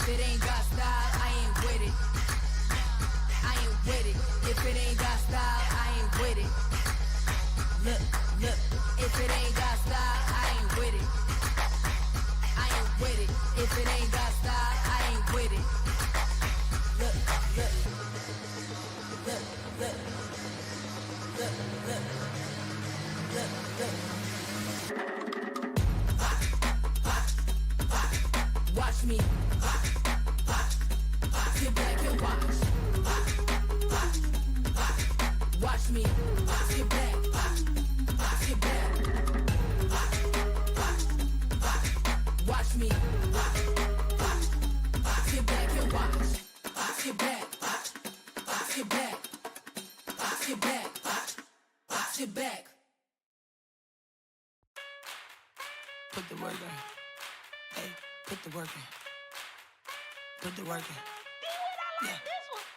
If it ain't got style, I ain't with it. I ain't with it. If it ain't got style, I ain't with it. Look, look. If it ain't got style, I ain't with it. I ain't with it. If it ain't got style, I ain't with it. Look, look. Look, look. Look, look. Look, look. Watch me. Sit back and watch. Watch me. Sit back. Sit back. Watch me. Sit back and watch. Sit back. Sit back. Sit back. Sit back. Put the work in. Hey, put the work in. Put the work in. Yeah.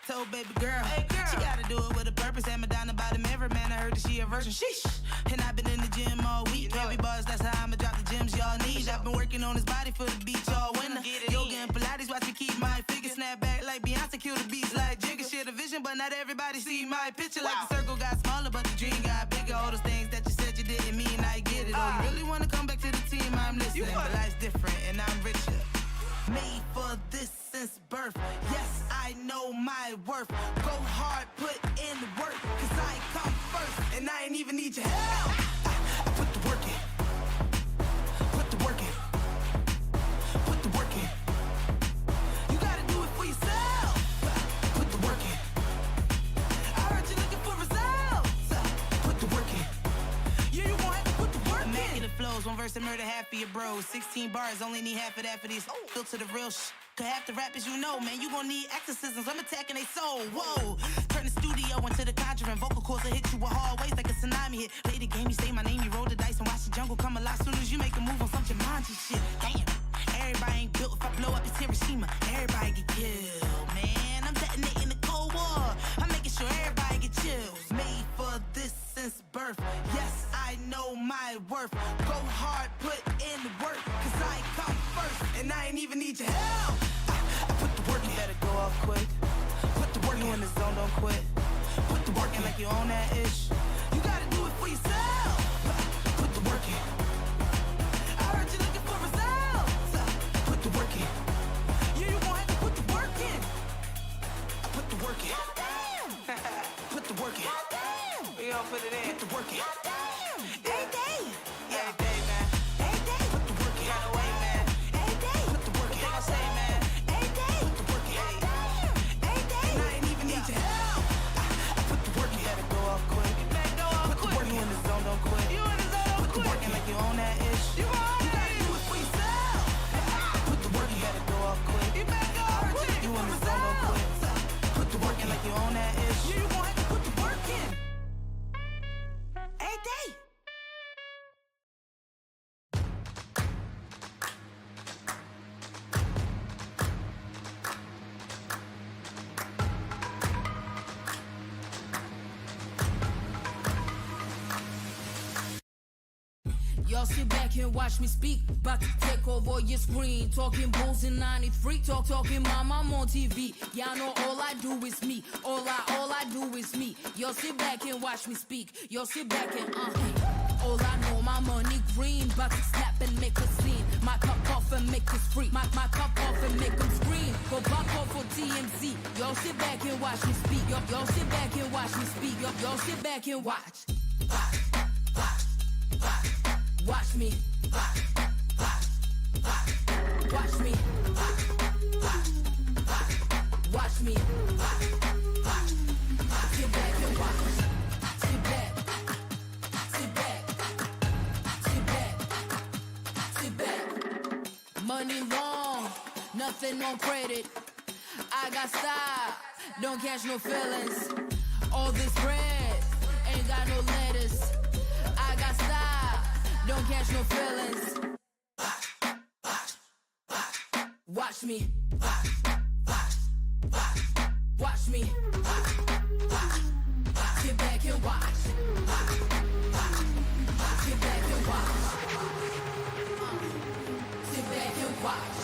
Told baby girl, hey girl, she gotta do it with a purpose. Am I down about the mirror, man? I heard that she a virgin. Sheesh. And I've been in the gym all week. Heavy bars, that's how I'ma drop the gyms y'all need. I've been working on his body for the beach all winter. Yoga and Pilates, watch me keep my figure. Snap back like Beyonce, kill the beats like Jigga. Share the vision, but not everybody see my picture. Like the circle got smaller, but the dream got bigger. All those things that you said you didn't mean, I get it. Oh, you really wanna come back to the team? I'm listening. But life's different, and I'm richer. Made for this since birth. Yes, I know my worth. Go hard, put in the work, cause I come first, and I ain't even need your help. I put the work in. Put the work in. Put the work in. You gotta do it for yourself. Put the work in. I heard you looking for results. Put the work in. Yeah, you gon' have to put the work in. Immaculate flows, one verse to murder half of your bros. 16 bars, only need half of that for these. Built to the real Cause half the rappers you know, man, you gon' need exorcisms. I'm attacking they soul, whoa. Turn the studio into the Conjuring. Vocal cords will hit you with hard ways like a tsunami hit. Play the game, you say my name, you roll the dice and watch the jungle come alive. Soon as you make a move on some Jumanji shit. Damn, everybody ain't built. If I blow up, it's Hiroshima. Everybody get killed, man. I'm detonating the Cold War. I'm making sure everybody get chills. Made for this since birth. Yes, I know my worth. Go hard, put in the work, cause I come first, and I ain't even need your help. Put the work in. Better go off quick. Put the work in the zone, don't quit. Put the work in like you own that ish. You gotta do it for yourself. Put the work in. I heard you looking for results. Put the work in. Yeah, you gon' have to put the work in. I put the work in. Put the work in. We gon' put it in. Put the work in. Every day. Yeah, every day, man. Every day. Put the work in. Gotta wait, man. Every day. Put the work in. What they gon' say, man? Every day. Put the work in. Every day. And I ain't even need your help. I put the work in. Better go off quick. You better go off quick. Put the work in the zone, don't quit. You in the zone, don't quit. Put the work in like you own that ish. You gotta do it for yourself. Put the work in. Better go off quick. You better go off quick. You in the zone, don't quit. Put the work in like you own that ish. You gon' have to put the work in. Every day. Y'all sit back and watch me speak. About to take over your screen. Talking bulls in 93. Talking mom, I'm on TV. Y'all know all I do is me. All I do is me. Y'all sit back and watch me speak. Y'all sit back and all I know, my money green. About to snap and make a scene. My cup off and make this free. My cup off and make them scream. Go back off for TMZ. Y'all sit back and watch me speak. Y'all sit back and watch me speak. Y'all sit back and watch. Watch me. Watch me. Watch me. Sit back and watch. Sit back. Sit back. Sit back. Sit back. Money long, nothing on credit. I got style, don't catch no feelings. All this bread ain't got no letters. I got style, don't catch no feelings. Watch me. Watch me. Sit back and watch. Sit back and watch. Sit back and watch.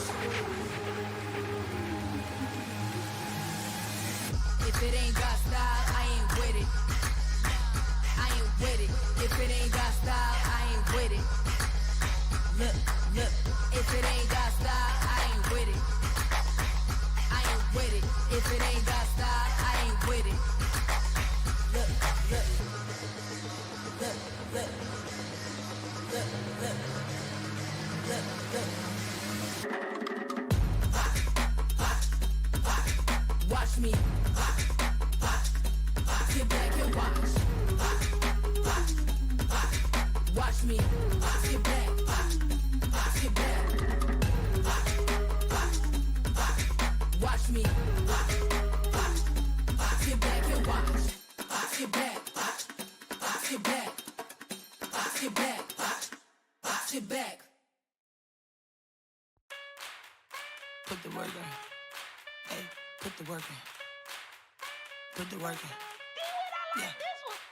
me. Sit back. Sit back. Watch me. Sit back and watch. Sit back. Sit back. Sit back. Sit back. Put the work in. Hey, put the work in. Put the work in. Yeah.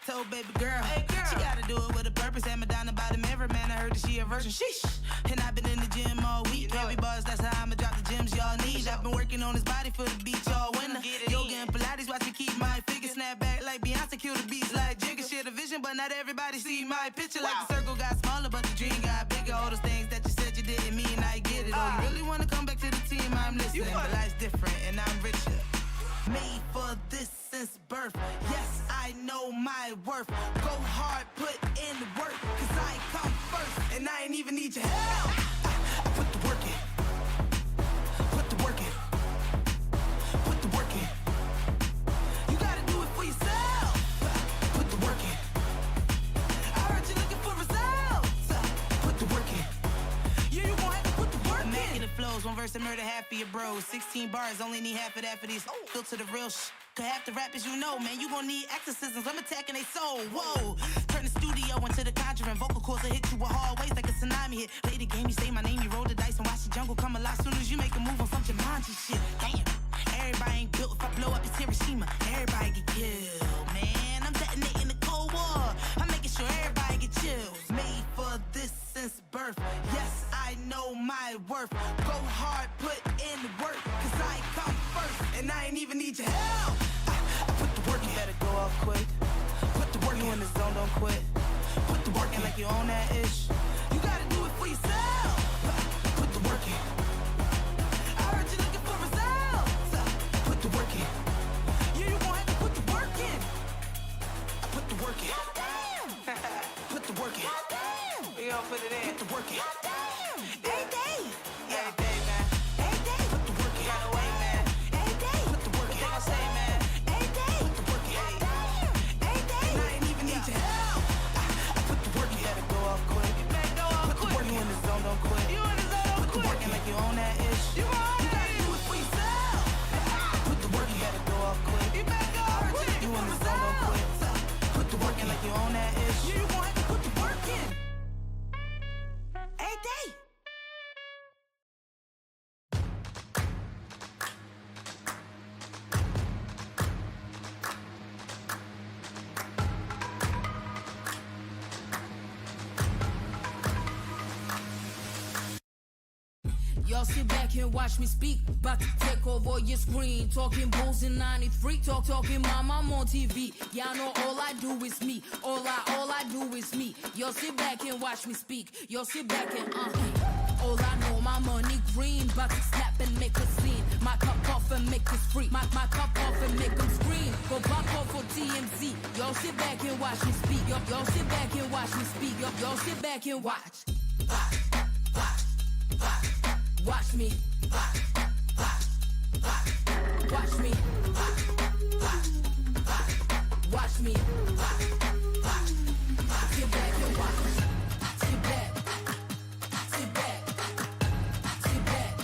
Told baby girl, she gotta do it with a purpose. Am I down about the mirror, man? I heard that she a version. Sheesh. And I've been in the gym all week. Heavy bars, that's how I'ma drop the gems y'all need. I've been working on his body for the beach all winter. Yoga and Pilates, watch me keep my figure. Snap back like Beyonce, kill the beats like Jigga. Share the vision, but not everybody see my picture. Like the circle got smaller, but the dream got bigger. All those things that you said you didn't mean, I get it. Oh, you really wanna come back to the team? I'm listening. But life's different, and I'm richer. Made for this since birth. Yes, I know my worth. Go hard, put in the work, cause I come first, and I ain't even need your help. I put the work in. Put the work in. Put the work in. You gotta do it for yourself. Put the work in. I heard you looking for results. Put the work in. Yeah, you gon' have to put the work in. Immaculate flows, one verse to murder half of your bros. 16 bars, only need half of that for these. Built to the real Cause half the rappers you know, man, you gon' need exorcisms. I'm attacking they soul, whoa. Turn the studio into the conjuring. Vocal cords will hit you with hard waves like a tsunami hit. Play the game, you say my name, you roll the dice and watch the jungle come alive. Soon as you make a move on some Jumanji shit. Damn, everybody ain't built. If I blow up, it's Hiroshima. Everybody get killed, man. I'm detonating the Cold War. I'm making sure everybody get chills. Made for this since birth. Yes, I know my worth. Go hard, put in the work, cause I come first, and I ain't even need your help. I put the work in. You better go off quick. Put the work in. You in the zone, don't quit. Put the work in like you own that ish. You gotta do it for yourself. Put the work in. I heard you looking for results. Put the work in. Yeah, you gon' have to put the work in. I put the work in. Put the work in. We gon' put it in. Put the work in. Every day. Yeah, every day, man. Every day. Put the work in. Gotta wait, man. Every day. Put the work in. What they gon' say, man? Every day. Put the work in. Every day. And I ain't even need your help. I put the work in. You better go off quick. You better go off quick. Put the work in. You in the zone, don't quit. You in the zone, don't quit. Put the work in like you own that ish. You gotta do it for yourself. Put the work in. You better go off quick. You better go off quick. You in the zone, don't quit. Put the work in like you own that ish. You gon' have to put the work in. Every day. Y'all sit back and watch me speak. About to take over your screen. Talking bulls in 93. Talking mom, I'm on TV. Y'all know all I do is me. All I do is me. Y'all sit back and watch me speak. Y'all sit back and all I know, my money green. About to snap and make a scene. My cup off and make us free. My cup off and make them scream. Go pop off for TMZ. Y'all sit back and watch me speak. Y'all sit back and watch me speak. Y'all sit back and watch. Watch me. Watch me. Watch me. Sit back and watch. Sit back. Sit back. Sit back.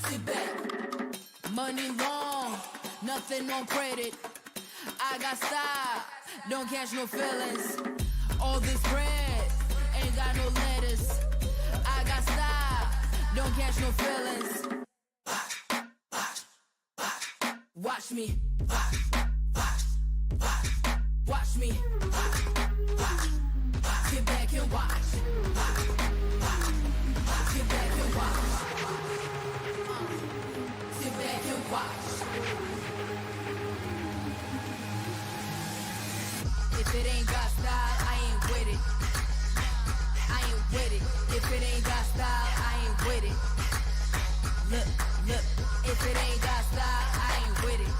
Sit back. Money long, nothing on credit. I got style, don't catch no feelings. All this bread ain't got no lettuce. I got style, don't catch no feelings. Watch me. Watch me. Sit back and watch. Sit back and watch. Sit back and watch. If it ain't got style, I ain't with it. I ain't with it. If it ain't got style, I ain't with it. Look, look. If it ain't got style, I ain't with it.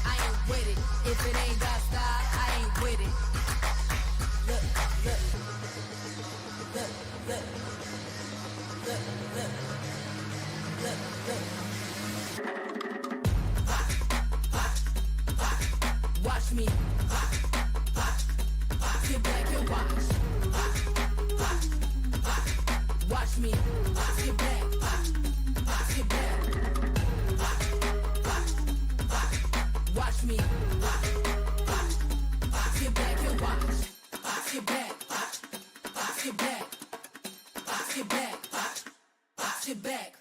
I ain't with it. If it ain't got style, I ain't with it. Look, look. Look, look. Look, look. Look, look. Watch me. Sit back and watch. Watch me. Sit back. Sit back. Watch me. Sit back and watch. Sit back. Sit back. Sit back. Sit back.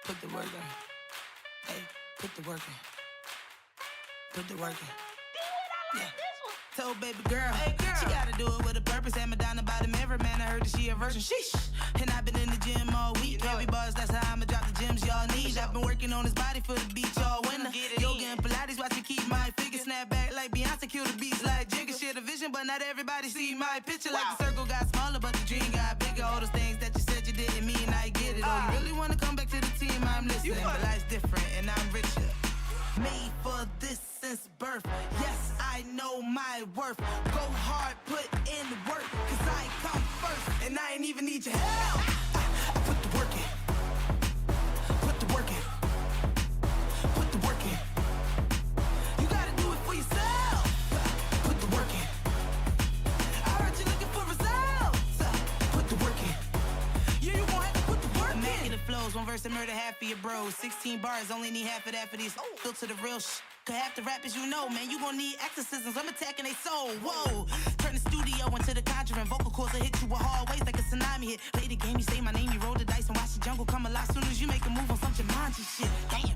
Put the work in. Hey, put the work in. Put the work in. Yeah. Told baby girl, hey girl, she gotta do it with a purpose. Had Madonna by the mirror, man, I heard that she a virgin. Sheesh. And I've been in the gym all week. Heavy bars, that's how I'ma drop the gems y'all need. I've been working on his body for the beach all winter. Yoga and Pilates, watch me keep my figure. Snap back like Beyonce, kill the beats like Jigga. Share the vision, but not everybody see my picture. Like the circle got smaller, but the dream got bigger. All those things that you said you didn't mean, I get it. Oh, you really wanna come back to the team, I'm listening. But life's different, and I'm richer. Made for this since birth. Yes, I know my worth. Go hard, put in the work, cause I come first, and I ain't even need your help. I put the work in. Put the work in. Put the work in. You gotta do it for yourself. Put the work in. I heard you looking for results. Put the work in. Yeah, you gon' have to put the work in. Immaculate flows, one verse to murder half of your bros. 16 bars, only need half of that for these. Filter the real shit. Cause half the rappers you know, man, you gon' need exorcisms. I'm attacking they soul, whoa. Turn the studio into the Conjuring. Vocal cords will hit you with hard ways like a tsunami hit. Play the game, you say my name, you roll the dice and watch the jungle come alive. Soon as you make a move on some Jumanji shit. Damn,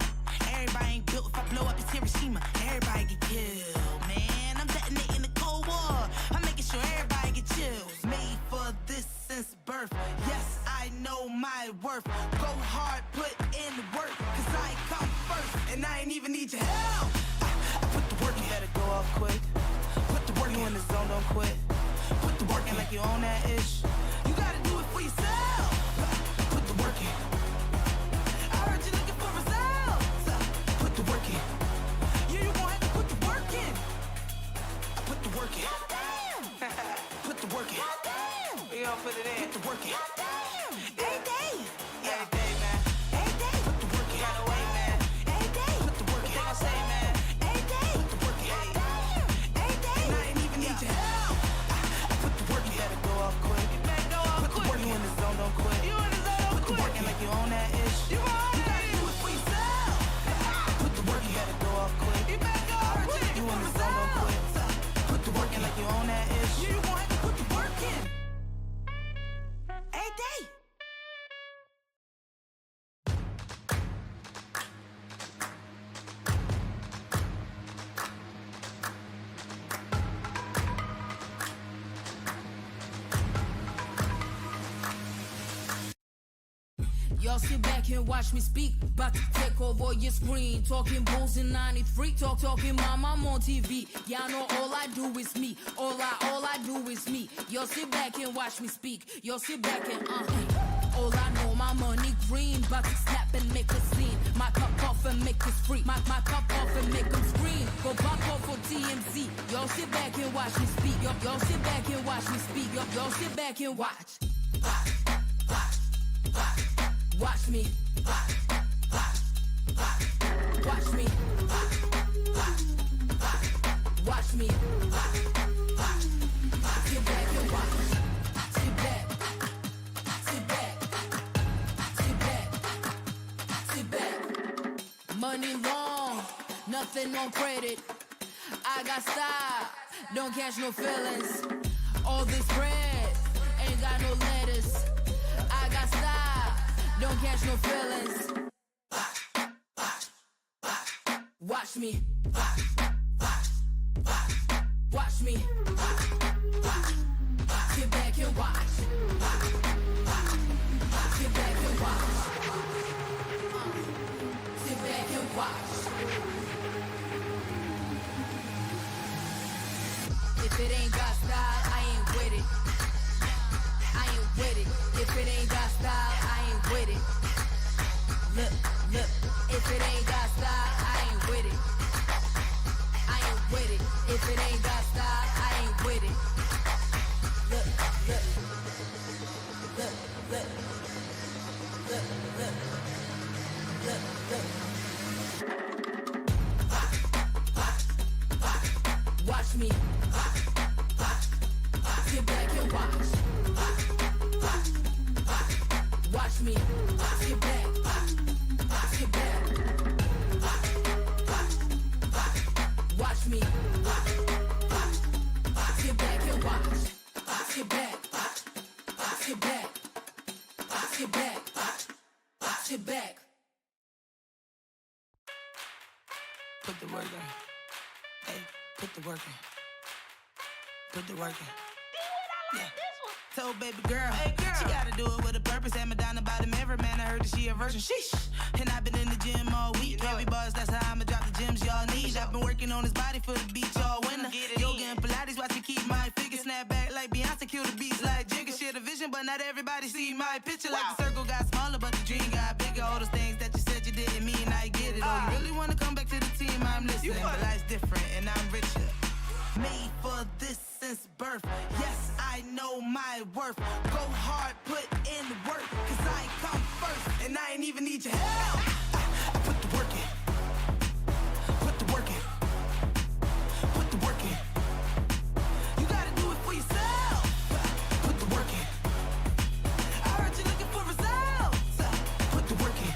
everybody ain't built. If I blow up, it's Hiroshima. Everybody get killed, man. I'm detonating the Cold War. I'm making sure everybody get chills. Made for this since birth. Yes, I know my worth. Go hard, put in the work, cause I come first, and I ain't even need your help. Put the work in. Better go off quick. Put the work in. You in the zone, don't quit. Put the work in like you own that ish. You gotta do it for yourself. Put the work in. I heard you looking for results. Put the work in. Yeah, you gon' have to put the work in. Put the work in. Put the work in. We gon' put it in. Put the work in. Every day. Every day, man. Every day. Put the work in. Gotta wait, man. Every day. Put the work in. What they gon' say, man? Every day. Put the work in. Every day. And I ain't even need your help. Put the work in. You better go off quick. You better go off quick. Put the work in. You in the zone, don't quit. You in the zone, don't quit. Put the work in like you own that ish. You gotta do it for yourself. Put the work in. You better go off quick. You better go off quick. You in the zone, don't quit. Put the work in like you own that ish. You gon' have to put the work in. Every day. Y'all sit back and watch me speak. About to take over your screen. Talking bulls in 93. Talking mom, I'm on TV. Y'all know all I do is me. All I do is me. Y'all sit back and watch me speak. Y'all sit back and all I know, my money green. About to snap and make a scene. My cup off and make this free. My cup off and make them scream. Go pop off for TMZ. Y'all sit back and watch me speak. Y'all sit back and watch me speak. Y'all sit back and watch. Watch me. Watch me. Watch me. Sit back and watch. Sit back. Sit back. Sit back. Sit back. Money long, nothing on credit. I got style, don't catch no feelings. All this bread ain't got no lettuce. I got style, don't catch no feelings. Watch me. Watch me. Sit back and watch. Sit back and watch. Sit back and watch. If it ain't got style, I ain't with it. I ain't with it. If it ain't got style, I ain't with it. Look, if it ain't got style, I ain't with it. I ain't with it. If it ain't got style, I ain't with it. Look. Watch me. Sit back and watch. me. Sit back and watch. Sit back. Sit back. Sit back. Sit back. Put the work in. Hey, put the work in. Put the work in. Yeah. Told baby girl, she gotta do it with a purpose. Am I down about him every man? I heard that she a virgin. Sheesh. And I've been in the gym all week. Heavy bars, that's how I'ma drop the gems y'all need. I've been working on his body for the beach all winter. Yoga and Pilates, watch me keep my figure. Snap back like Beyonce, kill the beats like Jigga. Share the vision, but not everybody see my picture. Like the circle got smaller, but the dream got bigger. All those things that you said you didn't mean, I get it. Oh, you really wanna come back to the team? I'm listening. But life's different, and I'm richer. Made for this since birth. Yes, I know my worth. Go hard, put in the work, cause I come first, and I ain't even need your help. I put the work in. Put the work in. Put the work in. You gotta do it for yourself. Put the work in. I heard you looking for results. Put the work in.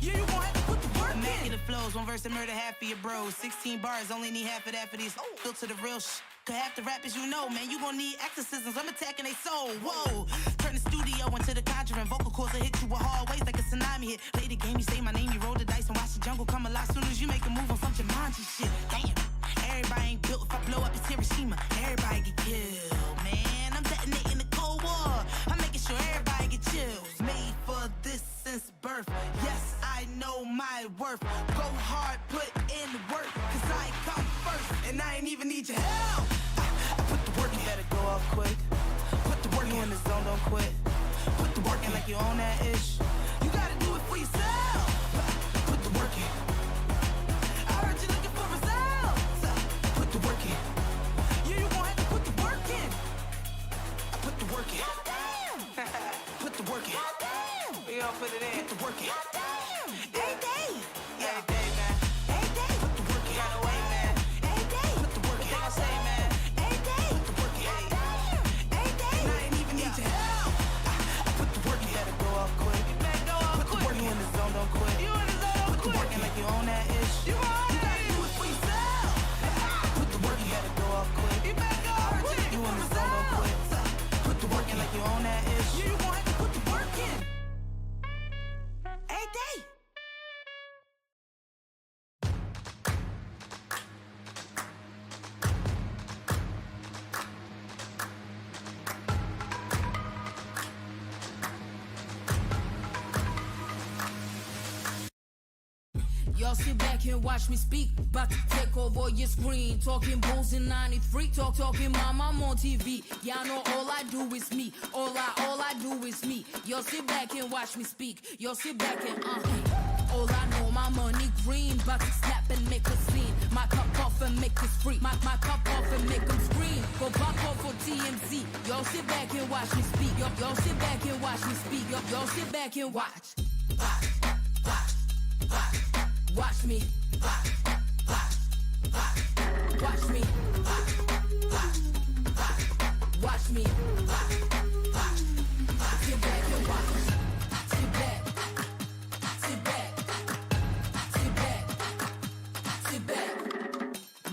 Yeah, you gon' have to put the work in. Immaculate flows, one verse to murder half of your bros. 16 bars, only need half of that for these. Built to the real Cause half the rappers you know, man, you gon' need exorcisms. I'm attacking they soul, whoa. Turn the studio into the conjuring. Vocal cords will hit you with hard waves like a tsunami hit. Play the game, you say my name, you roll the dice and watch the jungle come alive. Soon as you make a move on some Jumanji shit. Damn, everybody ain't built. If I blow up, it's Hiroshima. Everybody get killed, man. I'm detonating the Cold War. I'm making sure everybody get chills. Made for this since birth. Yes, I know my worth. Go hard, put in the work, cause I come first, and I ain't even need your help. I put the work in. You better go off quick. Put the work in the zone, don't quit. Put the work in like you own that ish. You gotta do it for yourself. Put the work in. I heard you looking for results. Put the work in. Yeah, you gon' have to put the work in. I put the work in. Put the work in. We gon' put it in. Put the work in. Every day. Yeah, every day, man. Every day. Put the work in. Gotta wait, man. Every day. Put the work in. What they gon' say, man? Every day. Put the work in. Every day. And I ain't even need your help. I put the work in. You better go off quick. You better go off quick. Put the work in. You in the zone, don't quit. You in the zone, don't quit. Put the work in like you own that ish. You gotta do it for yourself. Put the work in. You better go off quick. You better go off quick. You in the zone, don't quit. Put the work in like you own that ish. You gon' have to put the work in. Every day. Y'all sit back and watch me speak. About to take over your screen. Talking bulls in 93. Talking mom, I'm on TV. Y'all know all I do is me. All I do is me. Y'all sit back and watch me speak. Y'all sit back and all I know, my money green. About to snap and make a scene. My cup off and make us free. My cup off and make them scream. Go pop off for TMZ. Y'all sit back and watch me speak. Y'all sit back and watch me speak. Y'all sit back and watch. Watch me. Watch me. Watch me. Sit back and watch. Sit back. Sit back. Sit back. Sit back.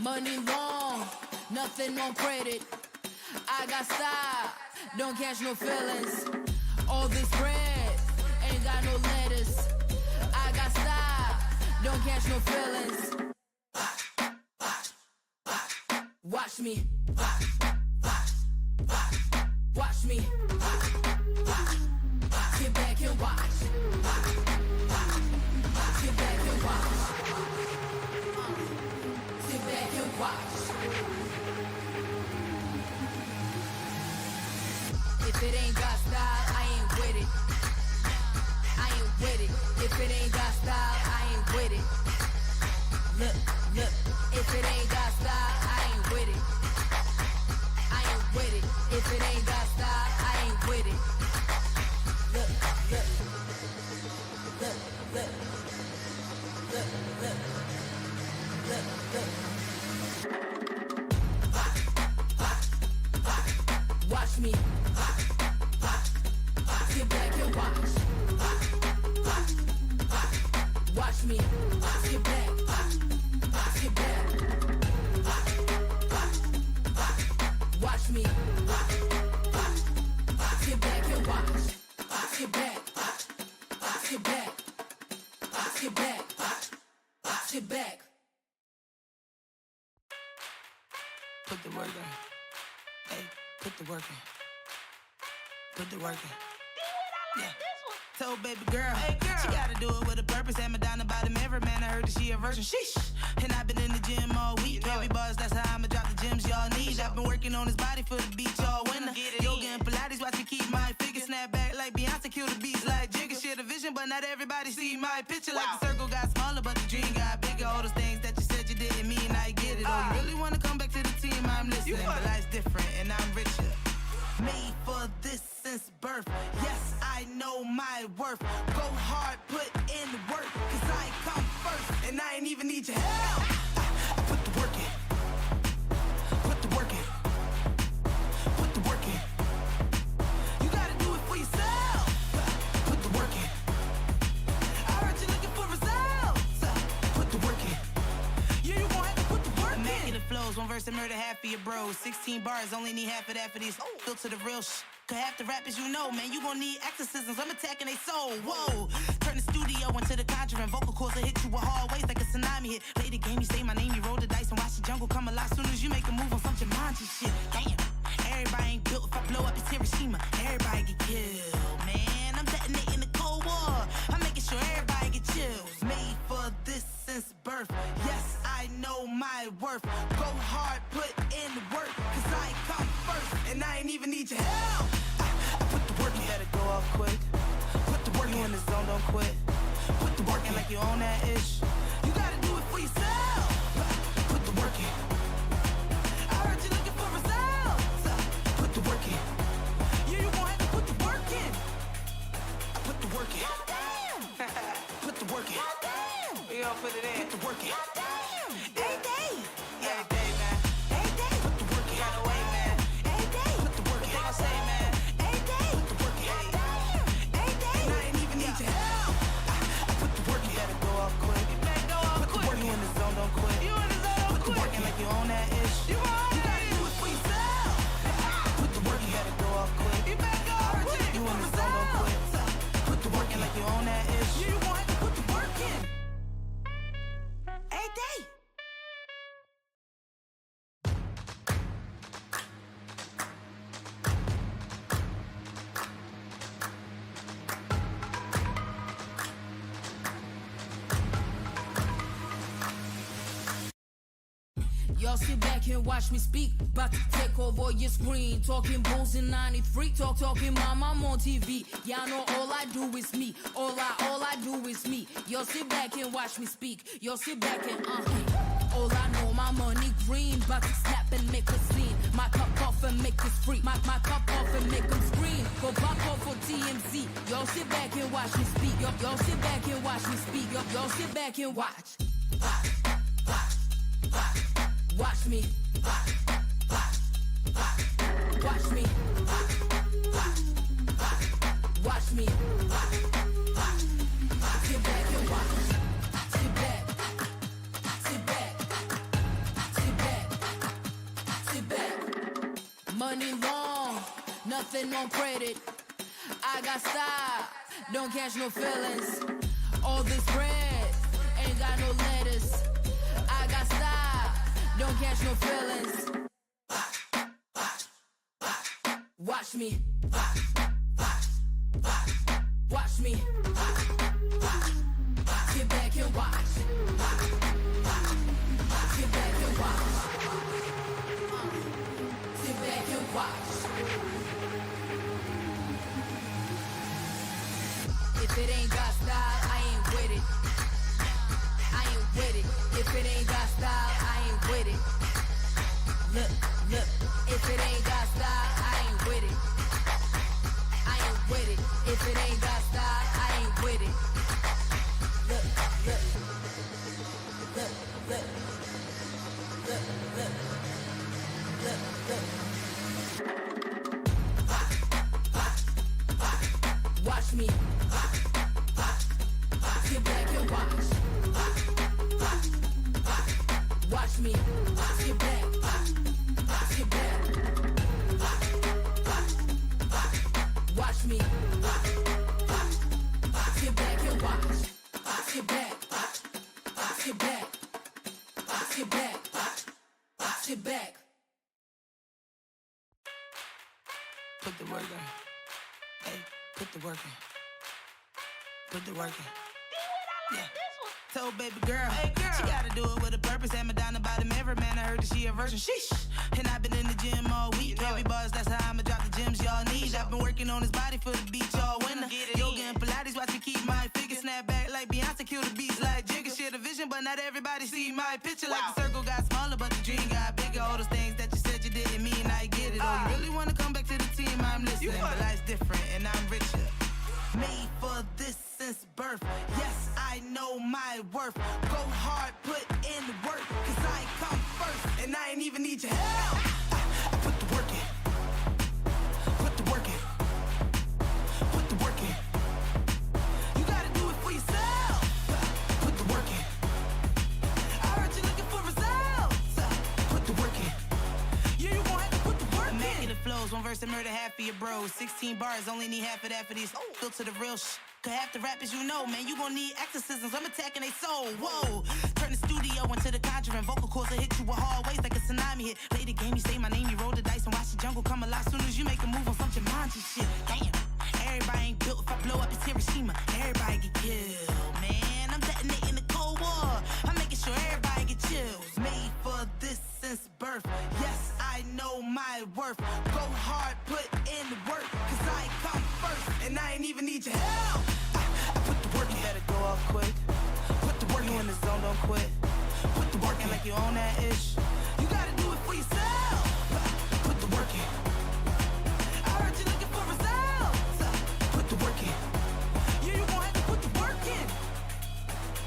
Money long, nothing on credit. I got style, don't catch no feelings. All this bread ain't got no lettuce. I got style, don't catch no feelings. Watch me. Watch me. Sit back and watch. Sit back and watch. Sit back and watch. If it ain't got style, I ain't with it. I ain't with it. If it ain't got style, I ain't with it. Look, if it ain't got style, I ain't with it. I ain't with it. If it ain't got style, I ain't with it. Look. Watch me. Sit back and watch. watch me. Sit back and watch. Sit back. Sit back. Sit back. Sit back. Put the work in. Hey, put the work in. Put the work in. Yeah. Told baby girl, hey girl, she gotta do it with a purpose. Had Madonna by the mirror, man, I heard that she a virgin. Sheesh. And I've been in the gym all week. Heavy bars, that's how I'ma drop the gems y'all need. I've been working on his body for the beach all winter. Yoga and Pilates, watch me keep my figure. Snap back like Beyonce, kill the beats like Jigga. Share the vision, but not everybody see my picture. Like the circle got smaller, but the dream got bigger. All those things that you said you didn't mean, I get it. Oh, you really wanna come back to the team, I'm listening. But life's different, and I'm richer. Made for this since birth. Yes, I know my worth. Go hard, put in the work, cause I come first, and I ain't even need your help. I put the work in. Put the work in. Put the work in. You gotta do it for yourself. Put the work in. I heard you looking for results. Put the work in. Yeah, you gon' have to put the work in. Immaculate flows, one verse to murder half of your bros. 16 bars, only need half of that for these. Built to the real Cause half the rappers you know, man, you gon' need exorcisms. I'm attacking they soul, whoa. Turn the studio into the Conjuring. Vocal cords will hit you with hard waves like a tsunami hit. Play the game, you say my name, you roll the dice and watch the jungle come alive. Soon as you make a move on some Jumanji shit. Damn, everybody ain't built. If I blow up, it's Hiroshima. Everybody get killed, man. I'm detonating the Cold War. I'm making sure everybody get chills. Made for this since birth. Yes, I know my worth. Go hard, put in the work, cause I come first, and I ain't even need your help. Put the work in. Better go off quick. Put the work in the zone, don't quit. Put the work in like you own that ish. You gotta do it for yourself. Put the work in. I heard you looking for results. Put the work in. Yeah, you gon' have to put the work in. Put the work in. Put the work in. We all put it in. Put the work in. Every day. Every day, man. Every day. Put the work in. Gotta wait, man. Every day. Put the work in. What they gon' say, man? Every day. Put the work in. Every day. And I ain't even need your help. Put the work in. You better go off quick. You better go off quick. Put the work in the zone, don't quit. You in the zone, don't quit. Put the work in like you own that ish. You gotta do it for yourself. Put the work in. You better go off quick. You better go off quick. You in the zone, don't quit. Put the work in like you own that ish. You gon' have to put the work in. Every day. Y'all sit back and watch me speak. About to take over your screen. Talking bulls in 93. Talking mom, I'm on TV. Y'all know all I do is me. All I do is me. Y'all sit back and watch me speak. Y'all sit back and all I know, my money green. About to snap and make a scene. My cup off and make this free. My cup off and make them scream. Go pop off for TMZ. Y'all sit back and watch me speak. Y'all sit back and watch me speak. Y'all sit back and watch. Watch me. Watch me. Watch me. Sit back and watch. Sit back. Sit back. Sit back. Sit back. Money long, nothing on credit. I got style, don't catch no feelings. All this bread, ain't got no lettuce. I got style, don't catch no feelings. Watch me. Watch me. Sit back and watch. Sit back and watch. Sit back and watch. If it ain't got style, I ain't with it. I ain't with it. If it ain't got style, I ain't with it. Look, if it ain't got style, I ain't with it. I ain't with it. If it ain't got style, I ain't with it. Look. Watch me. Sit back and watch. Watch me. Sit back. sit back. Put the work in. Hey, put the work in. Put the work in. Yeah. Told baby girl, she gotta do it with a purpose. Had me down the bottom every man. I heard that she a version. Sheesh. And I've been in the gym all week. Heavy bars, that's how I'ma drop the gems y'all need. I've been working on his body for the beach all winter. Yoga and Pilates, watch me keep my figure. Snap back like Beyonce, kill the beats like Jigga. Share the vision, but not everybody see my picture. Like the circle got smaller, but the dream got bigger. All those things that you said you didn't mean, I get it. Oh, you really wanna come back to the team? I'm listening. But life's different, and I'm richer. Made for this since birth. Yes, I know my worth. Go hard, put in the work, cause I come first, and I ain't even need your help. I put the work in. Put the work in. Put the work in. You gotta do it for yourself. Put the work in. I heard you looking for results. Put the work in. Yeah, you gon' have to put the work in. Immaculate flows, one verse to murder half of your bros. 16 bars, only need half of that for these. Built to the real Cause half the rappers you know, man, you gon' need exorcisms. I'm attacking they soul, whoa. Turn the studio into the conjuring. Vocal cords will hit you with hard waves like a tsunami hit. Play the game, you say my name, you roll the dice and watch the jungle come alive. Soon as you make a move on some Jumanji shit. Damn, everybody ain't built. If I blow up, it's Hiroshima. Everybody get killed, man. I'm detonating the Cold War. I'm making sure everybody get chills. Made for this since birth. Yes, I know my worth. Go hard, put in the work, cause I come first, and I ain't even need your help. I put the work in. Better go off quick. Put the work in. You in the zone, don't quit. Put the work in like you own that ish. You gotta do it for yourself. Put the work in. I heard you looking for results. Put the work in. Yeah, you gon' have to put the work in.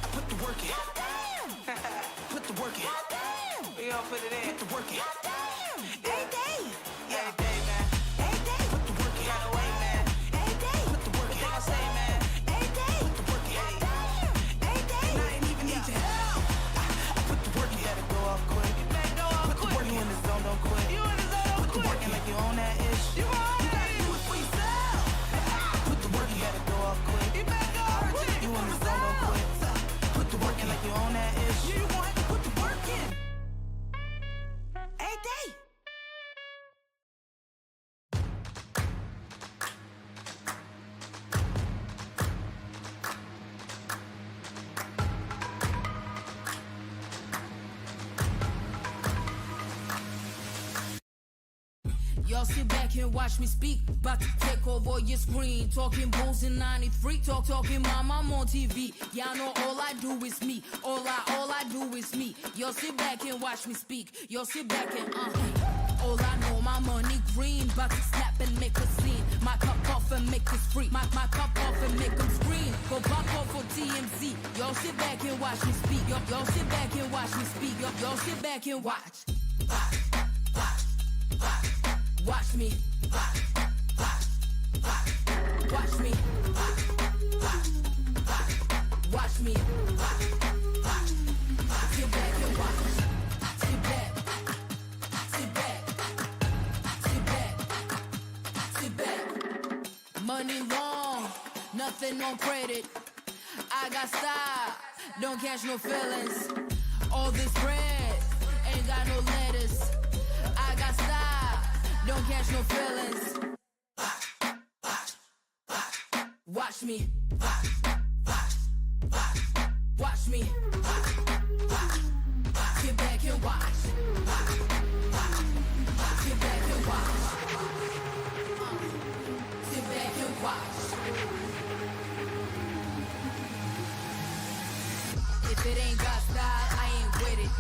I put the work in. Put the work in. We gon' put it in. Put the work in. Every day. Yeah, every day, man. Every day. Put the work in. Gotta wait, man. Every day. Put the work in. What they gon' say, man? Every day. Put the work in. Every day. And I ain't even need your help. I put the work in. You better go off quick. You better go off quick. Put the work in. You in the zone, don't quit. You in the zone, don't quit. Put the work in like you own that ish. You gotta do it for yourself. Put the work in. You better go off quick. You better go off quick. You in the zone, don't quit. Put the work in like you own that ish. You gon' have to put the work in. Every day. Y'all sit back and watch me speak. About to take over your screen. Talking bulls in 93. Talking mom, I'm on TV. Y'all know all I do is me. All I do is me. Y'all sit back and watch me speak. Y'all sit back and all I know, my money green. About to snap and make a scene. My cup off and make us free. My cup off and make them scream. Go pop off for TMZ. Y'all sit back and watch me speak. Y'all sit back and watch me speak. Y'all sit back and watch. Watch me. Watch me. Watch me. Sit back and watch. Sit back. Sit back. Sit back. Sit back. Money long, nothing on credit. I got style, don't catch no feelings. All this bread ain't got no letters. I got style, don't catch no feelings. Watch me. Watch me. Sit back and watch. Sit back and watch. Sit back and watch. If it ain't got style, I ain't with it.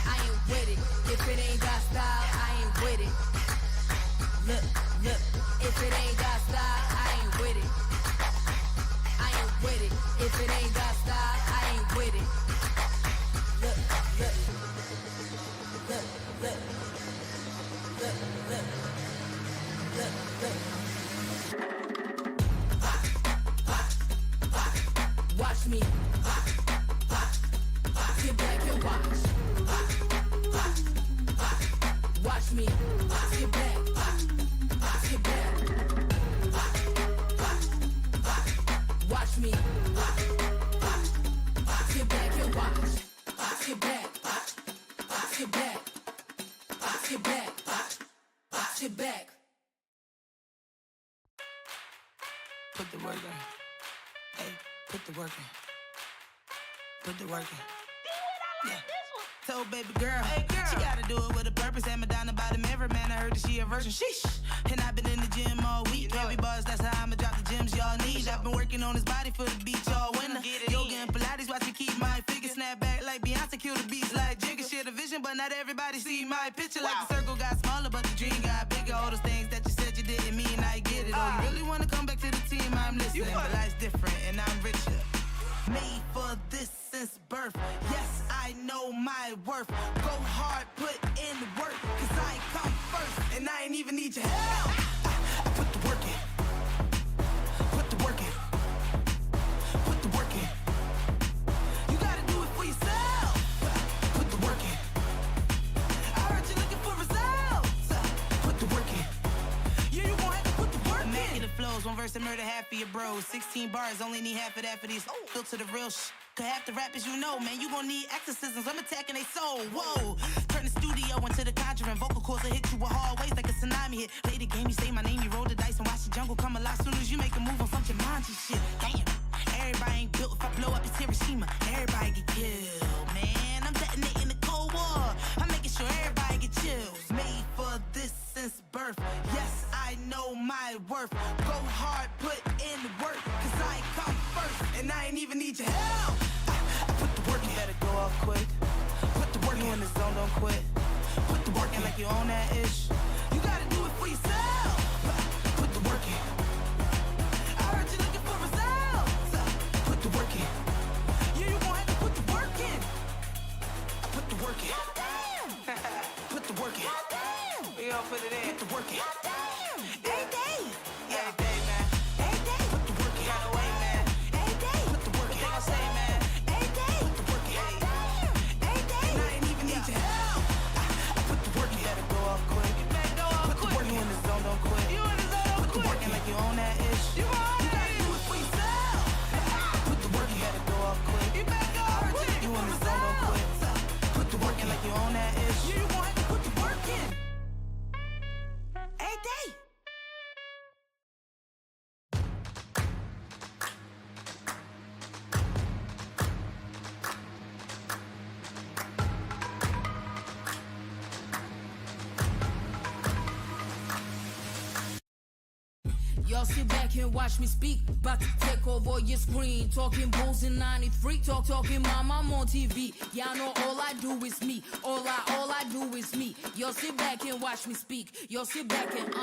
I ain't with it. If it ain't got style, I ain't with it. Look, if it ain't got style, I ain't with it. I ain't with it. If it ain't got style, I ain't with it. Look. Watch me. Sit back and watch. Watch me. Sit back. Sit back. Watch me. Sit back and watch. Sit back. Sit back. Sit back, sit back. Put the work in. Hey, put the work in. Put the work in. Yeah. Told baby girl, hey girl, she gotta do it with a purpose. Had Madonna by the mirror, man, I heard that she a virgin. Sheesh. And I've been in the gym all week. Heavy bars, that's how I'ma drop the gems y'all need. I've been working on his body for the beach all winter. Yoga and Pilates, watch me keep my figure. Snap back like Beyonce, kill the beats like Jigga. Share the vision, but not everybody see my picture. Like the circle got smaller, but the dream got bigger. All those things that you said you didn't mean, I get it. Oh, you really wanna come back to the team, I'm listening. But life's different, and I'm richer. Made for this since birth. Yes, I know my worth. Go hard, put in the work, cause I come first, and I ain't even need your help. I put the work in. Put the work in. Put the work in. You gotta do it for yourself. Put the work in. I heard you looking for results. Put the work in. Yeah, you gon' have to put the work in. Immaculate flows, one verse to murder half of your bros. 16 bars, only need half of that for these. Filter the real shit. Cause half the rappers you know, man, you gon' need exorcisms. I'm attacking they soul, whoa. Turn the studio into the Conjuring. Vocal cords will hit you with hard ways like a tsunami hit. Play the game, you say my name, you roll the dice and watch the jungle come alive. Soon as you make a move on some Jumanji shit. Damn, everybody ain't built. If I blow up, it's Hiroshima. Everybody get killed, man. I'm detonating the Cold War. I'm making sure everybody get chills. Made for this since birth. Yes, I know my worth. Go hard, put in the work, cause I come first, and I ain't even need your help. Put the work in. Better go off quick. Put the work in. You in the zone, don't quit. Put the work in like you own that ish. You gotta do it for yourself. Put the work in. I heard you looking for results. Put the work in. Yeah, you gon' have to put the work in. Put the work in. Put the work in. We all put it in. Put the work in. Every day. Every day, man. Every day. Put the work in. Gotta wait, man. Every day. Put the work in. What they gon' say, man? Every day. Put the work in. Every day. And I ain't even need your help. Put the work in. You better go off quick. You better go off quick. Put the work in. You in the zone, don't quit. You in the zone, don't quit. Put the work in like you own that ish. You gotta do it for yourself. Put the work in. You better go off quick. You better go off quick. You in the zone, don't quit. Put the work in like you own that ish. You gon' have to put the work in. Every day. Y'all sit back and watch me speak. About to take over your screen. Talking bulls in 93. Talking mom, I'm on TV. Y'all know all I do is me. All I do is me. Y'all sit back and watch me speak. Y'all sit back and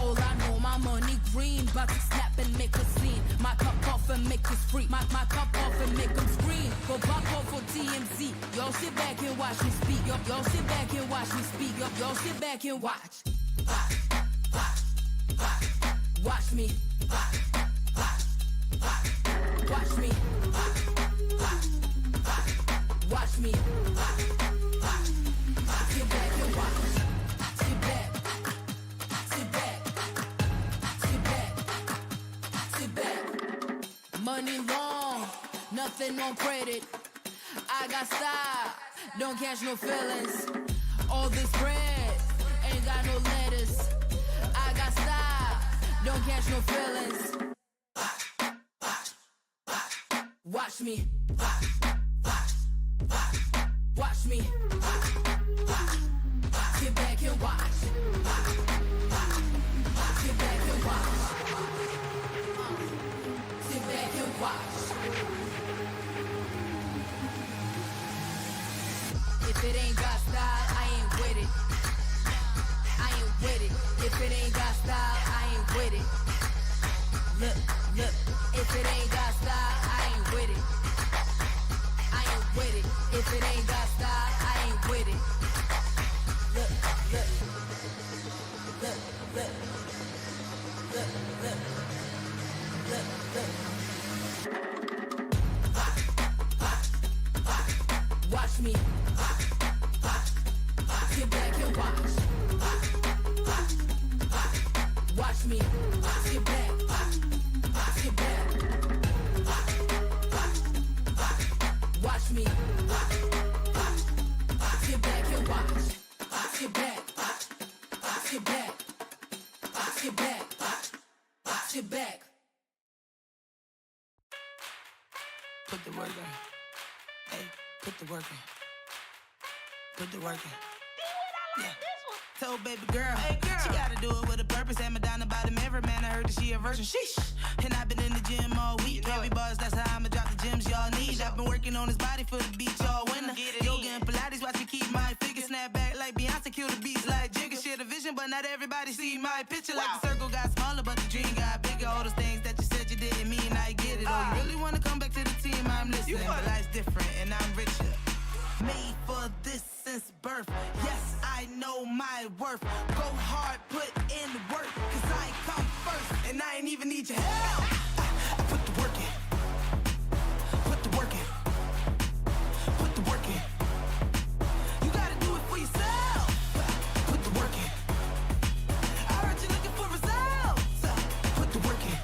all I know, my money green. About to snap and make a scene. My cup off and make this free. My cup off and make them scream. Go back off for TMZ. Y'all sit back and watch me speak. Y'all sit back and watch me speak. Y'all sit back and watch. Watch me. Watch me. Watch me. Sit back and watch. Sit back. Sit back. Sit back. Sit back. Money long, nothing on credit. I got style, don't catch no feelings. All this bread, ain't got no letters. I got style, don't catch no feelings. Watch me. Watch me. Sit back and watch. Sit back and watch. Sit back and watch. If it ain't got style, I ain't with it. I ain't with it. If it ain't got style, I ain't with it. Look. If it ain't got style, I ain't with it. I ain't with it. If it ain't got style, I ain't with it. Look. Watch me. Sit back and watch. Watch me. Sit back. Sit back. Watch me. the work in. Hey, put the work in. Put the work in. Yeah. Told baby girl, she gotta do it with a purpose. Had me down about the mirror, man. I heard that she a virgin. Sheesh. And I've been in the gym all week. Heavy bars, that's how I'ma drop the gems y'all need. I've been working on this body for the beach all winter. Yoga and Pilates, watch me keep my figure. Snap back like Beyonce, kill the beats like Jigga. Share the vision, but not everybody see my picture. Like the circle got smaller, but the dream got bigger. All those things that you said you didn't mean, I get it. Oh, you really wanna come back to the team? I'm listening. But life's different, and I'm richer. Made for this since birth. Yes, I know my worth. Go hard, put in the work, cause I come first, and I ain't even need your help. I put the work in. Put the work in. Put the work in. You gotta do it for yourself. Put the work in. I heard you looking for results. Put the work in.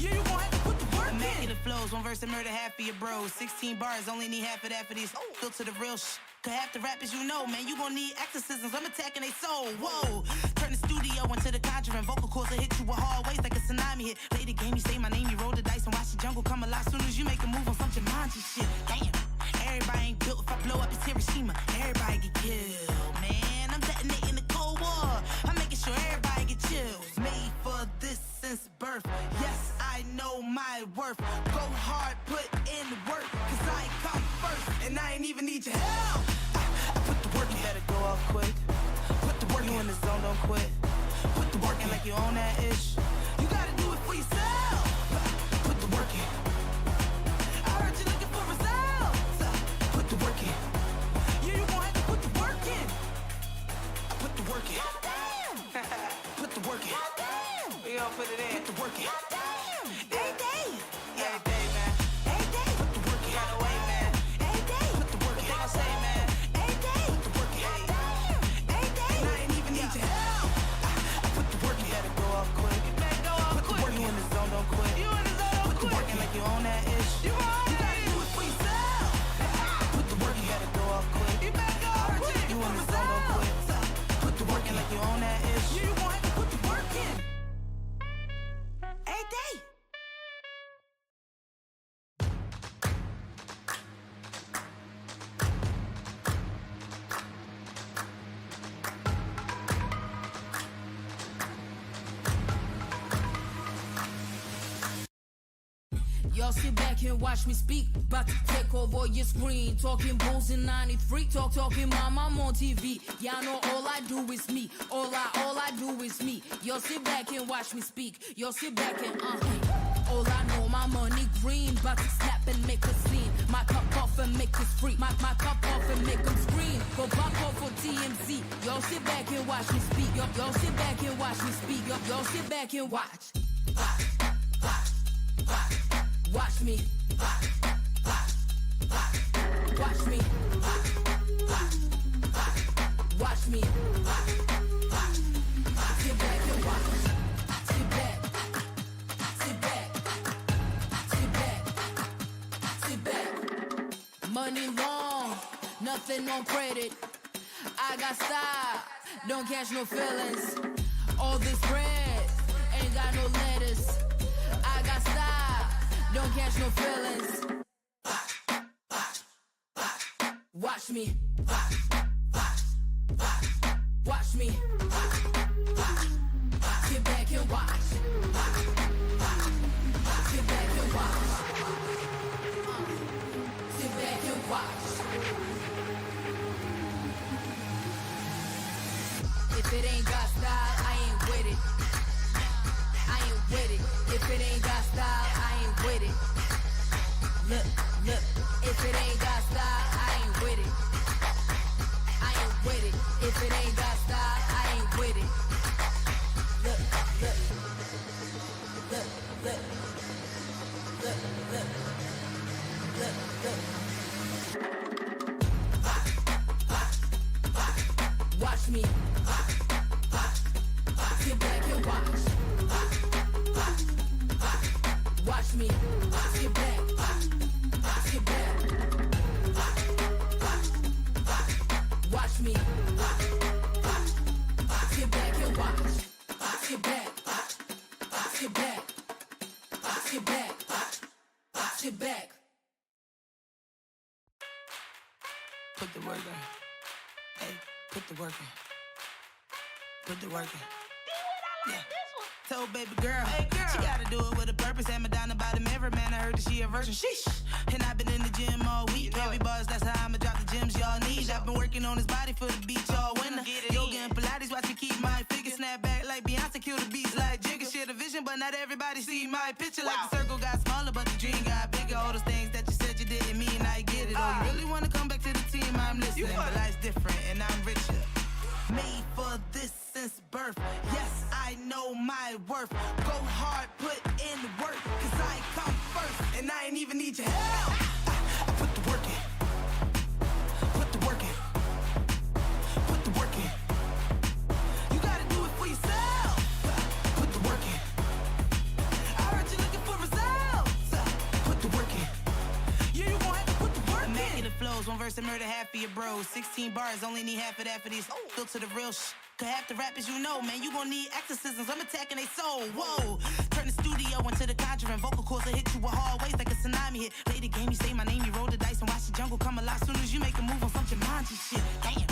Yeah, you gon' have to put the work in. Immaculate flows, one verse to murder half of your bros. 16 bars, only need half of that for these. Built to the real Cause half the rappers you know, man, you gon' need exorcisms. I'm attacking they soul, whoa. Turn the studio into the conjuring. Vocal cords will hit you with hard waves like a tsunami hit. Play the game, you say my name, you roll the dice and watch the jungle come alive. Soon as you make a move on some Jumanji shit. Damn, everybody ain't built. If I blow up, it's Hiroshima. Everybody get killed, man. I'm detonating the Cold War. I'm making sure everybody get chills. Made for this since birth. Yes, I know my worth. Go hard, put in the work, cause I come first, and I ain't even need your help. I put the work in. Better go off quick. Put the work in. You in the zone, don't quit. Put the work in like you own that ish. You gotta do it for yourself. Put the work in. I heard you looking for results. Put the work in. Yeah, you gon' have to put the work in. I put the work in. Put the work in. We gon' put it in. Put the work in. Every day. Yeah, every day, man. Every day. Put the work in. Gotta wait, man. Every day. Put the work in. What they gon' say, man? Every day. Put the work in. Every day. And I ain't even need your help. I put the work in. You better go off quick. You better go off quick. Put the work in. You in the zone, don't quit. You in the zone, don't quit. Put the work in like you own that ish. You gotta do it for yourself. Put the work in. You better go off quick. You better go off quick. You in the zone, don't quit. Put the work in like you own that ish. You gon' have to put the work in. Every day. Y'all sit back and watch me speak. About to take over your screen. Talking bulls in 93. Talking mom, I'm on TV. Y'all know all I do is me. All I do is me. Y'all sit back and watch me speak. Y'all sit back and all I know, my money green. About to snap and make a scene. My cup off and make us free. My cup off and make them scream. Go pop off for TMZ. Y'all sit back and watch me speak. Y'all sit back and watch me speak. Y'all sit back and watch. Watch me. Watch me. Watch me. Sit back and watch. Sit back. Sit back. Sit back. Sit back. Money long, nothing on credit. I got style, don't catch no feelings. All this bread ain't got no lettuce. I got style, don't catch no feelings. Watch me. Watch me. Sit back and watch. Sit back and watch. Sit back and watch. If it ain't got style, I ain't with it. I ain't with it. If it ain't got style, I ain't with it. Look, if it ain't got style, I ain't with it. I ain't with it. If it ain't got style, I ain't with it. Look. Watch me. Sit back and watch. Watch me. Sit back. Sit back. Watch me. Sit back and watch. Sit back. Sit back. Sit back. Sit back. put the work in. Put the work in. Yeah. Told baby girl, she gotta do it with a purpose. Had Madonna by the mirror, man, I heard that she a virgin. Sheesh. And I've been in the gym all week. Heavy bars, that's how I'ma drop the gems y'all need. I've been working on his body for the beach all winter. Yoga and Pilates, watch me keep my figure. Snap back like Beyonce, kill the beats like Jigga. Share the vision, but not everybody see my picture. Like the circle got smaller, but the dream got bigger. All those things that you said you didn't mean, I get it. Oh, you really wanna come back to the team, I'm listening. But life's different and I'm richer. Made for this since birth. Yes, I know my worth. Go hard, put in the work, cause I come first. And I ain't even need your help. I put the work in. Put the work in. Put the work in. You gotta do it for yourself. Put the work in. I heard you looking for results. Put the work in. Yeah, you gon' have to put the work in. Immaculate flows, one verse to murder half of your bros. 16 bars, only need half of that for these. Go to the real Cause half the rappers you know, man, you gon' need exorcisms. I'm attacking they soul, whoa. Turn the studio into the Conjuring. Vocal cords will hit you with hard waves like a tsunami hit. Play the game, you say my name, you roll the dice and watch the jungle come alive. Soon as you make a move on some Jumanji shit. Damn,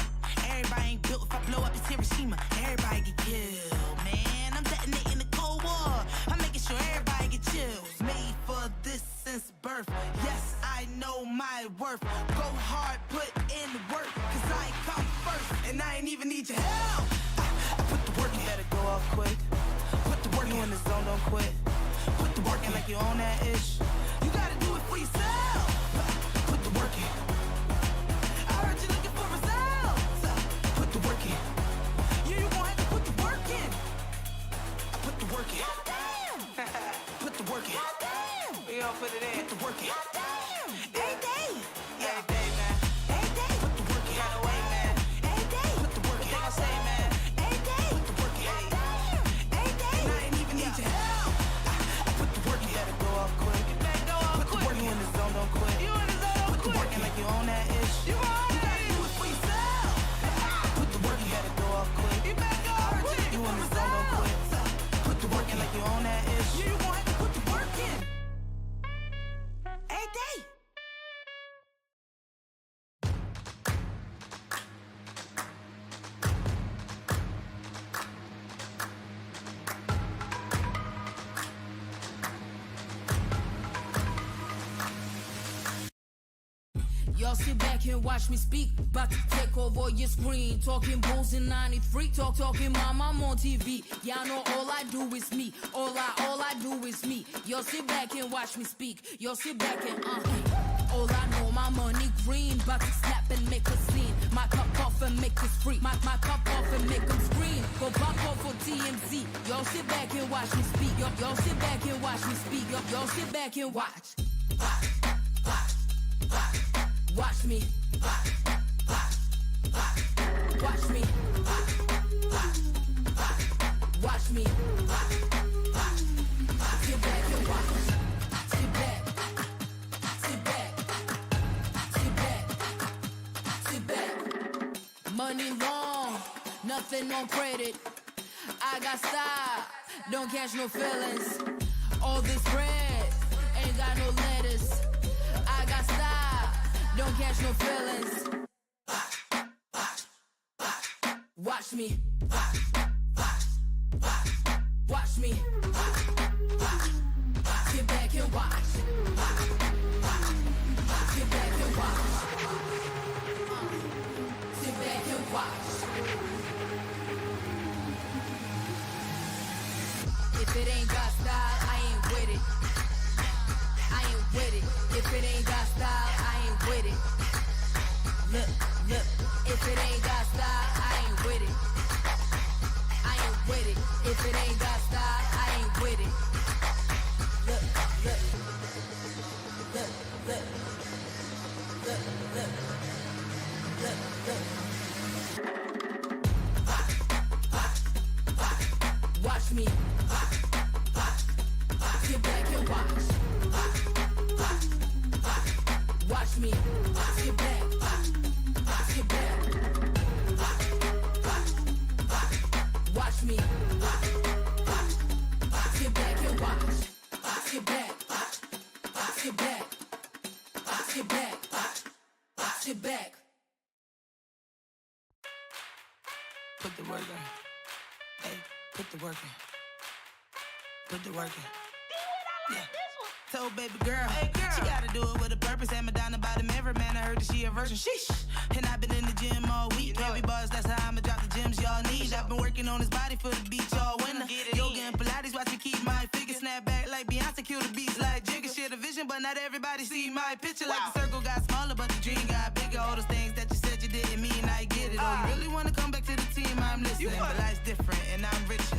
everybody ain't built. If I blow up, it's Hiroshima. Everybody get killed, man. I'm detonating the Cold War. I'm making sure everybody get chills. Made for this since birth. Yes, I know my worth. Go hard, put in the work, cause I come first. And I ain't even need your help. Put the work in. Better go off quick. Put the work in. You in the zone, don't quit. Put the work in like you own that ish. You gotta do it for yourself. Put the work in. I heard you looking for results. Put the work in. Yeah, you gon' have to put the work in. Put the work in. Put the work in. We all put it in. Put the work in. Every day. Every day, man. Every day. Put the work in. Gotta wait, man. Every day. Put the work in. What they gon' say, man? Every day. Put the work in. Every day. And I ain't even need your help. Put the work in. You better go off quick. You better go off quick. Put the work in. You in the zone, don't quit. You in the zone, don't quit. Put the work in like you own that ish. You own that ish. You gotta do it for yourself. Put the work in. You better go off quick. You better go off quick. You in the zone, don't quit. Put the work in like you own that ish. Yeah, you gon' have to put the work in. Every day. Y'all sit back and watch me speak. About to take over your screen. Talking bulls in 93. Talking mom, I'm on TV. Y'all know all I do is me. All I do is me. Y'all sit back and watch me speak. Y'all sit back and all I know, my money green. About to snap and make a scene. My cup off and make us free. My cup off and make them scream. Go back off for TMZ. Y'all sit back and watch me speak. Y'all sit back and watch me speak. Y'all sit back and watch. Watch me. Watch me. Watch me. Sit back and watch. Sit back. Sit back. Sit back. Sit back. Money long, nothing on credit. I got style, don't catch no feelings. All this bread, ain't got no letters. I got style, don't catch no feelings. Watch me. Watch me. Sit back and watch. Sit back and watch. Sit back and watch. If it ain't got style, I ain't with it. I ain't with it. If it ain't got style, I ain't with it. Look. If it ain't got style, I ain't with it. I ain't with it. If it ain't got style, I ain't with it. Look. Watch me. Sit back and watch. Watch me. Sit back. Sit back. Watch me. Sit back and watch. Sit back. Sit back. Sit back. Sit back. put the work in. Hey, put the work in. Put the work in. Yeah. Told baby girl, hey girl, she gotta do it with a purpose. Had me down about him every man. I heard that she a virgin. Sheesh. And I've been in the gym all week. Heavy bars, that's how I'ma drop the gems y'all need. I've been working on his body for the beach all winter. Yoga and Pilates, watch me keep my figure. Snap back like Beyonce, kill the beats like Jigga. Share the vision, but not everybody see my picture. Like the circle got smaller, but the dream got bigger. All those things that you said you didn't mean, I get it. Oh, you really wanna come back to the team? I'm listening. But life's different, and I'm richer.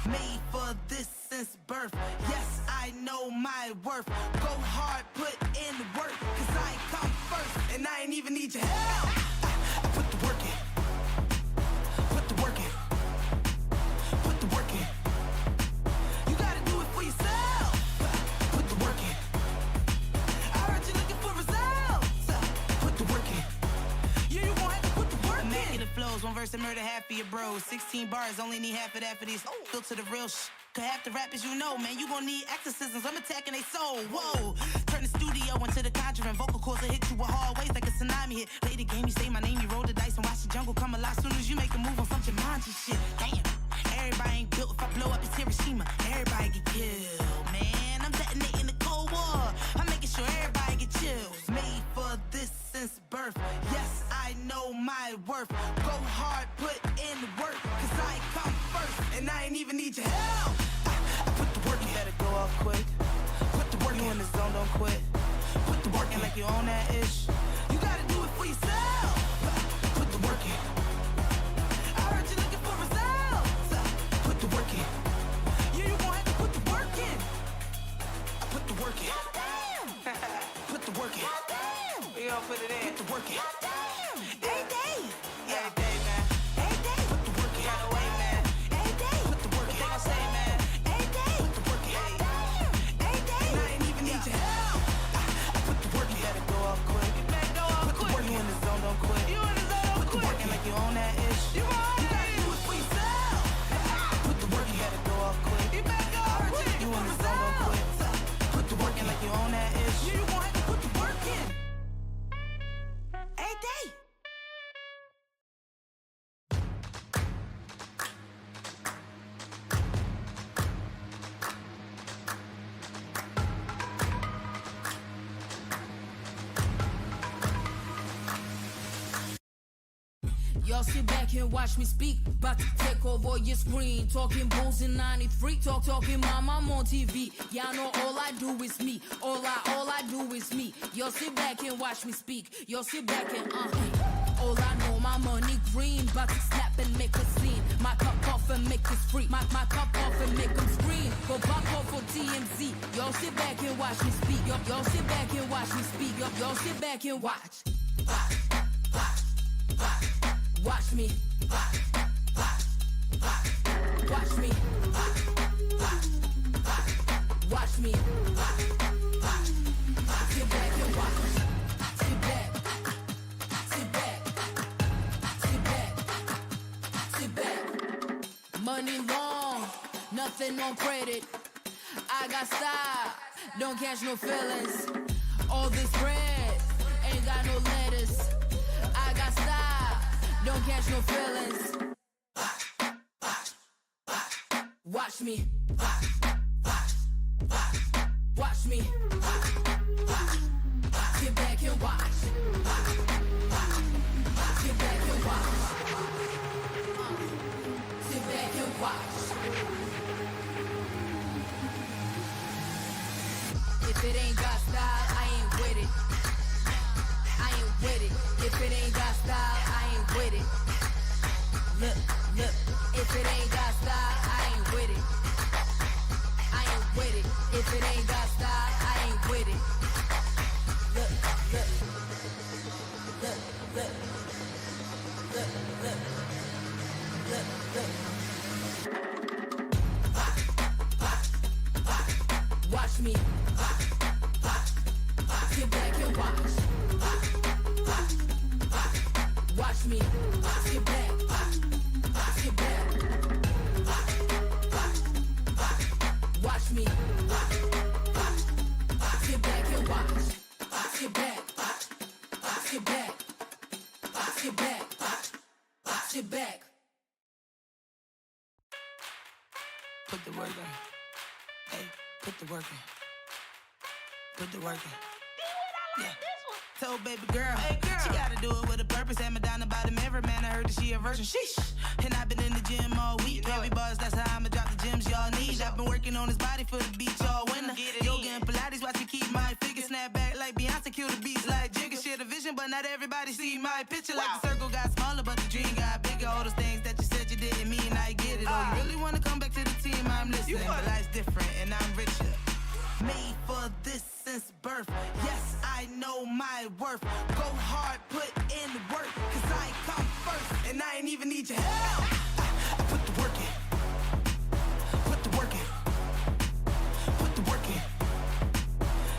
Made for this since birth. Yes, I know my worth. Go hard, put in the work, cause I come first, and I ain't even need your help. I put the work in. Put the work in. Put the work in. You gotta do it for yourself. Put the work in. I heard you looking for results. Put the work in. Yeah, you gon' have to put the work in. Immaculate flows, one verse to murder half of your bros. 16 bars, only need half of that for these. Built to the real Cause half the rappers you know, man, you gon' need exorcisms. I'm attacking they soul, whoa. Turn the studio into the conjuring. Vocal cords will hit you with hard waves like a tsunami hit. Play the game, you say my name, you roll the dice and watch the jungle come alive. Soon as you make a move on some Jumanji shit. Damn, everybody ain't built. If I blow up, it's Hiroshima. Everybody get killed, man. I'm detonating the Cold War. I'm making sure everybody get chills. Made for this since birth. Yes, I know my worth. Go hard, put in the work, cause I come first, and I ain't even need your help. I put the work in. Better go off quick. Put the work in the zone, don't quit. Put the work in like you own that ish. You gotta do it for yourself. Put the work in. I heard you looking for results. Put the work in. Yeah, you gon' have to put the work in. I put the work in. Put the work in. We gon' put it in. Put the work in. Every day. Yeah, every day, man. Every day. Put the work in. Gotta wait, man. Every day. Put the work in. What they gon' say, man? Every day. Put the work in. Every day. And I ain't even need your help. I put the work in. You better go off quick. You better go off quick. Put the work in the zone, don't quit. You in the zone, don't quit. Put the work in like you own that ish. You gotta do it for yourself. Put the work in. You better go off quick. You better go off quick. You in the zone, don't quit. Put the work in like you own that ish. You gon' have to put the work in. Every day. Y'all sit back and watch me speak. About to take over your screen. Talking bulls in 93. Talking mom, I'm on TV. Y'all know all I do is me. All I do is me. Y'all sit back and watch me speak. Y'all sit back and all I know, my money green. About to snap and make a scene. My cup off and make this free. My cup off and make them scream. Go pop off for TMZ. Y'all sit back and watch me speak. Y'all sit back and watch me speak. Y'all sit back and watch. Watch me. Watch me. Watch me. Sit back and watch. Sit back. Sit back. Sit back. Sit back. Money long, nothing on credit. I got style, don't catch no feelings. All this bread ain't got no lettuce. I got style, don't catch no feelings. Watch me. Watch me. Sit back and watch. Sit back and watch. Sit back and watch. If it ain't got style, I ain't with it. I ain't with it. If it ain't got style, I ain't with it. Look, if it ain't got style, I ain't with it. I ain't with it. If it ain't got style, I ain't with it. Look. Watch me. Sit back and watch. Watch me. Sit back. Sit back. Watch me. Sit back and watch. Sit back. Sit back. Sit back. Sit back. put the work in. Hey, put the work in. Put the work in. Yeah. Told baby girl, she gotta do it with a purpose. Had me down about the mirror, man. I heard that she a virgin. Sheesh. And I've been in the gym all week. Heavy bars, that's how I'ma drop the gyms y'all need. I've been working on his body for the beach all winter. Yoga and Pilates, watch me keep my figure. Snap back like Beyonce, kill the beats like Jigga. Share the vision, but not everybody see my picture. Like the circle got smaller, but the dream got bigger. All those things that you said you didn't mean, I get it. Oh, you really wanna come back to the team? I'm listening. But life's different, and I'm richer. Made for this since birth. Yes, I know my worth. Go hard, put in the work, cause I come first, and I ain't even need your help. I put the work in. Put the work in. Put the work in.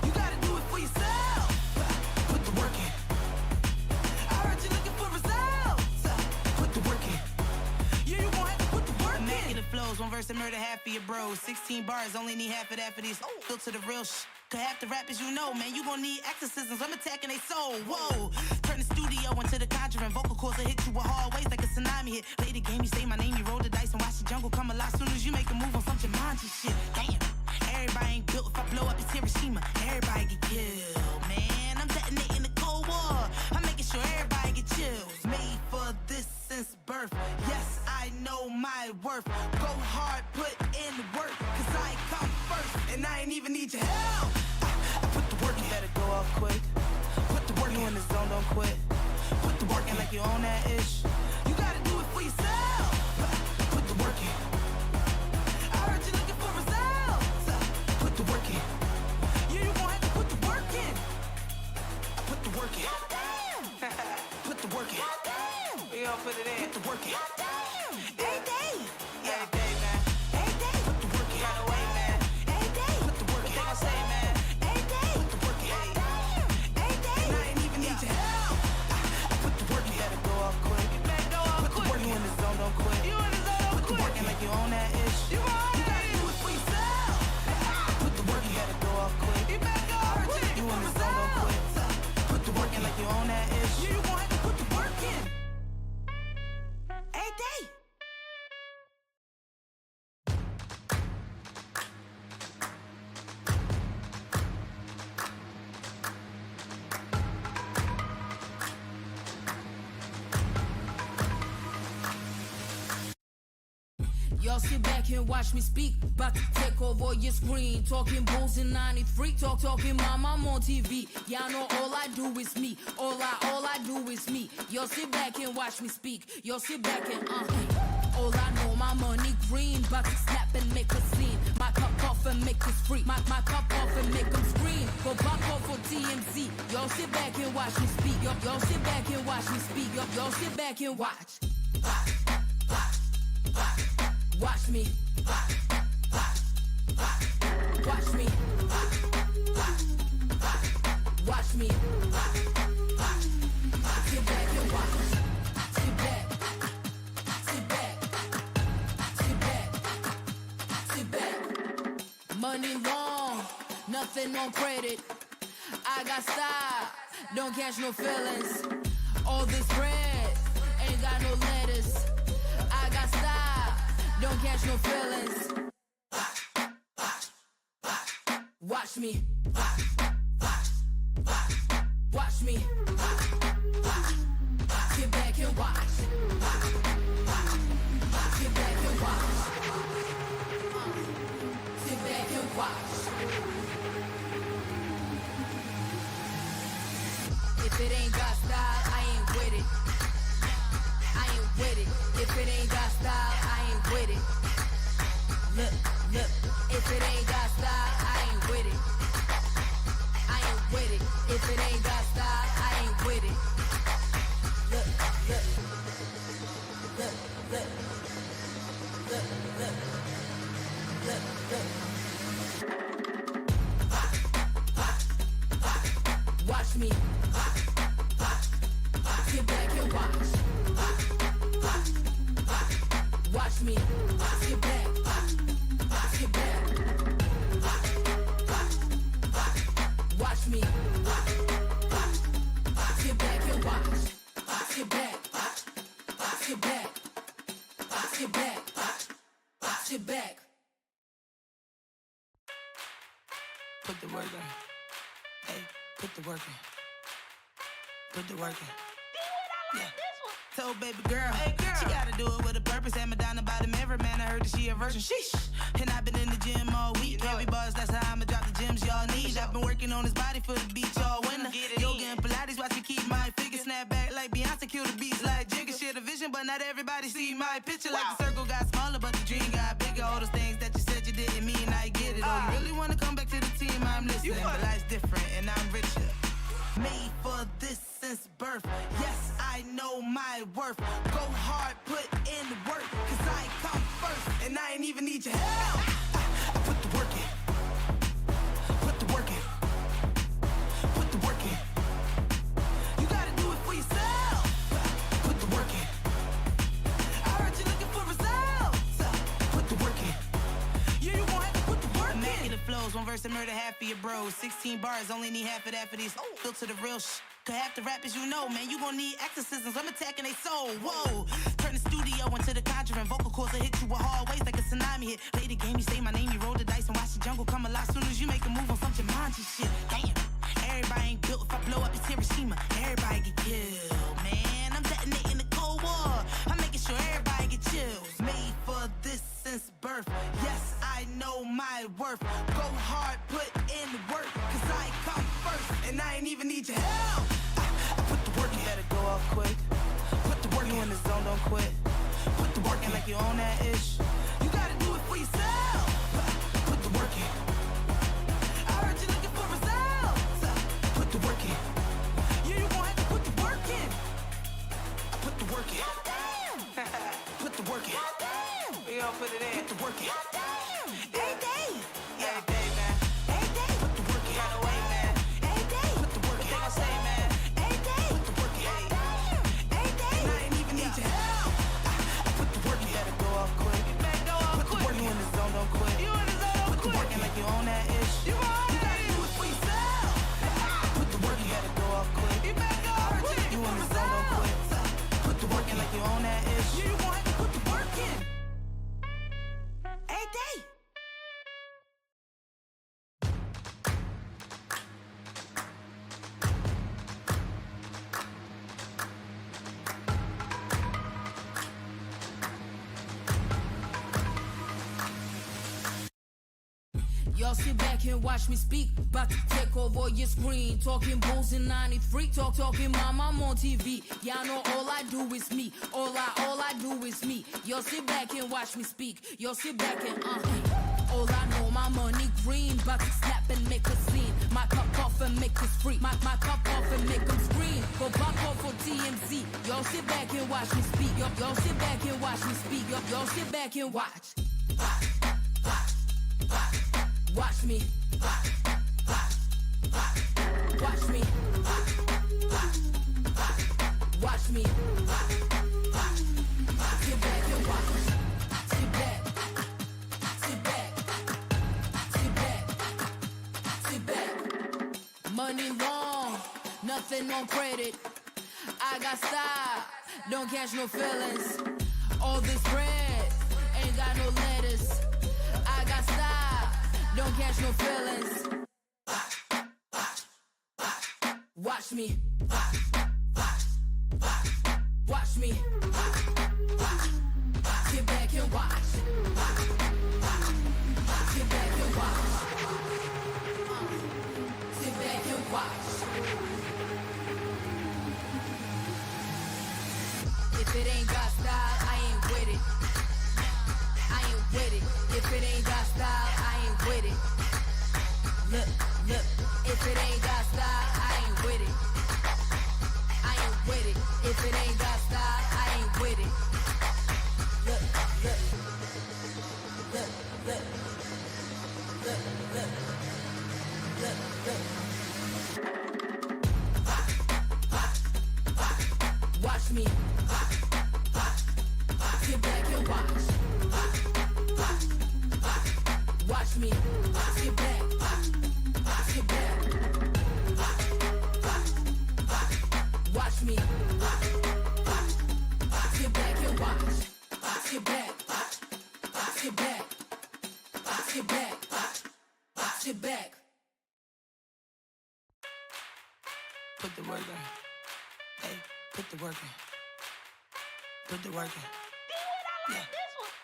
You gotta do it for yourself. Put the work in. I heard you looking for results. Put the work in. Yeah, you gon' have to put the work in. Immaculate flows, one verse to murder half of your bros. 16 bars, only need half of that for these. Filter the real Cause half the rappers you know, man, you gon' need exorcisms. I'm attacking they soul, whoa. Turn the studio into the Conjuring. Vocal cords will hit you with hard ways like a tsunami hit. Play the game, you say my name, you roll the dice and watch the jungle come alive. Soon as you make a move on some Jumanji shit. Damn, everybody ain't built. If I blow up, it's Hiroshima. Everybody get killed, man. I'm detonating the Cold War. I'm making sure everybody get chills. Made for this since birth. Yes, I know my worth. Go hard, put in the work, cause I come first, and I ain't even need your help. Put the work in. Better go off quick. Put the work in. You in the zone, don't quit. Put the work in like you own that ish. You gotta do it for yourself. Put the work in. I heard you looking for results. Put the work in. Yeah, you gon' have to put the work in. Put the work in. Put the work in. We gon' put it in. Put the work in. Every day. Every day, man. Every day. Put the work in. Gotta wait, man. Every day. Put the work in. What they gon' say, man? Every day. Put the work in. Every day. And I ain't even need your help. Put the work in. You better go off quick. You better go off quick. Put the work in. You in the zone, don't quit. You in the zone, don't quit. Put the work in like you own that ish. You gotta do it for yourself. Put the work in. You better go off quick. You better go off quick. You in the zone, don't quit. Put the work in like you own that ish. Yeah, you gon' have to put the work in. Every day. Y'all sit back and watch me speak. About to take over your screen. Talking bulls in 93. Talking mom, I'm on TV. Y'all know all I do is me. All I do is me. Y'all sit back and watch me speak. Y'all sit back and all I know, my money green. About to snap and make a scene. My cup off and make us free. My cup off and make them scream. Go back off for TMZ. Y'all sit back and watch me speak. Y'all sit back and watch me speak. Y'all sit back and watch. Watch me. Watch me. Watch me. Sit back and watch. Sit back. Sit back. Sit back. Sit back. Money long, nothing on credit. I got style, don't catch no feelings. All this bread, ain't got no lettuce. I got style, don't catch no feelings. Watch me. Watch me. Sit back and watch. Sit back and watch. Sit back and watch. If it ain't got style, I ain't with it. I ain't with it. If it ain't got style, I ain't with it. Look, if it ain't got style, I ain't with it. I ain't with it. If it ain't got style, I ain't with it. Look. Watch me. Sit back and watch. Watch me. Sit back. Sit back. Watch me. Sit back and watch. Sit back. Sit back. Sit back. Sit back. put the work in. Hey, put the work in. Put the work in. Yeah. Told baby girl, hey girl, she gotta do it with a purpose. Had me down about him every man. I heard that she a virgin. Sheesh. And I've been in the gym all week. Heavy bars, that's how I'ma drop the gems y'all need. I've been working on his body for the beach all winter. Yoga and Pilates, watch me keep my figure. Snap back like Beyonce, kill the beats like Jigga. Share the vision, but not everybody see my picture. Like the circle got smaller, but the dream got bigger. All those things that you said you didn't mean, I get it. Oh, you really wanna come back to the team? I'm listening. But life's different, and I'm richer. Made for this since birth. Yes, I know my worth. Go hard, put in the work, cause I come first, and I ain't even need your help. I put the work in. Put the work in. Put the work in. You gotta do it for yourself. Put the work in. I heard you looking for results. Put the work in. Yeah, you gon' have to put the work in. Immaculate flows, one verse to murder half of your bros. 16 bars, only need half of that for these. Built to the real Cause half the rappers you know, man, you gon' need exorcisms. I'm attacking they soul, whoa. Turn the studio into the conjuring. Vocal cords that hit you with hard waves like a tsunami hit. Play the game, you say my name, you roll the dice and watch the jungle come alive. Soon as you make a move on some Jumanji shit. Damn, everybody ain't built. If I blow up, it's Hiroshima. Everybody get killed, man. I'm detonating the Cold War. I'm making sure everybody get chills. Made for this since birth. Yes, I know my worth. Go hard, put in the work, cause I come first, and I ain't even need your help. I put the work in. Better go off quick. Put the work in. You in the zone, don't quit. Put the work in like you own that ish. You gotta do it for yourself. Put the work in. I heard you looking for results. Put the work in. Yeah, you gon' have to put the work in. I put the work in. Put the work in. We gon' put it in. Put the work in. Every day. Yeah, every day, man. Every day. Put the work in. Gotta wait, man. Every day. Put the work in. What they gon' say, man? Every day. Put the work in. Every day. And I ain't even need your help. I put the work in. You better go off quick. You better go off quick. Put the work in. You in the zone, don't quit. You in the zone, don't quit. Put the work in like you own that ish. You gotta do it for yourself. Put the work in. You better go off quick. You better go off quick. You in the zone, don't quit. Put the work in like you own that ish. You gon' have to put the work in. Every day. Y'all sit back and watch me speak. About to take over your screen. Talking bulls in 93. Talking mom, I'm on TV. Y'all know all I do is me. All I do is me. Y'all sit back and watch me speak. Y'all sit back and all I know, my money green. About to snap and make a scene. My cup off and make us free. My cup off and make them scream. Go pop off for TMZ. Y'all sit back and watch me speak. Y'all sit back and watch me speak. Y'all sit back and watch. Watch me. Watch me. Watch me. Sit back and watch. Sit back. Sit back. Sit back. Sit back. Money long, nothing on credit. I got style, don't catch no feelings. All this bread ain't got no lettuce. I got style, don't catch no feelings. Watch me. Watch me. Sit back and watch. Sit back and watch. Sit back and watch. If it ain't got style, I ain't with it. I ain't with it. If it ain't got style, I ain't with it. Look, if it ain't got style, I ain't with it. I ain't with it. If it ain't got style, I ain't with it. Look. Watch me. Sit back and watch. Watch me. Sit back. Sit back. Watch me. Sit back and watch. Sit back. Sit back. Sit back. Sit back. the work in. Hey, put the work in. Put the work in. Yeah.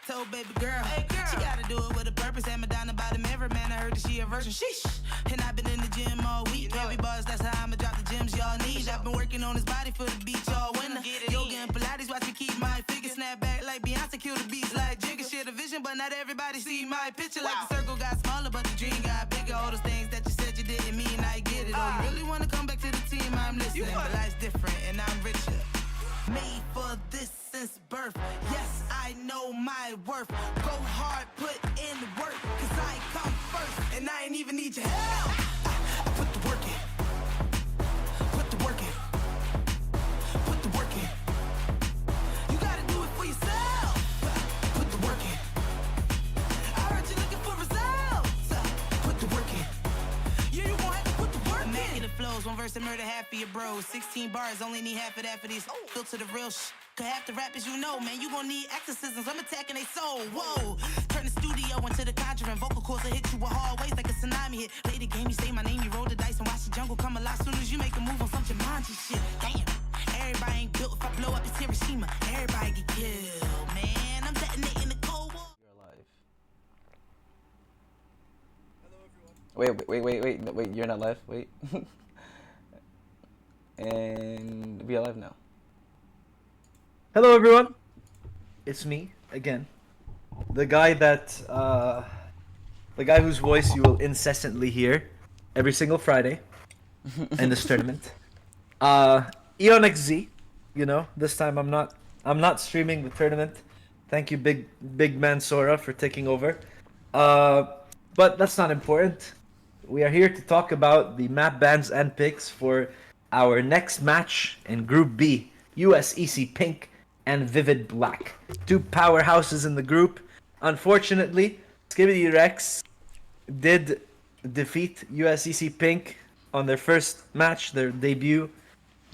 Told baby girl, she gotta do it with a purpose. Had me down about him every man. I heard that she a virgin. Sheesh. And I've been in the gym all week. Heavy bars, that's how I'ma drop the gyms y'all need. I've been working on his body for the beach all winter. Yoga and Pilates, watch me keep my figure. Snap back like Beyonce, kill the beats like Jigga. Share the vision, but not everybody see my picture. Like the circle got smaller, but the dream got bigger. All those things that you said you didn't mean, I get it. Oh, you really wanna come back to the team? I'm listening. But life's different, and I'm richer. Made for this since birth. Yes, I know my worth. Go hard, put in the work, cause I come first, and I ain't even need your help. Put the work in. Put the work in. Put the work in. You gotta do it for yourself. Put the work in. I heard you looking for results. Put the work in. Yeah, you gon' have to put the work in. Immaculate flows, one verse to murder half of your bros. 16 bars, only need half of that for these. Filter the real Cause half the rappers you know, man, you gon' need exorcisms. I'm attacking they soul, whoa. Turn the studio into the conjuring. Vocal cords will hit you with hard ways like a tsunami hit. Play the game, you say my name, you roll the dice and watch the jungle come alive. Soon as you make a move on some Jumanji shit. Damn, everybody ain't built. If I blow up it's Hiroshima, everybody get killed, man. I'm detonating the Cold War. You're alive. Wait, you're not live? Wait. And we are live now. Hello everyone, it's me again, the guy whose voice you will incessantly hear every single Friday in this tournament. EonXZ, you know, this time I'm not streaming the tournament. Thank you, big man SORA, for taking over. But that's not important. We are here to talk about the map bans and picks for our next match in Group B, USEC Pink and Vivid Black. Two powerhouses in the group. Unfortunately, Skibidi Rex did defeat USEC Pink on their first match, their debut.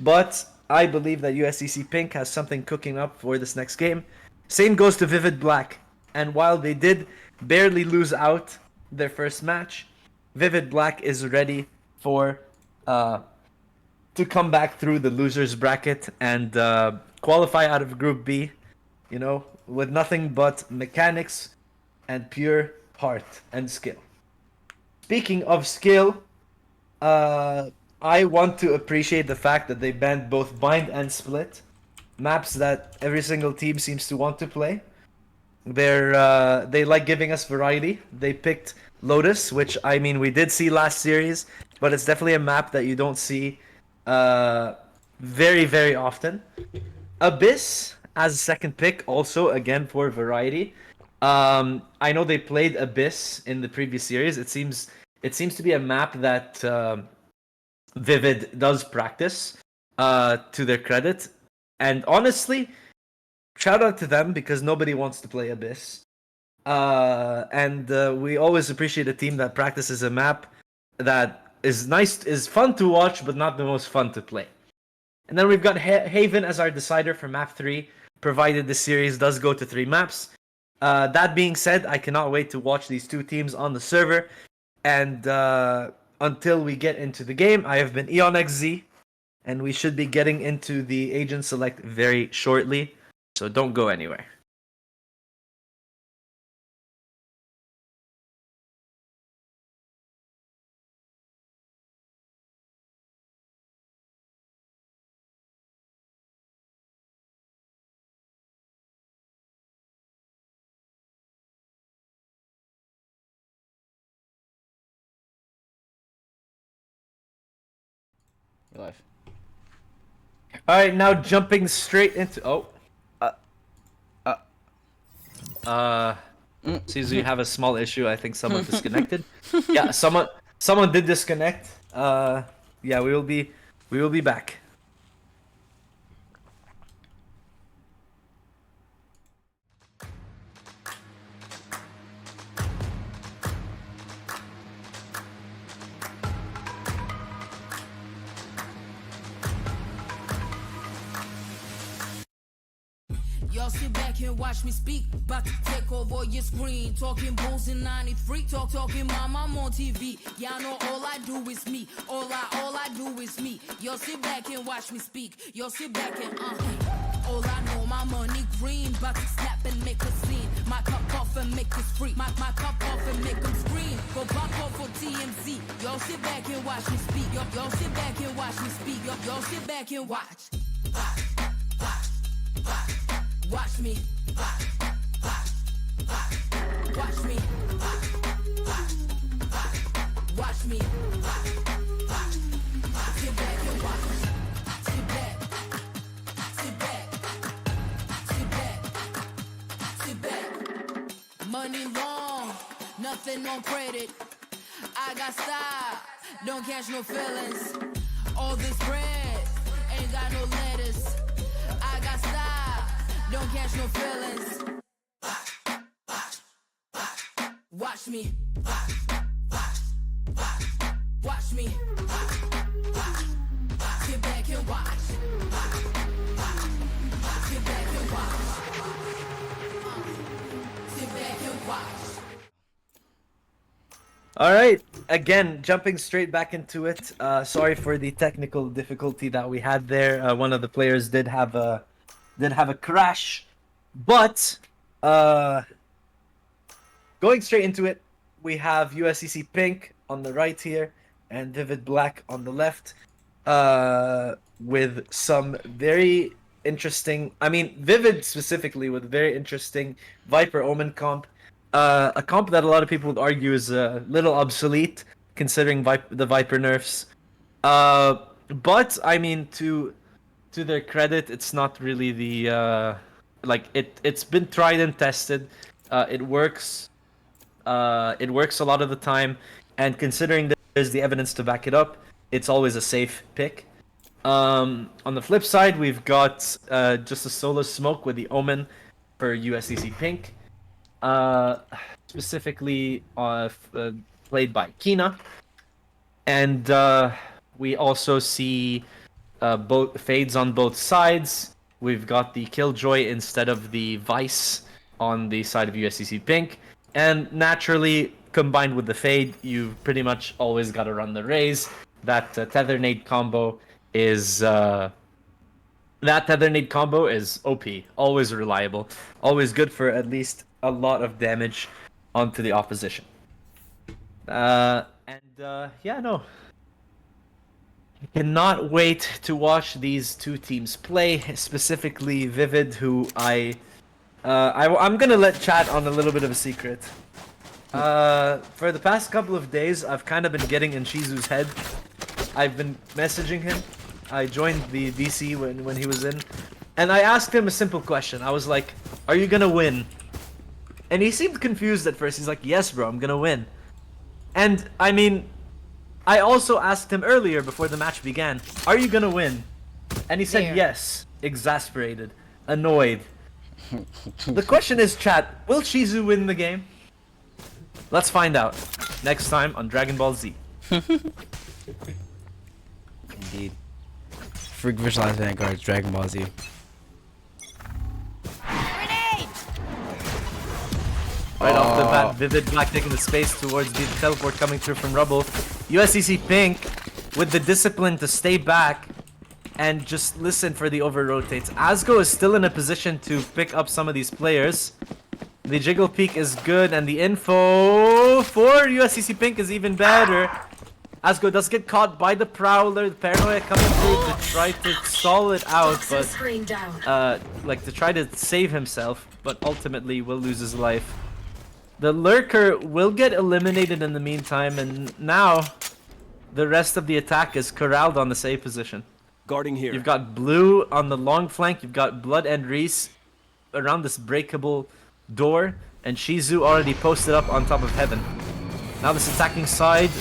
But I believe that USEC Pink has something cooking up for this next game. Same goes to Vivid Black. And while they did barely lose out their first match, Vivid Black is ready for to come back through the losers bracket and qualify out of Group B, you know, with nothing but mechanics and pure heart and skill. Speaking of skill, I want to appreciate the fact that they banned both Bind and Split, maps that every single team seems to want to play. They like giving us variety. They picked Lotus, which, I mean, we did see last series, but it's definitely a map that you don't see very, very often. Abyss as a second pick, also again for variety. I know they played Abyss in the previous series. It seems to be a map that Vivid does practice, to their credit. And honestly, shout out to them because nobody wants to play Abyss. And we always appreciate a team that practices a map that is fun to watch, but not the most fun to play. And then we've got Haven as our decider for map 3, provided the series does go to 3 maps. That being said, I cannot wait to watch these two teams on the server. And until we get into the game, I have been EonXZ, and we should be getting into the Agent Select very shortly. So don't go anywhere. You're live. Alright, now jumping straight into... Seems we have a small issue. I think someone disconnected. Yeah, someone did disconnect. Yeah, we will be back. Yo, Y'all sit back and watch me speak. About to take over your screen. Talking bulls in 93. Talking mom, I'm on TV. Y'all know all I do is me. All I do is me. Y'all sit back and watch me speak. Y'all sit back and all I know, my money green. About to snap and make a scene. My cup off and make this free. My cup off and make them scream. Go pop off for TMZ. Y'all sit back and watch me speak. Y'all sit back and watch me speak. Y'all sit back and watch. Watch me. Watch me. Watch me. Sit back and watch. Sit back. Sit back. Sit back. Sit back. Money long, nothing on credit. I got style, don't catch no feelings. All this bread ain't got no lettuce. I got style, don't catch no feelings. Watch me. Watch me. Sit back and watch. Sit back and watch. Sit back and watch. All right, again, jumping straight back into it. Sorry for the technical difficulty that we had there. One of the players did have a crash, but going straight into it, we have USCC Pink on the right here and Vivid Black on the left, with some very interesting. I mean, Vivid specifically with very interesting Viper Omen comp. A comp that a lot of people would argue is a little obsolete considering the Viper nerfs. But I mean, to their credit, it's not really the it's been tried and tested. It works. It works a lot of the time, and considering there's the evidence to back it up, it's always a safe pick. On the flip side, we've got just a solo smoke with the Omen for USCC Pink. Specifically played by Kina, and we also see both fades on both sides. We've got the Killjoy instead of the Vice on the side of USCC Pink, and naturally combined with the fade, you've pretty much always got to run the Raze. That tether nade combo is OP, always reliable, always good for at least a lot of damage onto the opposition. I cannot wait to watch these two teams play, specifically Vivid, who I'm gonna let chat on a little bit of a secret. For the past couple of days, I've kind of been getting in Shizu's head. I've been messaging him. I joined the DC when he was in, and I asked him a simple question. I was like, "Are you gonna win?" And he seemed confused at first. He's like, "Yes, bro, I'm gonna win." And I mean, I also asked him earlier before the match began, "Are you gonna win?" And he said yes, exasperated, annoyed. The question is, chat, will Shizu win the game? Let's find out next time on Dragon Ball Z. Indeed. Freak Visualize Vanguard, Dragon Ball Z. Right off the bat, Vivid Black taking the space towards the teleport coming through from Rubble. USCC Pink with the discipline to stay back and just listen for the over rotates. Asgo is still in a position to pick up some of these players. The Jiggle Peak is good, and the info for USCC Pink is even better. Asgo does get caught by the Prowler, the Paranoia coming through to try to stall it out, but to try to save himself, but ultimately will lose his life. The Lurker will get eliminated in the meantime, and now the rest of the attack is corralled on the safe position. Guarding here. You've got Blue on the long flank, you've got Blood and Reese around this breakable door, and Shizu already posted up on top of Heaven. Now this attacking side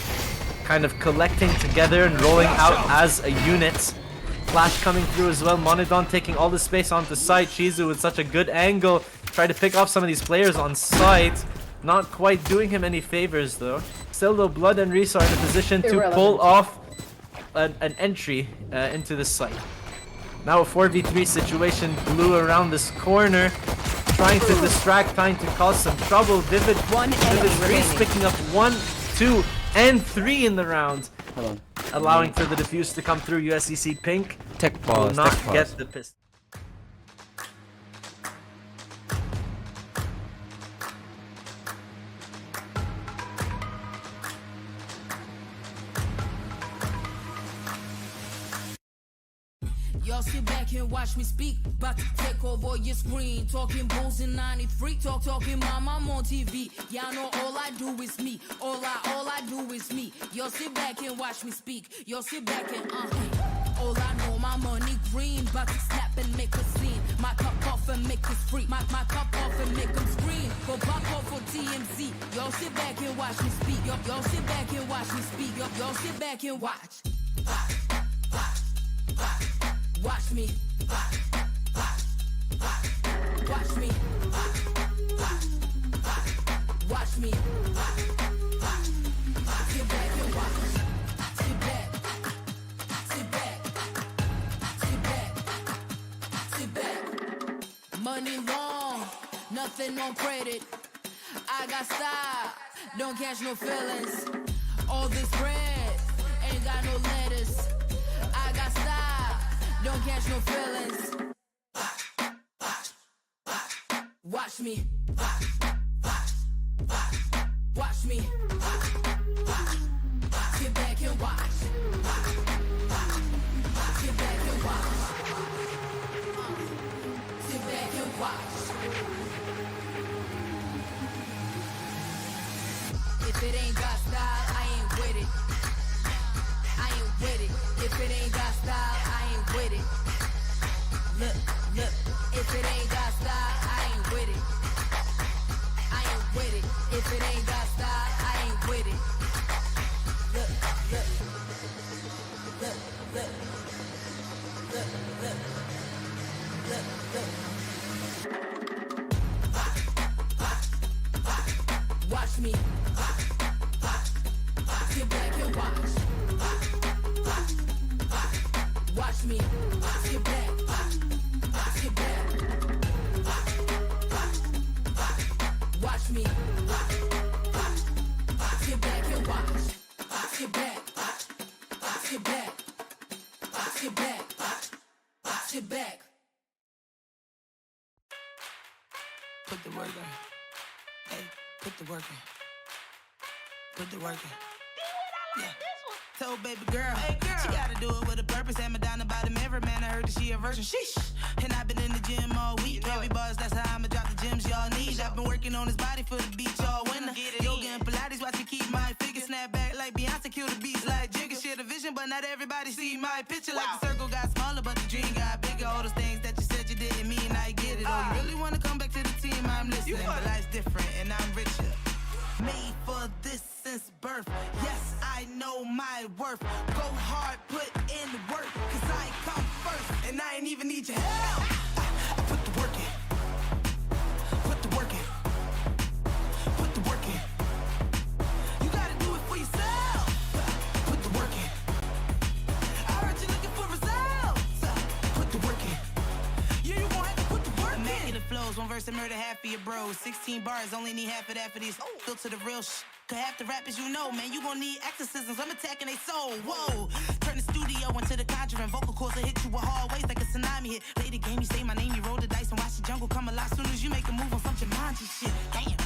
kind of collecting together and rolling out as a unit. Flash coming through as well, Monodon taking all the space onto site. Shizu with such a good angle, try to pick off some of these players on site. Not quite doing him any favors though. Still though, Blood and Reese are in a position to pull off an entry into the site. Now a 4v3 situation. Blue around this corner, trying to distract, trying to cause some trouble. Vivid Reese picking up 1, 2, and 3 in the round. Hold on. Allowing for the defuse to come through. USCC Pink Tech will pause. not Tech get pause. the pistol. Y'all sit back and watch me speak. About to take over your screen. Talking bulls in 93. Talking mom, I'm on TV. Y'all know all I do is me. All I do is me. Y'all sit back and watch me speak. Y'all sit back and all I know, my money green. About to snap and make a scene. My cup off and make us free. My cup off and make them scream. Go back off for TMZ. Y'all sit back and watch me speak. Y'all sit back and watch me speak. Y'all sit back and watch. Watch me. Watch me. Watch me. Sit back and watch. Sit back. Sit back. Sit back. Sit back. Money long, nothing on credit. I got style, don't catch no feelings. All this bread ain't got no lettuce. I got style, don't catch no feelings. Watch me. Watch me. Sit back and watch. Sit back and watch. Sit back and watch. If it ain't got style, I ain't with it. I ain't with it. If it ain't got style, I ain't with it. Look. If it ain't got style, I ain't with it. I ain't with it. If it ain't got style, I ain't with it. Look. Watch me. Sit back and watch. Watch me. Sit back. Sit back. Watch me. Sit back and watch. Sit back. Sit back. Sit back. Sit back. Put the work in. Hey, put the work in. Put the work in. Yeah. Told baby girl, she gotta do it with a purpose. And Madonna by the mirror, man, I heard that she a virgin. Sheesh. And I've been in the gym all week. Every buzz, that's how I'ma drop the gems y'all need. I've been working on his body for the beach all winter. Yoga and Pilates, watch me keep my figure. Snap back like Beyonce, kill the beats like Jigga. Share the vision, but not everybody see my picture. Like the circle got smaller, but the dream got bigger. All those things that you said you didn't mean, I get it. Oh, you really wanna come back to the team? I'm listening. But life's different, and I'm richer. Made for this since birth. Yes, I know my worth. Go hard, put in the work, cause I come first, and I ain't even need your help. I put the work in. Put the work in. Put the work in. You gotta do it for yourself. Put the work in. I heard you looking for results. Put the work in. Yeah, you gon' have to put the work in. Immaculate flows, one verse to murder half of your bros. 16 bars, only need half of that for these. Built to the real Cause half the rappers you know, man, you gon' need exorcisms. I'm attacking they soul, whoa. Turn the studio into the conjuring. Vocal cords will hit you with hard waves like a tsunami hit. Play the game, you say my name, you roll the dice and watch the jungle come alive. Soon as you make a move on some Jumanji shit. Damn,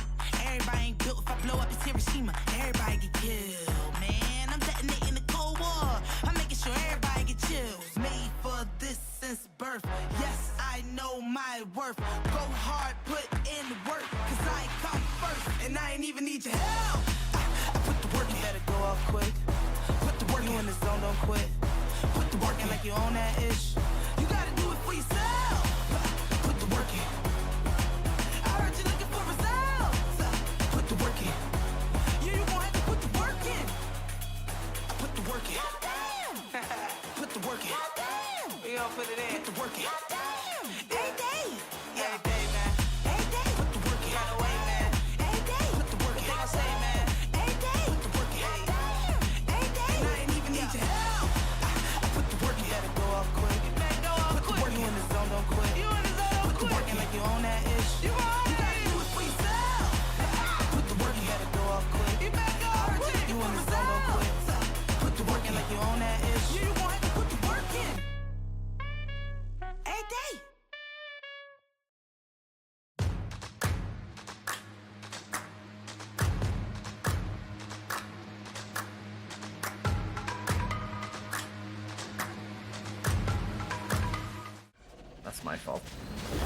everybody ain't built. If I blow up, it's Hiroshima. Everybody get killed, man. I'm detonating the Cold War. I'm making sure everybody get chills. Made for this since birth. Yes, I know my worth. Go hard, put in the work, cause I come first, and I ain't even need your help. I put the work in. Better go off quick. Put the work in. You in the zone, don't quit. Put the work in like you own that ish. You gotta do it for yourself. Put the work in. I heard you looking for results. Put the work in. Yeah, you gon' have to put the work in. I put the work in. Put the work in. We gon' put it in. Put the work in. Every day. Yeah. Every day, man. Every day. Put the work in. Got away, man. Every day. Put the work in. What they gon' say, man? Every day. Put the work in. Every day. And I ain't even need your help. I put the work in. Better go off quick.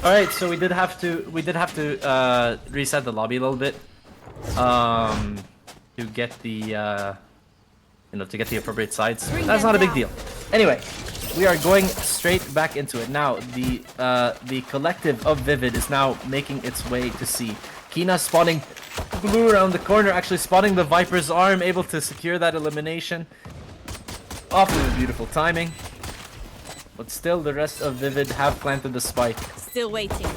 All right, so we did have to reset the lobby a little bit, to get the to get the appropriate sides. That's not a big deal. Anyway, we are going straight back into it now. The collective of Vivid is now making its way to C. Kina spawning blue around the corner, actually spotting the Viper's arm, able to secure that elimination. Off with beautiful timing. But still, the rest of Vivid have planted the spike. Still waiting.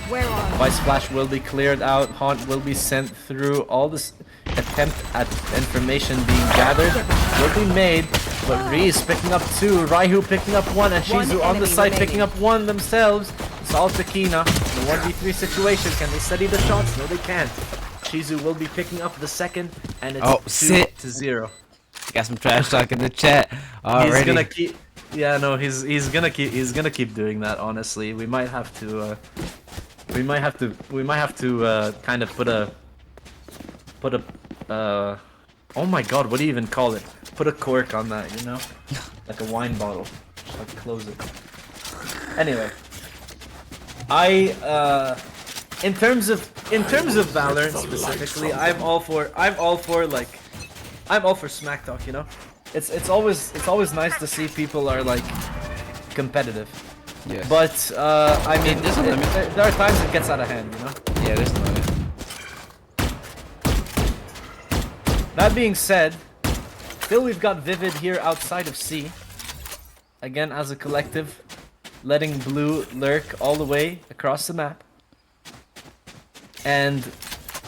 Where are Vice Splash will be cleared out. Haunt will be sent through. All this attempt at information being gathered will be made. But Reese picking up 2, Raihu picking up 1, and Shizu on the side picking up 1 themselves. It's all to Kina. The 1v3 situation. Can they steady the shots? No, they can't. Shizu will be picking up the second, and it's 2-0. Got some trash talk in the chat already. He's gonna keep. Yeah, no, he's gonna keep doing that. Honestly, we might have to kind of put a oh my god, what do you even call it? Put a cork on that, you know, like a wine bottle. Just like close it. Anyway, in terms of Valorant specifically, I'm all for smack talk, you know. It's always nice to see people are like competitive. Yeah. But I mean, there's a limit. There are times it gets out of hand, you know. Yeah, there's no limit. That being said, still we've got Vivid here outside of C. Again, as a collective, letting blue lurk all the way across the map. And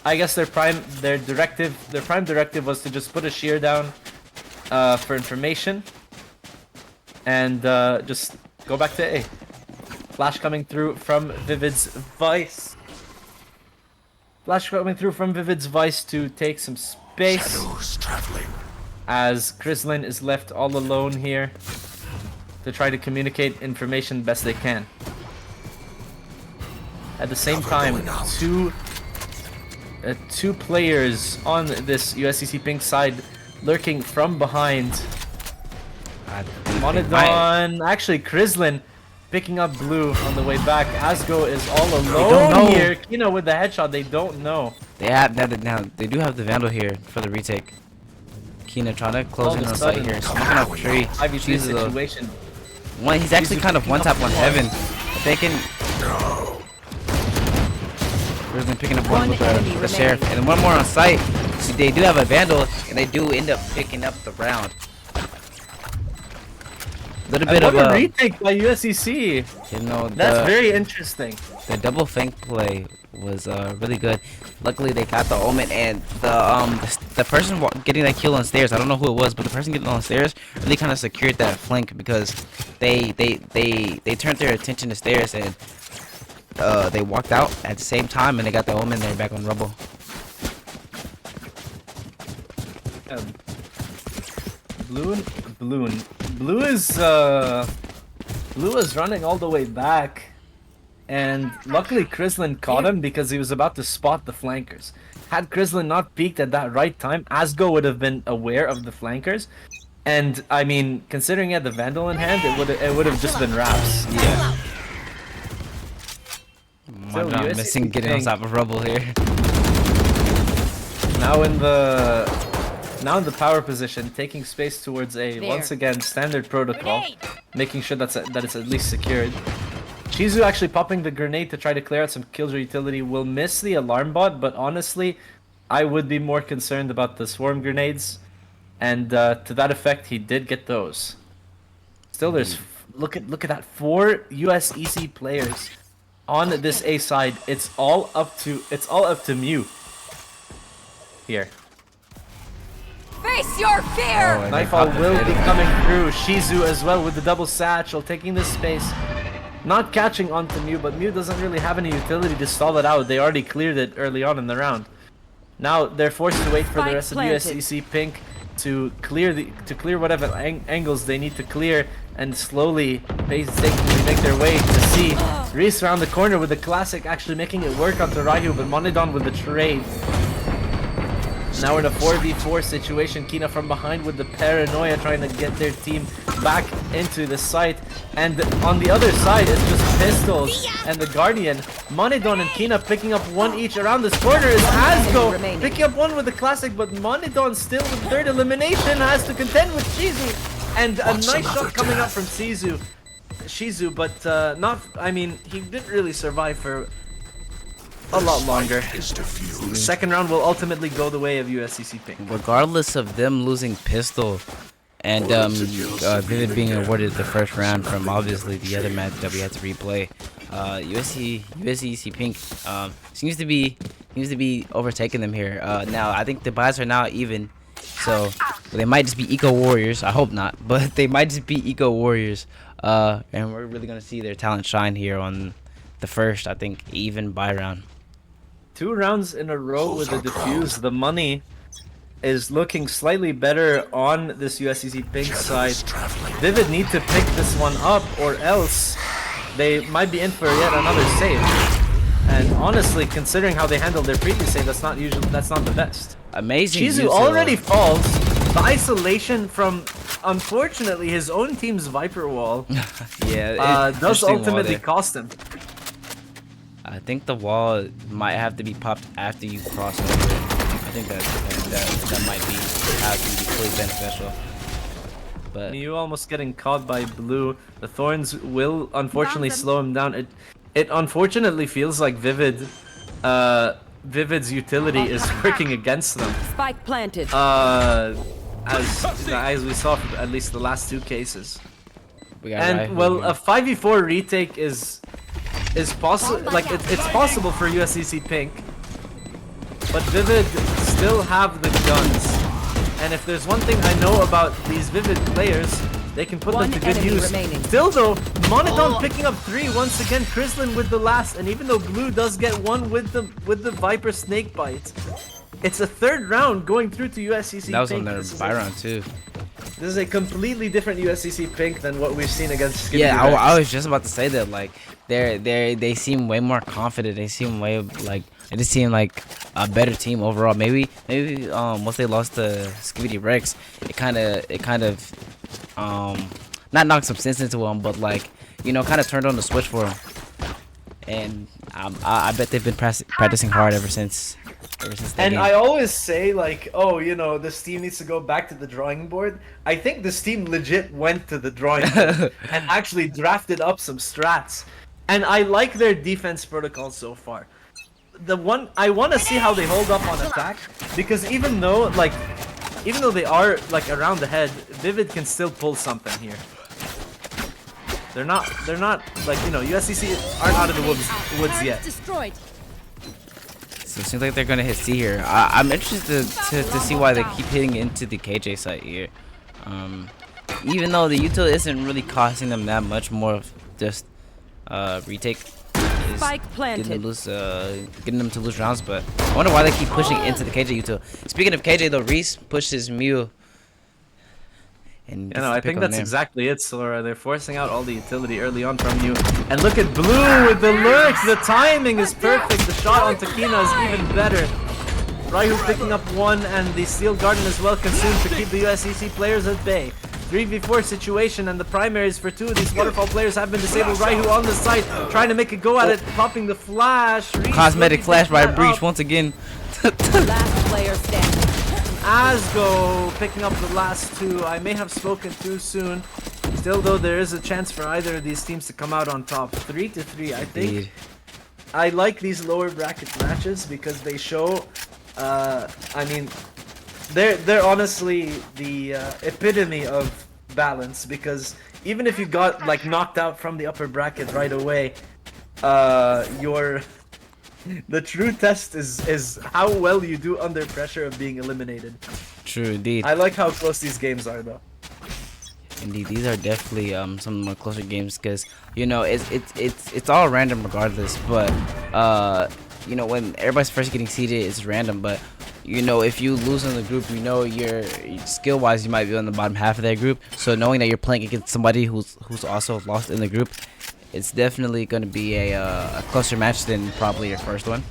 I guess their prime directive was to just put a shear down for information and just go back to A. Flash coming through from Vivid's Vice. Flash coming through from Vivid's Vice to take some space. As Krislin is left all alone here to try to communicate information best they can. At the same time, two players on this USCC pink side lurking from behind. Monodon, actually Krislin picking up blue on the way back. Asgo is all alone here. Kino with the headshot, they don't know. They have that now. They do have the Vandal here for the retake. Kina trying to close in on site here. Smoking off tree. IVP situation. He's actually kind of one tap on heaven. They can. Krislin picking up one with the sheriff, and then one more on site. See, they do have a Vandal, and they do end up picking up the round. Little bit of a retake by USCC. You know, that's very interesting. The double flank play was really good. Luckily, they got the omen, and the person getting that kill on stairs. I don't know who it was, but the person getting on stairs really kind of secured that flank because they turned their attention to stairs and they walked out at the same time, and they got the omen there back on rubble. Blue is running all the way back, and luckily Krislin caught him because he was about to spot the flankers. Had Krislin not peeked at that right time, Asgo would have been aware of the flankers, and I mean, considering he had the Vandal in hand, it would have just been wraps. Yeah. I'm missing getting on top of rubble here. Now in the power position, taking space towards A. Once again, standard protocol, making sure that it's at least secured. Shizu actually popping the grenade to try to clear out some killjoy utility. Will miss the alarm bot, but honestly, I would be more concerned about the swarm grenades. And to that effect, he did get those. Still, there's look at that 4 USEC players on this A side. It's all up to Mew here. Face your fear! Nightfall will be coming through. Shizu as well with the double satchel, taking this space. Not catching onto Mew, but Mew doesn't really have any utility to stall it out. They already cleared it early on in the round. Now they're forced to wait for the rest of the USCC pink to clear whatever angles they need to clear, and slowly painstakingly make their way to C. Reese around the corner with the classic, actually making it work onto Raihu, but Monodon with the trade. Now we're in a 4v4 situation. Kina from behind with the paranoia, trying to get their team back into the site. And on the other side, it's just Pistols and the Guardian. Monedon and Kina picking up one each. Around this corner is Asgo picking up one with the classic, but Monedon still with third elimination has to contend with Shizu. And a nice shot coming up from Shizu, but not. I mean, he didn't really survive for a lot longer. The second round will ultimately go the way of USCC Pink. Regardless of them losing Pistol and Vivid being awarded the first round from obviously the other match that we had to replay, USCC Pink seems to be overtaking them here. Now I think the buys are now even, so they might just be Eco Warriors. I hope not, but they might just be Eco Warriors. And we're really gonna see their talent shine here on the first, I think, even buy round. 2 rounds in a row with a defuse. The money is looking slightly better on this USCC Pink side. Vivid need to pick this one up, or else they might be in for yet another save. And honestly, considering how they handled their previous save, that's not the best. Amazing. Shizu already falls. The isolation from, unfortunately, his own team's Viper wall does ultimately cost him. I think the wall might have to be popped after you cross over it. I think that might be have to be fully beneficial. But you almost getting caught by Blue. The Thorns will unfortunately slow him down. It unfortunately feels like Vivid's utility is working against them. Spike planted. As we saw from at least the last 2 cases. and well, a 5v4 retake is possible. Like it's possible for USCC Pink, but Vivid still have the guns. And if there's one thing I know about these Vivid players, they can put them to good use. Still though, Monodon picking up 3 once again. Krislin with the last, and even though Blue does get 1 with the Viper snake bite, it's a 3rd round going through to USCC Pink. That was on their buy round too. This is a completely different USCC Pink than what we've seen against Skibidi. Yeah, I was just about to say that. Like they seem way more confident. They seem way like it just seemed like a better team overall. Maybe once they lost to Skibidi Rex, it kind of not knocked some sense into them, but like kind of turned on the switch for them. And I bet they've been practicing hard ever since that and game. I always say like, oh, this team needs to go back to the drawing board. I think this team legit went to the drawing board and actually drafted up some strats. And I like their defense protocol so far. I want to see how they hold up on attack, because even though they are like around the head, Vivid can still pull something here. They're not like USCC aren't out of the woods yet. So it seems like they're gonna hit C here. I'm interested to see why they keep hitting into the KJ site here. Even though the util isn't really costing them that much, more of just retake is getting them to lose rounds. But I wonder why they keep pushing into the KJ util. Speaking of KJ though, Reese pushed his Mew. And I think that's exactly it, Sora. They're forcing out all the utility early on from you. And look at Blue with the lurk. The timing is perfect. The shot on Takina is even better. Raihu picking up 1, and the Steel Garden is well consumed to keep the USCC players at bay. 3v4 situation, and the primaries for 2 of these Waterfall players have been disabled. Raihu on the site, trying to make a go at it, popping the flash. Reese cosmetic flash by Breach once again. Last player standing. Asgo picking up the last 2. I may have spoken too soon. Still though, there is a chance for either of these teams to come out on top. 3-3, I think. Indeed. I like these lower bracket matches because they show, I mean, they're honestly the epitome of balance, because even if you got like knocked out from the upper bracket right away, the true test is how well you do under pressure of being eliminated. True, indeed. I like how close these games are, though. Indeed, these are definitely some of the more closer games, because it's all random regardless. But when everybody's first getting seeded, it's random. But if you lose in the group, you're skill-wise you might be on the bottom half of that group. So knowing that you're playing against somebody who's also lost in the group, it's definitely going to be a closer match than probably your first one.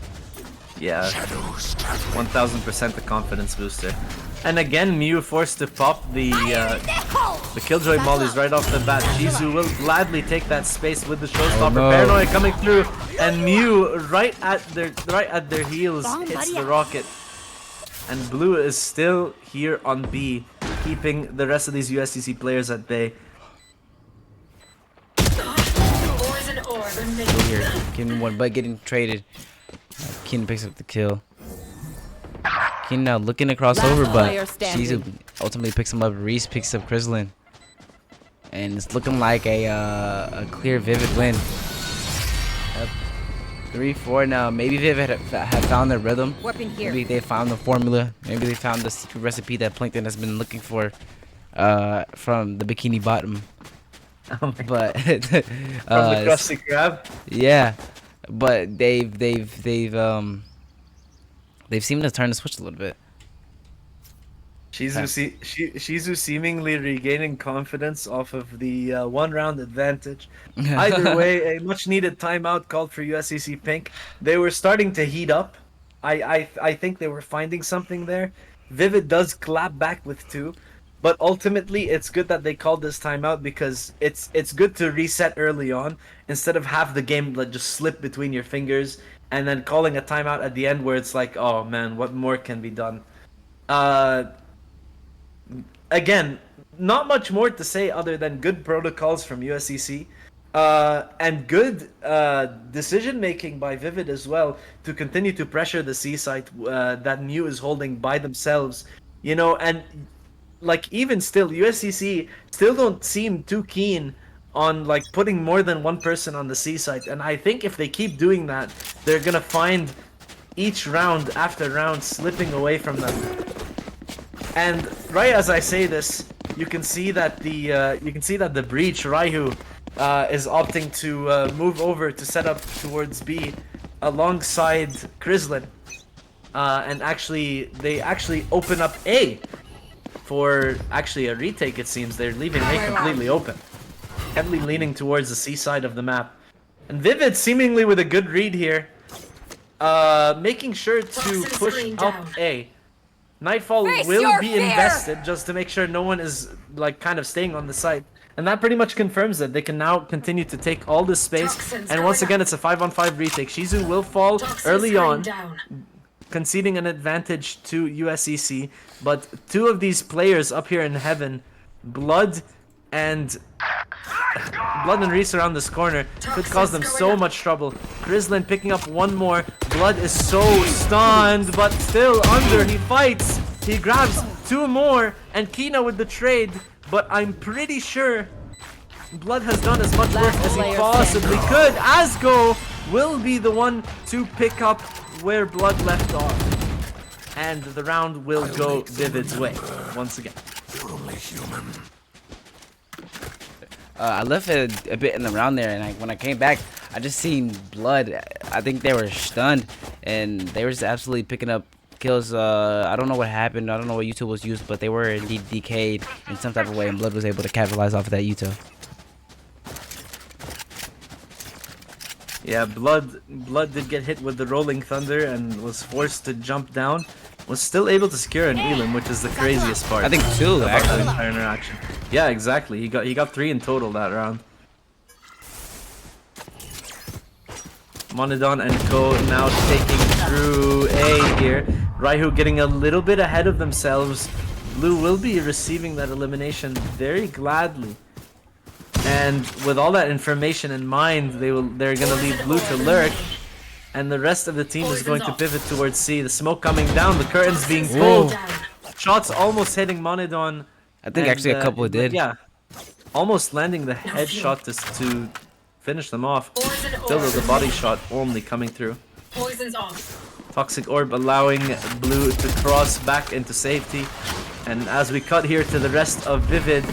Yeah, 1000% the confidence booster. And again, Mew forced to pop the Killjoy mollies right off the bat. Shizu will gladly take that space with the showstopper. no. Paranoia coming through, and Mew right at their heels hits the rocket. And Blue is still here on B, keeping the rest of these USCC players at bay. Still here, getting one, but getting traded. Keen picks up the kill. Keen now looking to cross over, but player standing. Shizu ultimately picks him up. Reese picks up Crislin, and it's looking like a clear Vivid win. 3-4 now. Maybe Vivid have found their rhythm. Weapon here. Maybe they found the formula. Maybe they found the secret recipe that Plankton has been looking for from the Bikini Bottom. Oh my But From the Krusty Krab. yeah, but they've seemed to turn the switch a little bit. Shizu seemingly regaining confidence off of the one-round advantage. Either way, a much-needed timeout called for USCC Pink. They were starting to heat up. I think they were finding something there. Vivid does clap back with 2, but ultimately it's good that they called this timeout because it's good to reset early on instead of have the game like just slip between your fingers and then calling a timeout at the end where it's like, oh man, what more can be done? Again, not much more to say other than good protocols from USCC and good decision making by Vivid as well to continue to pressure the C site that Mew is holding by themselves, you know, and like even still USCC still don't seem too keen on like putting more than one person on the C site, and I think if they keep doing that, they're gonna find each round after round slipping away from them. And right as I say this, you can see that the breach Raihu is opting to move over to set up towards B alongside Crislin, and they actually open up A for actually a retake. It seems they're leaving A completely open, heavily leaning towards the C side of the map, and Vivid seemingly with a good read here, making sure to push up A. Nightfall will be invested just to make sure no one is like kind of staying on the site. And that pretty much confirms that they can now continue to take all this space. And once again, it's a 5-on-5 retake. Shizu will fall early on, conceding an advantage to USCC. But 2 of these players up here in heaven, Blood and Reese around this corner, could cause them so much trouble. Crislin picking up 1 more. Blood is so stunned, but still under. He fights. He grabs 2 more, and Kina with the trade. But I'm pretty sure Blood has done as much work as he possibly could. Asgo will be the one to pick up where Blood left off, and the round will go Vivid's way once again. I left it a bit in the round there, and when I came back, I just seen Blood. I think they were stunned, and they were just absolutely picking up kills. I don't know what happened. I don't know what Yuto was used, but they were indeed decayed in some type of way, and Blood was able to capitalize off of that Yuto. Yeah, Blood did get hit with the Rolling Thunder and was forced to jump down. Was still able to secure an Elim, which is the craziest part. I think 2 actually. The entire interaction. Yeah, exactly. He got 3 in total that round. Monodon and Co now taking through A here. Raihu getting a little bit ahead of themselves. Blue will be receiving that elimination very gladly. And with all that information in mind, they're gonna leave Blue to lurk. And the rest of the team is going to pivot towards C. The smoke coming down, the curtains being pulled. Shots almost hitting Monodon. I think actually a couple did. Yeah, almost landing the headshot to finish them off. Still the body shot only coming through. Poison's off. Toxic Orb allowing Blue to cross back into safety. And as we cut here to the rest of Vivid,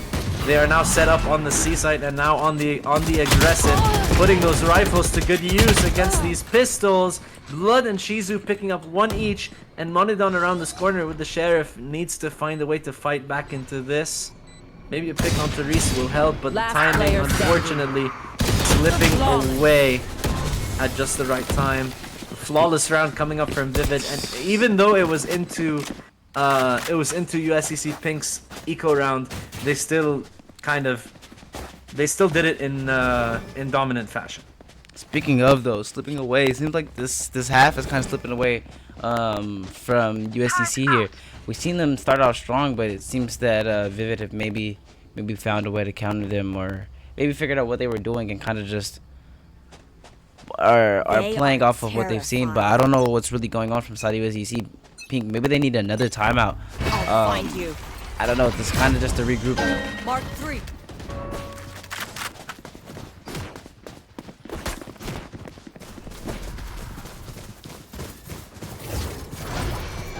they are now set up on the C site and now on the aggressive, putting those rifles to good use against these pistols. Blood and Shizu picking up 1 each, and Monodon around this corner with the Sheriff needs to find a way to fight back into this. Maybe a pick onto Reese will help, but the timing, unfortunately, slipping away at just the right time. flawless round coming up from Vivid, and even though it was into USCC Pink's eco round, they still did it in dominant fashion. Speaking of though, slipping away, it seems like this half is kind of slipping away from USCC here. We've seen them start out strong, but it seems that Vivid have maybe found a way to counter them, or maybe figured out what they were doing and kind of just are playing off of what they've seen. But I don't know what's really going on from side USCC Pink. Maybe they need another timeout. I'll find you. I don't know. This is kind of just a regroup. Mark 3.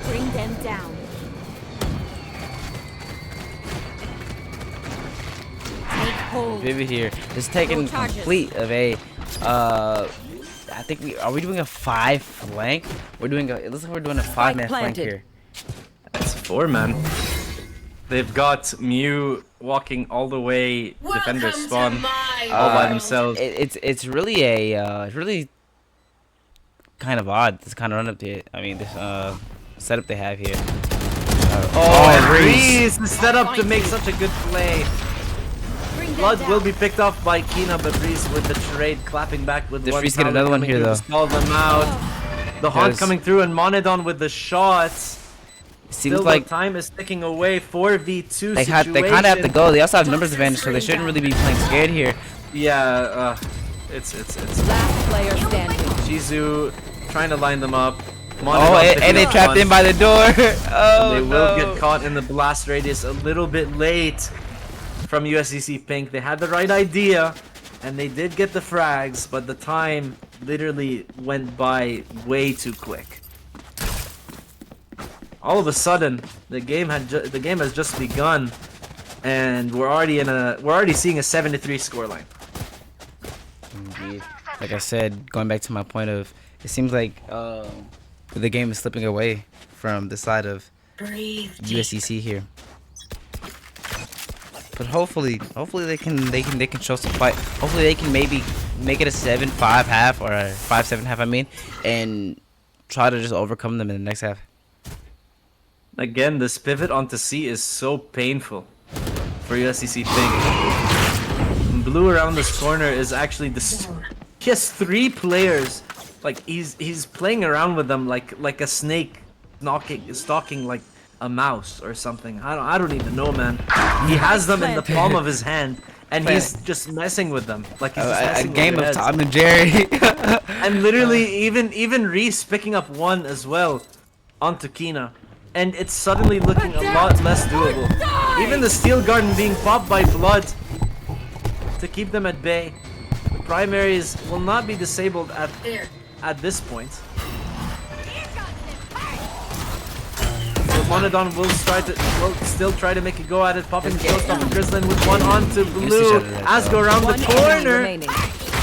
Bring them down. Take hold. Vivid here just taking complete of a I think are we doing a 5 flank? It looks like we're doing a 5-man flank here. It's 4-man. They've got Mew walking all the way defender spawn all by themselves. It's really a really kind of odd, this kind of run up to it. I mean, this setup they have here. Reese is set up to make such a good play. Blood will be picked off by Kina, but Reese with the trade clapping back with one. Reese get another one here though. Stall them out. The Haunt coming through and Monedon with the shots. Seems Still like the time is ticking away. 4v2 they kind of have to go. They also have numbers advantage, so they shouldn't really be playing scared here. Yeah, it's Last player standing. Jizu trying to line them up. And they trapped in by the door. They will get caught in the blast radius a little bit late from USCC Pink. They had the right idea, and they did get the frags, but the time literally went by way too quick. All of a sudden, the game has just begun, and we're already seeing a 7-3 scoreline. Indeed. Like I said, going back to my point of, it seems like the game is slipping away from the side of USCC here. But hopefully they can show some fight. Hopefully they can maybe make it a 7-5 half, or a 5-7 half. I mean, and try to just overcome them in the next half. Again, this pivot onto C is so painful for USCC Pink. Blue around this corner is actually he has 3 players. Like he's playing around with them like a snake stalking like a mouse or something. I don't even know, man. He has them in the palm of his hand, and he's just messing with them. Like he's just messing a game with of their Tom and Jerry. And literally, even Reese picking up 1 as well onto Kina, and it's suddenly looking a lot less doable. Even the Steel Garden being popped by Blood to keep them at bay. The primaries will not be disabled at this point. Monedon will still try to make a go at it, popping the showstopper. Grizzlin with 1 onto Blue. Asgo around the corner,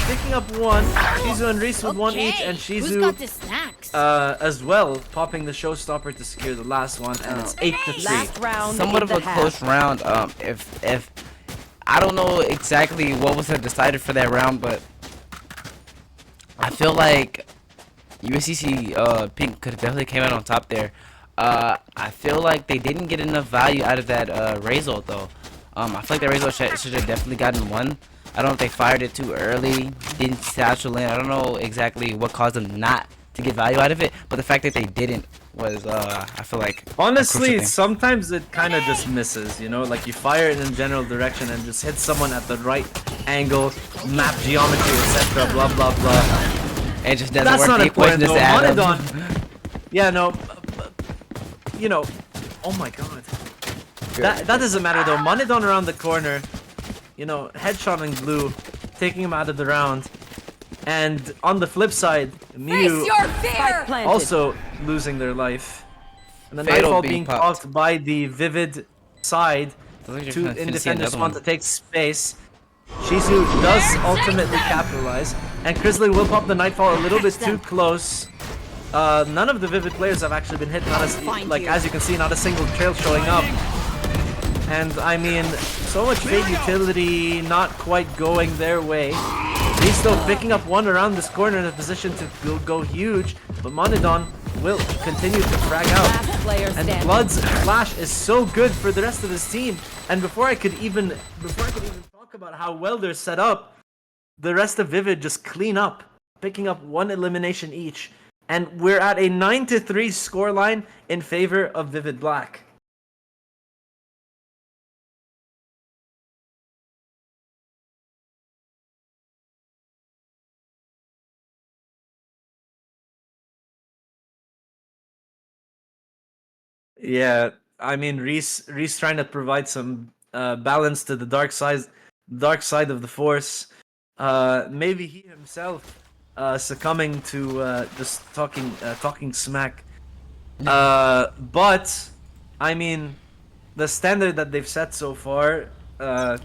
picking up 1. Shizu and Reese with 1 each, and Shizu as well, popping the showstopper to secure the last one, and it's 8-3. Last round. Somewhat of a close round. If I don't know exactly what was decided for that round, but I feel like USCC Pink could have definitely came out on top there. I feel like they didn't get enough value out of that Razor though. I feel like that Razor should have definitely gotten 1. I don't know if they fired it too early, didn't satchel in. I don't know exactly what caused them not to get value out of it, but the fact that they didn't was, I feel like, honestly, sometimes it kind of just misses, you know, like you fire it in general direction and just hit someone at the right angle, map geometry, etc. Blah blah blah. It just doesn't That's work. not important though. Monedon. Yeah, no, you know, oh my god. That doesn't matter though. Monedon around the corner, you know, headshotting Blue, taking him out of the round. And on the flip side, Mew also losing their life. And the Nightfall being popped by the Vivid side to independent spawn to take space. Shizu does ultimately capitalize, and Crisley will pop the Nightfall a little bit too close. None of the Vivid players have actually been hit, as you can see, not a single trail showing up. And I mean, so much Fade utility not quite going their way. Reese though picking up one around this corner in a position to go huge, but Monodon will continue to frag out. Last player And standing. Blood's flash is so good for the rest of his team. And before I could even talk about how well they're set up, the rest of Vivid just clean up, picking up one elimination each. And we're at a 9-3 scoreline in favor of Vivid Black. Yeah, I mean Reese trying to provide some balance to the dark side of the force. Maybe he himself succumbing to just talking smack. But I mean the standard that they've set so far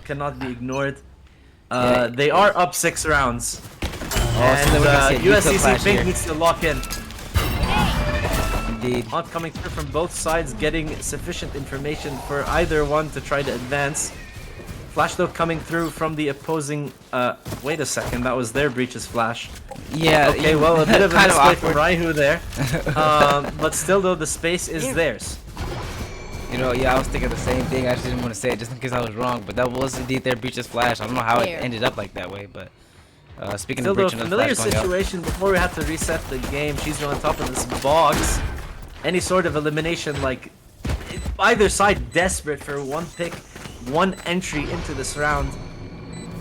cannot be ignored. They are up 6 rounds. Oh, so then we're gonna see a USCC clash Pink here. needs to lock in. Indeed. Not coming through from both sides, getting sufficient information for either one to try to advance. Flash though coming through from the opposing. Wait a second, that was their breaches flash. Yeah. Okay, well a bit of a kind of misplay from awkward. Raihu there, but still though the space is theirs. You know, yeah, I was thinking the same thing. I just didn't want to say it just in case I was wrong, but that was indeed their breaches flash. I don't know how it There. ended up like that way, but speaking Still of though, breaching the familiar flash going out. situation before we have to reset the game. She's on top of this box. Any sort of elimination, like either side desperate for one pick, one entry into this round.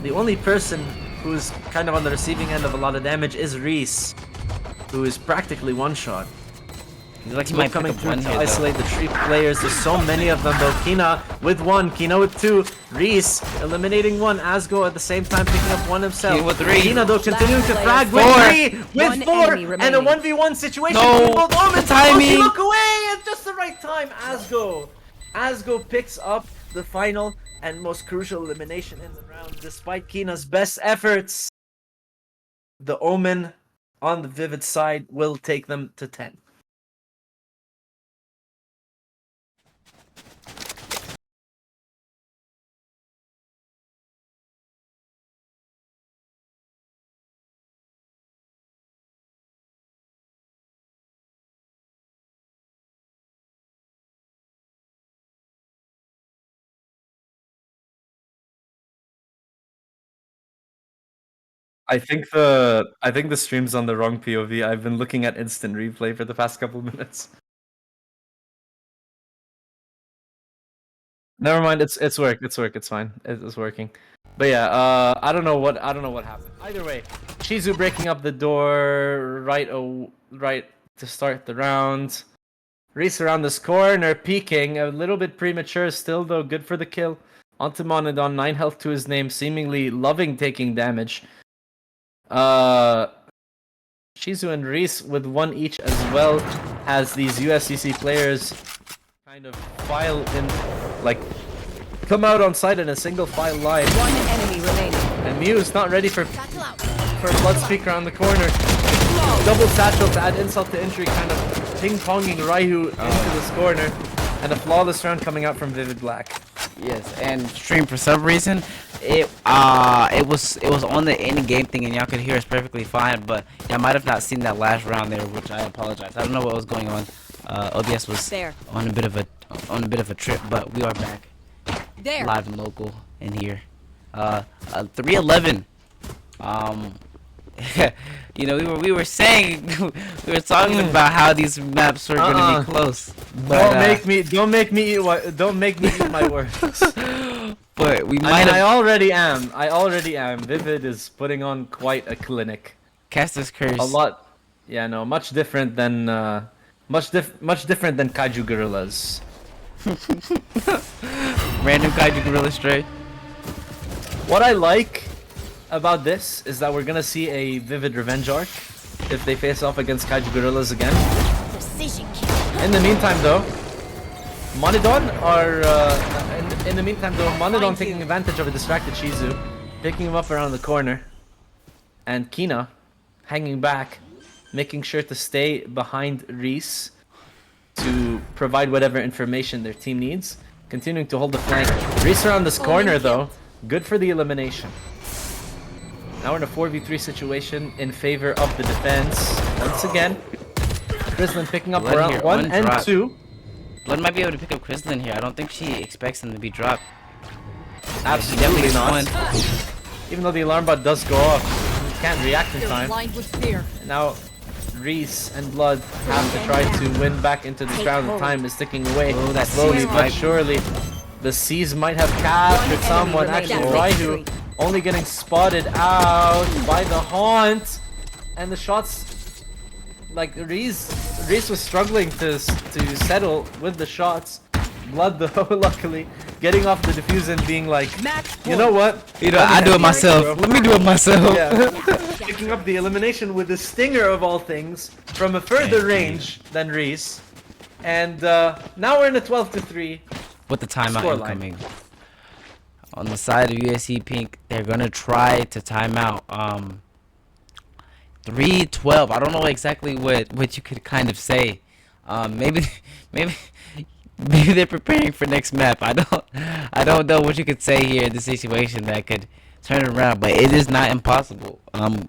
The only person who's kind of on the receiving end of a lot of damage is Reese, who is practically one shot. He's like he Smoke might pick coming up through one to here, though. isolate the 3 players. There's so many of them though. Kina with 1, Kina with 2, Reese eliminating 1, Asgo at the same time picking up 1 himself. Kina with 3. Kina though continuing to Last frag player with 3, One with 4, enemy and a remaining. 1v1 situation No, between both Omens. the timing. Oh, she look away at just the right time. Asgo picks up the final and most crucial elimination in the round despite Kina's best efforts. The Omen on the Vivid side will take them to 10. I think the stream's on the wrong POV. I've been looking at instant replay for the past couple minutes. Never mind, it's fine. It's working. But yeah, I don't know what happened. Either way, Shizu breaking up the door right to start the round. Reese around this corner, peeking a little bit premature still though, good for the kill. Onto Monodon, 9 health to his name, seemingly loving taking damage. Shizu and Reese with 1 each as well as these USCC players kind of file in, like, come out on site in a single file line. One enemy remaining. And Mew's not ready for Bloodspeak around the corner. Double satchel to add insult to injury, kind of ping-ponging Raihu into this corner. And a flawless round coming out from Vivid Black. Yes, and stream for some reason it was on the in-game thing and y'all could hear us perfectly fine, but I might have not seen that last round there, which I apologize. I don't know what was going on. OBS was There. on a bit of a trip, but we are back There. live and local in here. 311. You know, we were saying we were talking about how these maps were gonna be close. But, Don't make me eat my words. But we I might mean, have I already am. Vivid is putting on quite a clinic. cast this curse. A lot. Yeah, no, much different than different than Kaiju Gorillas. Random Kaiju Gorilla Stray. What I like about this is that we're gonna see a Vivid revenge arc if they face off against Kaiju Gorillas again. Precision kill. In the meantime, though, Monodon Find taking you. advantage of a distracted Shizu, picking him up around the corner, and Kina hanging back, making sure to stay behind Reese to provide whatever information their team needs, continuing to hold the flank. Reese around this corner, though, good for the elimination. Now we're in a 4v3 situation in favor of the defense. Once again, Crislin picking up Blood round here, 1 and drop. 2. Blood might be able to pick up Crislin here. I don't think she expects him to be dropped. Absolutely gets not. one. Even though the alarm bot does go off, he can't react in They're time. blind with fear. Now, Reese and Blood have to try to win back into this round. The time is ticking away. Oh, that slowly C's but might- surely. The C's might have captured One someone. enemy Actually, remaining. Raihu only getting spotted out by the Haunt. And the shots, like Reese was struggling to settle with the shots. Blood, though, luckily, getting off the defuse and being like, you know what? You know, I do it myself. Let me do it myself. Yeah. Picking up the elimination with the stinger of all things from a further range than Reese. And now we're in a 12-3. With the timeout Scoreline. incoming. On the side of USC Pink, they're gonna try to time out. 3-12. I don't know exactly what you could kind of say. Maybe they're preparing for next map. I don't know what you could say here in this situation that could turn it around, but it is not impossible.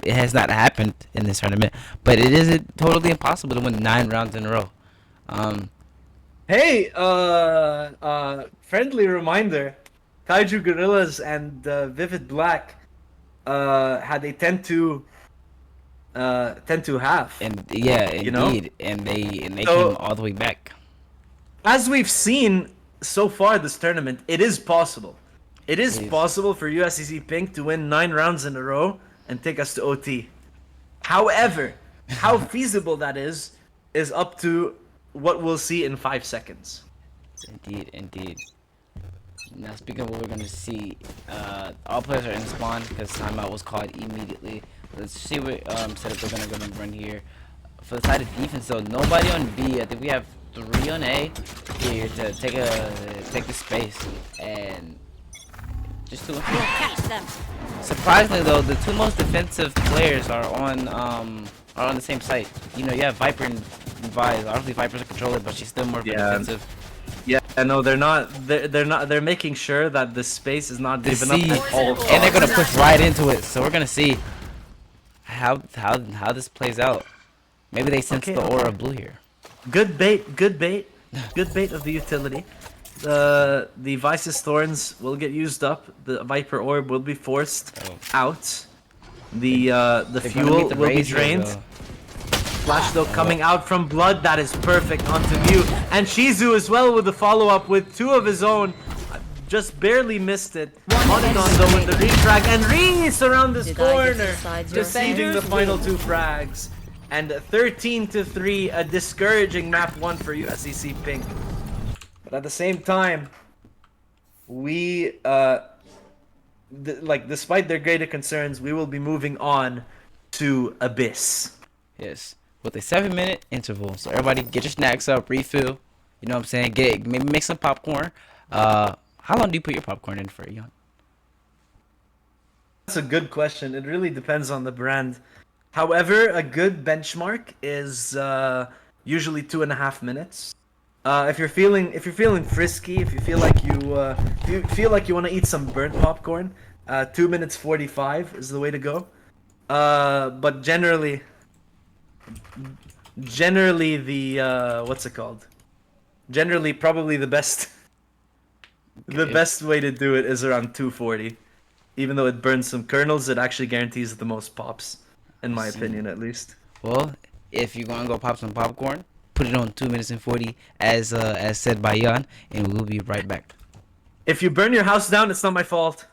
It has not happened in this tournament, but it isn't totally impossible to win 9 rounds in a row. Hey, friendly reminder. Kaiju Gorillas and Vivid Black had a 10-2 half. And yeah, You know? indeed, and they So- came all the way back. As we've seen so far this tournament, it is possible. It is It is. possible for USCC Pink to win 9 rounds in a row and take us to OT. However, how feasible that is up to what we'll see in 5 seconds. Indeed, indeed. Now speaking of what we're gonna see, all players are in spawn because timeout was called immediately. Let's see what setup they're gonna go and run here. For the side of defense, though, nobody on B. I think we have 3 on A here to take the space and just to. Catch them. Surprisingly, though, the 2 most defensive players are on the same site. You know, you have Viper and Vise. Obviously, Viper's a controller, but she's still more of a Yeah. defensive. Yeah, no, they're not. They're making sure that the space is not given up See, at all. and they're gonna push right into it. So we're gonna see how this plays out. Maybe they sense Okay, the aura of blue here. Good bait, good bait, good bait of the utility. The Vice's thorns will get used up. The Viper orb will be forced out. The They're gonna fuel meet the will be raise here, drained. though. Flash though coming out from Blood, that is perfect onto Mew. And Shizu as well with the follow-up with 2 of his own. Just barely missed it. Monicon though with the refrag and Reese around this Did I get corner. to decide your Deceiving the fate? final 2 frags. And 13-3, a discouraging map 1 for USCC Pink. But at the same time, we despite their greater concerns, we will be moving on to Abyss. Yes, with a 7-minute interval. So everybody get your snacks up, refill. You know what I'm saying? Maybe make some popcorn. How long do you put your popcorn in for, Yon? That's a good question. It really depends on the brand. However, a good benchmark is usually 2.5 minutes. If you're feeling frisky, if you feel like you want to eat some burnt popcorn, 2 minutes 45 is the way to go. But generally the what's it called? Generally, probably the best best way to do it is around 240. Even though it burns some kernels, it actually guarantees the most pops, in my opinion, at least. Well, if you're gonna go pop some popcorn, put it on 2 minutes and 40, as said by Jan, and we'll be right back. If you burn your house down, it's not my fault.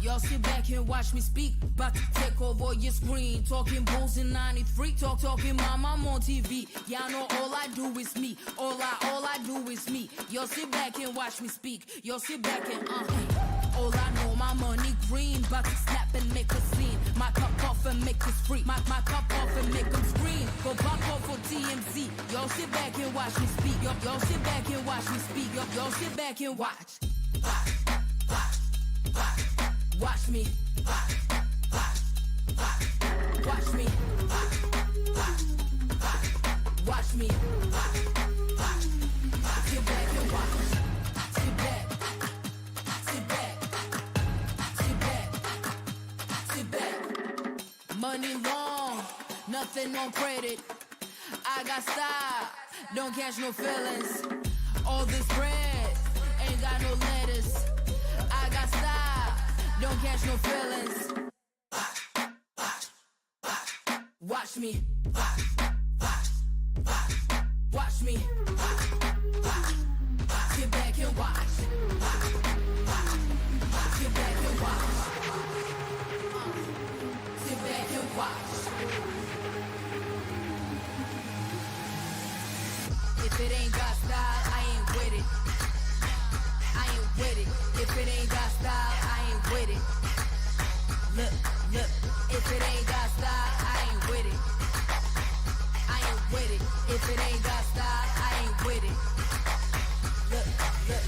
Y'all sit back and watch me speak. About to take over your screen. Talking bulls in 93. Talking mom, I'm on TV. Y'all know all I do is me. All I do is me. Y'all sit back and watch me speak. Y'all sit back and all I know, my money green. About to snap and make a scene. My cup off and make us free. My cup off and make them scream. Go back off for TMZ. Y'all sit back and watch me speak. Y'all sit back and watch me speak. Y'all sit back and watch. Watch me. Watch. Watch me. Watch me. Sit back and watch. Sit back. Sit back. Sit back. Sit back. Money long, nothing on credit. I got style, don't catch no feelings. All this bread ain't got no lettuce. I got style, don't catch no feelings. Watch me. Watch me. Sit back and watch. Sit back and watch. Sit back and watch. If it ain't got style, I ain't with it. I ain't with it. If it ain't got style, I ain't with it. Look, look. If it ain't got style, I ain't with it. I ain't with it. If it ain't got style, I ain't with it. Look, look.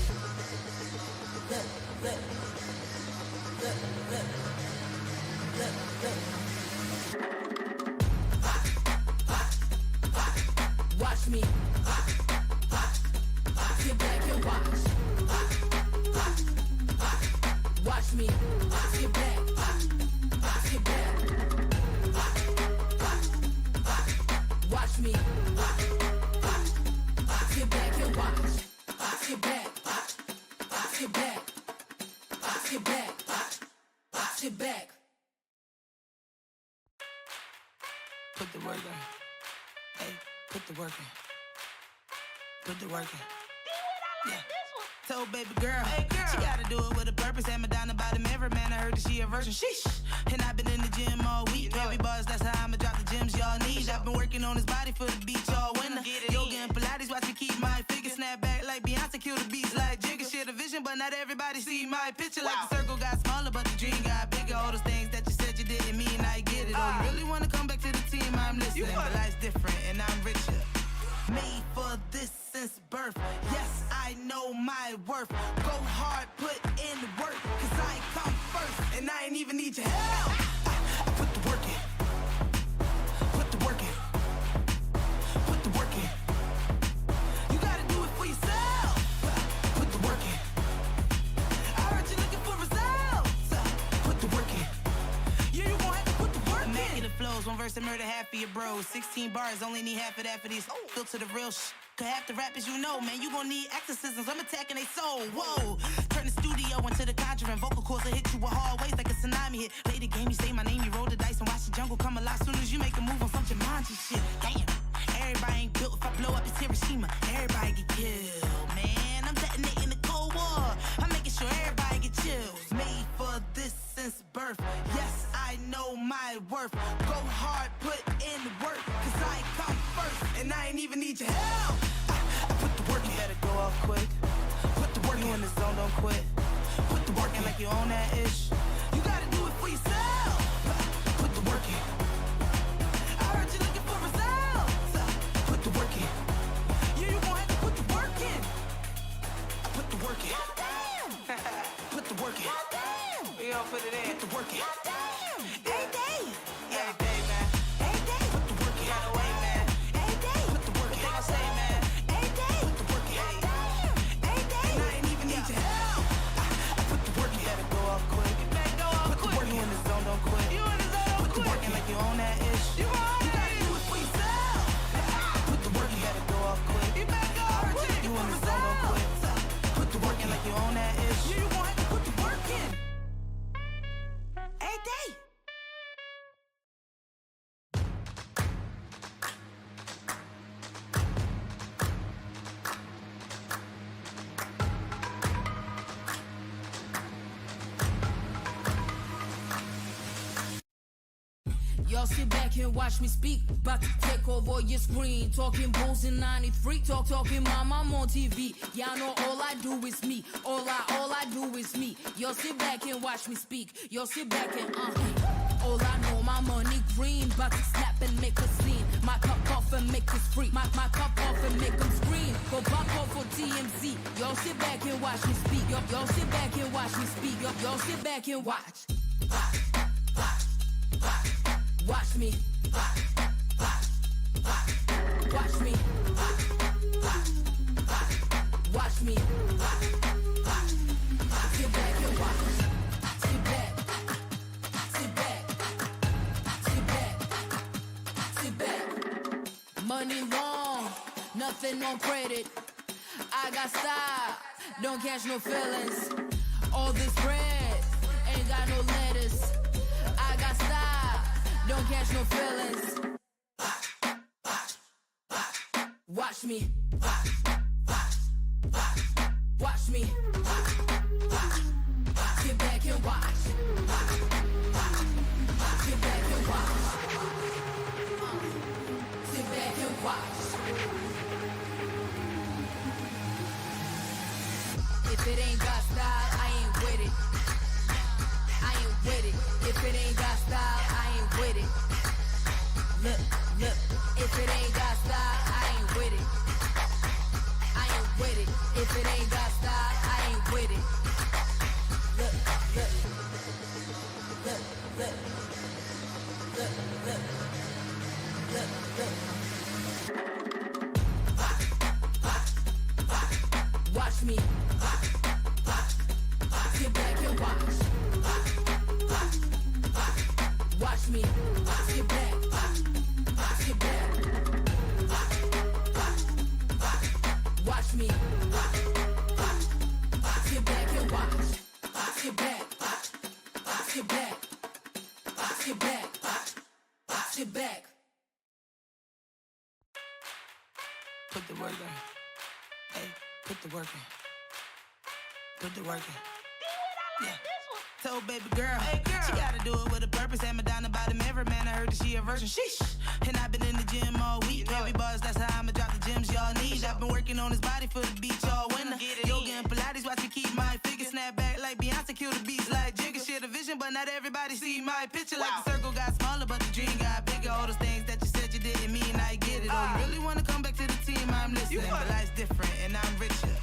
Look, look. Look, look. Look, look. Watch me. Sit back and watch. Watch me. Sit back. Sit back. Watch me. Sit back and watch. Sit back. Sit back. Sit back. Sit back. Put the work in. Hey, put the work in. Put the work in. Yeah. Told baby girl, she gotta do it with a purpose. And Madonna by the mirror, man, I heard that she a virgin. Sheesh. And I've been in the gym all week. Heavy bars, that's how I'ma drop the gems y'all need. I've been working on his body for the beach all winter. Yoga and Pilates, watch me keep my figure. Snap back like Beyonce, kill the beats like Jigga. Share the vision, but not everybody see my picture. Like the circle got smaller, but the dream got bigger. All those things that you said you didn't mean, I get it. Oh, you really wanna come back to the team? I'm listening. But life's different, and I'm richer. Made for this since birth. Yes, I know my worth. Go hard, put in work, cause I come first, and I ain't even need your help. I put the work in. Put the work in. Put the work in. You gotta do it for yourself. Put the work in. I heard you looking for results. Put the work in. Yeah, you gon' have to put the work in. Immaculate flows, one verse to murder half of your bros. 16 bars, only need half of that for these. Filter the real Cause half the rappers you know, man, you gon' need exorcisms. I'm attacking they soul, whoa. Turn the studio into the conjuring. Vocal cords will hit you with hard waves like a tsunami hit. Play the game, you say my name, you roll the dice and watch the jungle come alive. Soon as you make a move on some Jumanji shit. Damn, everybody ain't built. If I blow up, it's Hiroshima. Everybody get killed, man. I'm detonating the Cold War. I'm making sure everybody get chills. Made for this since birth. Yes, I know my worth. Go hard, put in work, cause I come first, and I ain't even need your help. Put the work in. You better go off quick. Put the work in. You in the zone, don't quit. Put the work in like you own that ish. You gotta do it for yourself. Put the work in. I heard you looking for results. Put the work in. Yeah, you gon' have to put the work in. Put the work in. Put the work in. We all put it in. Put the work in. Every day. Every day, man. Every day. Put the work in. Got away, man. Every day. Put the work in. What they gon' say, man? Every day. Put the work in. Every day. And I ain't even need your help. Put the work in. You better go off quick. You better go off quick. Put the work in. You in the zone, don't quit. You in the zone, don't quit. Put the work in like you own that ish. You gotta do it for yourself. Put the work in. You better go off quick. You better go off quick. You in the zone, don't quit. Put the work in like you own that ish. You gon' have to put the work in. Every day. Y'all sit back and watch me speak. About to take over your screen. Talking bulls in 93. Talking mom, I'm on TV. Y'all know all I do is me. All I do is me. Y'all sit back and watch me speak. Y'all sit back and all I know, my money green. About to snap and make a scene. My cup off and make us free. My cup off and make them scream. Go pop off for TMZ. Y'all sit back and watch me speak. Y'all sit back and watch me speak. Y'all sit back and watch. Watch me. Watch me. Watch me. Sit back and watch. Sit back. Sit back. Sit back. Sit back. Money long, nothing on credit. I got style, don't catch no feelings. All this bread ain't got no lettuce. I got style, don't catch no feelings. Watch me. Watch me. Sit back and watch. Sit back and watch. Sit back and watch. If it ain't got style, I ain't with it. I ain't with it. If it ain't got style, I ain't with it. Look, look. If it ain't got style, I ain't with it. I ain't with it. If it ain't got style, I ain't with it. Look, look. Look, look. Look, look. Look, look. Watch me. Sit back and watch. Watch me. Sit back. Sit back. Watch me. Sit back and watch. Sit back. Sit back. Sit back. Sit back. Put the work in. Hey, put the work in. Put the work in. Yeah. Told baby girl, she gotta do it with a purpose. Hammer down about him every man. I heard that she a virgin. Sheesh. And I've been in the gym all week. Heavy bars, that's how I'ma drop the gems y'all need. I've been working on his body for the beach all winter. Yoga and Pilates, watch me keep my figure. Snap back like Beyonce, kill the beats like Jigga. Share the vision, but not everybody see my picture. Like the circle got smaller, but the dream got bigger. All those things that you said you didn't mean, I get it. Oh, you really wanna come back to the team? I'm listening. But life's different, and I'm richer.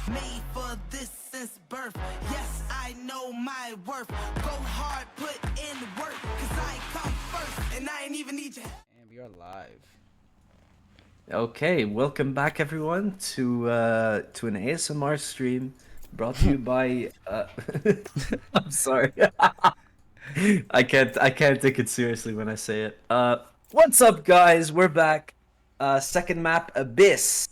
Made for this since birth. Yes, I know my worth. Go hard, put in the work. Cause I come first, and I ain't even need you. And we are live. Okay, welcome back everyone to an ASMR stream brought to you by I'm sorry. I can't take it seriously when I say it. What's up guys? We're back. Second map Abyss.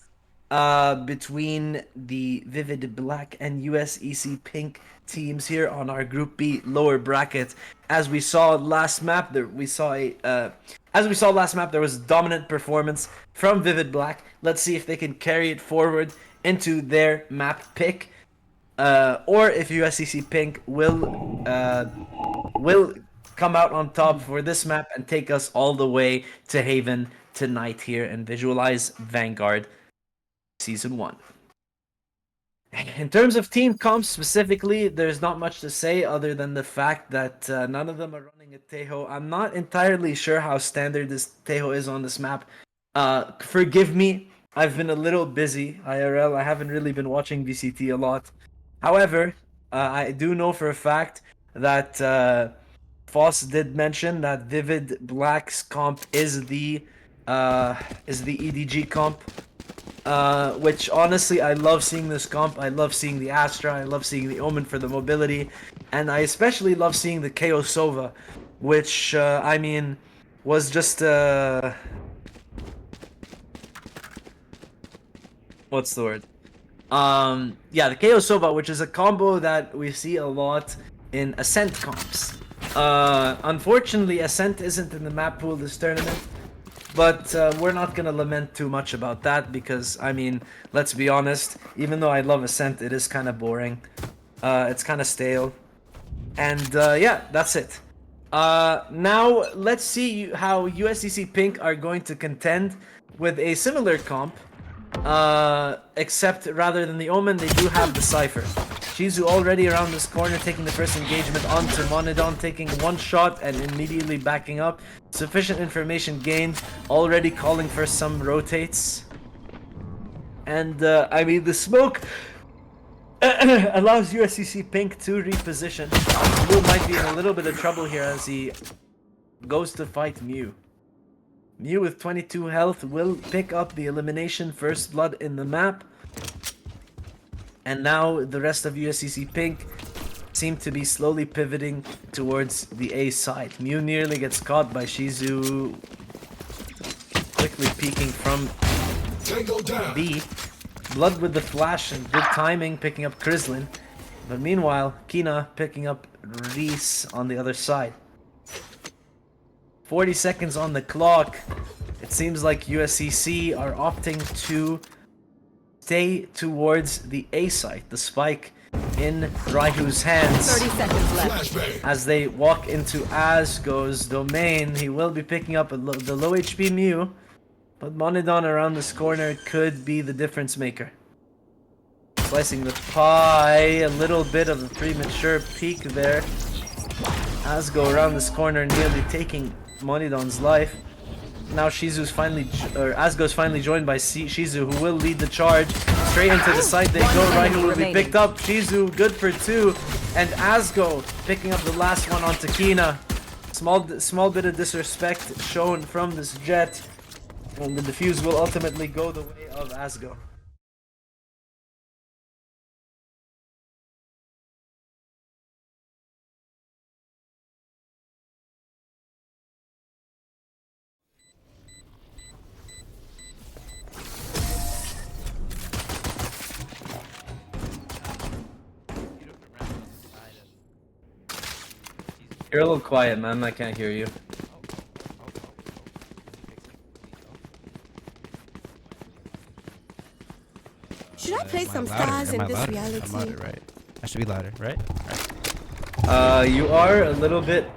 Between the Vivid Black and USEC Pink teams here on our Group B lower bracket. As we saw last map, there was a dominant performance from Vivid Black. Let's see if they can carry it forward into their map pick, or if USEC Pink will come out on top for this map and take us all the way to Haven tonight here and Visualize Vanguard Season 1. In terms of team comps specifically, there's not much to say other than the fact that none of them are running a Tejo. I'm not entirely sure how standard this Tejo is on this map. Forgive me, I've been a little busy, IRL. I haven't really been watching VCT a lot. However, I do know for a fact that Foss did mention that Vivid Black's comp is the EDG comp. Which honestly, I love seeing this comp. I love seeing the Astra. I love seeing the Omen for the mobility, and I especially love seeing the KO Sova, which I mean was just what's the word? Yeah, the KO Sova, which is a combo that we see a lot in Ascent comps. Unfortunately, Ascent isn't in the map pool this tournament. But we're not going to lament too much about that because, I mean, let's be honest, even though I love Ascent, it is kind of boring. It's kind of stale. And yeah, that's it. Now, let's see how USEC Pink are going to contend with a similar comp. Except rather than the Omen, they do have the Cypher. Shizu already around this corner, taking the first engagement onto Monodon, taking one shot and immediately backing up. Sufficient information gained, already calling for some rotates. And I mean, the smoke allows USCC Pink to reposition. Blue might be in a little bit of trouble here as he goes to fight Mew. Mew with 22 health will pick up the elimination first blood in the map. And now the rest of USCC Pink seem to be slowly pivoting towards the A side. Mew nearly gets caught by Shizu, quickly peeking from B. Blood with the flash and good timing, picking up Krislin. But meanwhile, Kina picking up Reese on the other side. 40 seconds on the clock. It seems like USCC are opting to stay towards the A site. The spike in Raihu's hands. 30 seconds left. As they walk into Asgo's domain, he will be picking up the low HP Mew. But Monidon around this corner could be the difference maker. Slicing the pie, a little bit of a premature peek there. Asgo around this corner, nearly taking Monidon's life. Now Shizu's finally, or Asgo's finally joined by Shizu, who will lead the charge. Straight into the side they go. Raihu will be picked up. Shizu good for 2, and Asgo picking up the last one onto Kina. Small bit of disrespect shown from this Jet, and the defuse will ultimately go the way of Asgo. You're a little quiet, man. I can't hear you. Should I play some louder? stars Am in I this louder? reality? I'm louder, right? I should be louder, right? You are a little bit.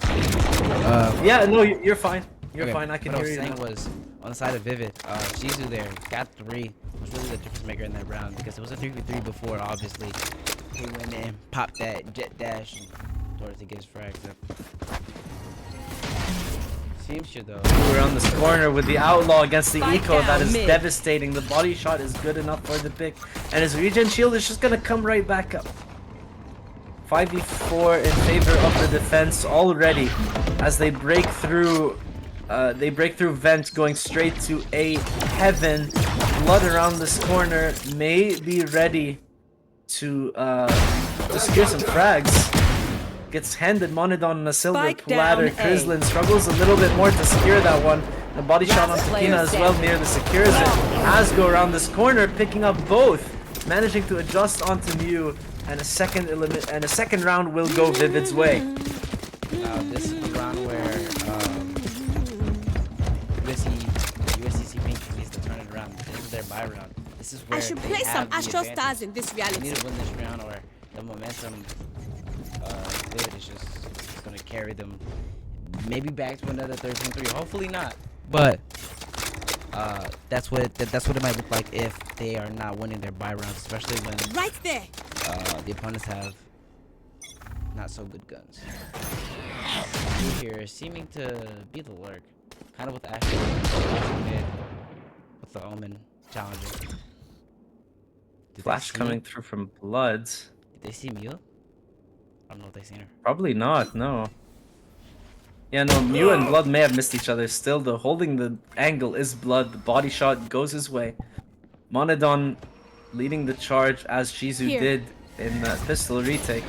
Yeah, no, you're fine. You're Okay, fine. I can what hear you. I was Now. saying was, on the side of Vivid, Shizu there got 3. Was really the difference maker in that round because it was a 3v3 before. Obviously, he went in, popped that jet dash, and started to get his frags up. Seems you though. We're on this corner with the Outlaw against the Spike Eco. That down is mid. devastating. The body shot is good enough for the pick, and his regen shield is just gonna come right back up. 5v4 in favor of the defense already, as they break through. They break through vent, going straight to a heaven. Blood around this corner may be ready to secure some frags. Gets handed Monidon on a silver Spike platter. down A. Krislin struggles a little bit more to secure that one. The body shot Last on player Kina as well standing. nearly secures it. Asgo around this corner, picking up both, managing to adjust onto Mew, and a second round will go Vivid's way. Now this is the round where USCC Pink needs to turn it around. This is their buy round. This is where I should they play have some the Astral advantage. Stars in this They reality. need to win this round, or the momentum Vivid is just gonna carry them maybe back to another 13-3. Hopefully not, but that's what it might look like if they are not winning their buy rounds, especially when Right there. the opponents have not so good guns. Here seeming to be the lurk, kind of with Ashley mid with the Omen challenger. Did they Flash see- coming through from Bloods. Did they see Mew? I don't know if they seen her. Probably not, no. Yeah, no, Mew and Blood may have missed each other still, though. Holding the angle is Blood. The body shot goes his way. Monidon leading the charge as Shizu Here. did in the pistol retake.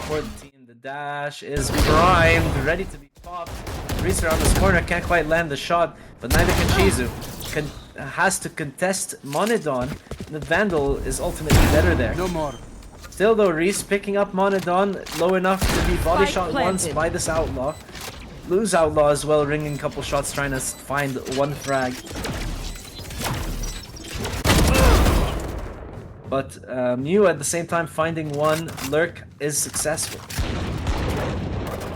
For the team, the dash is primed, ready to be popped. Reese around this corner can't quite land the shot, but neither can Shizu. Has to contest Monidon. The Vandal is ultimately better there. No more. Still though, Reese picking up Monidon low enough to be body Spike shot once planted. by this Outlaw. Lose Outlaw as well, ringing a couple shots trying to find one frag. But Mew at the same time finding one lurk is successful.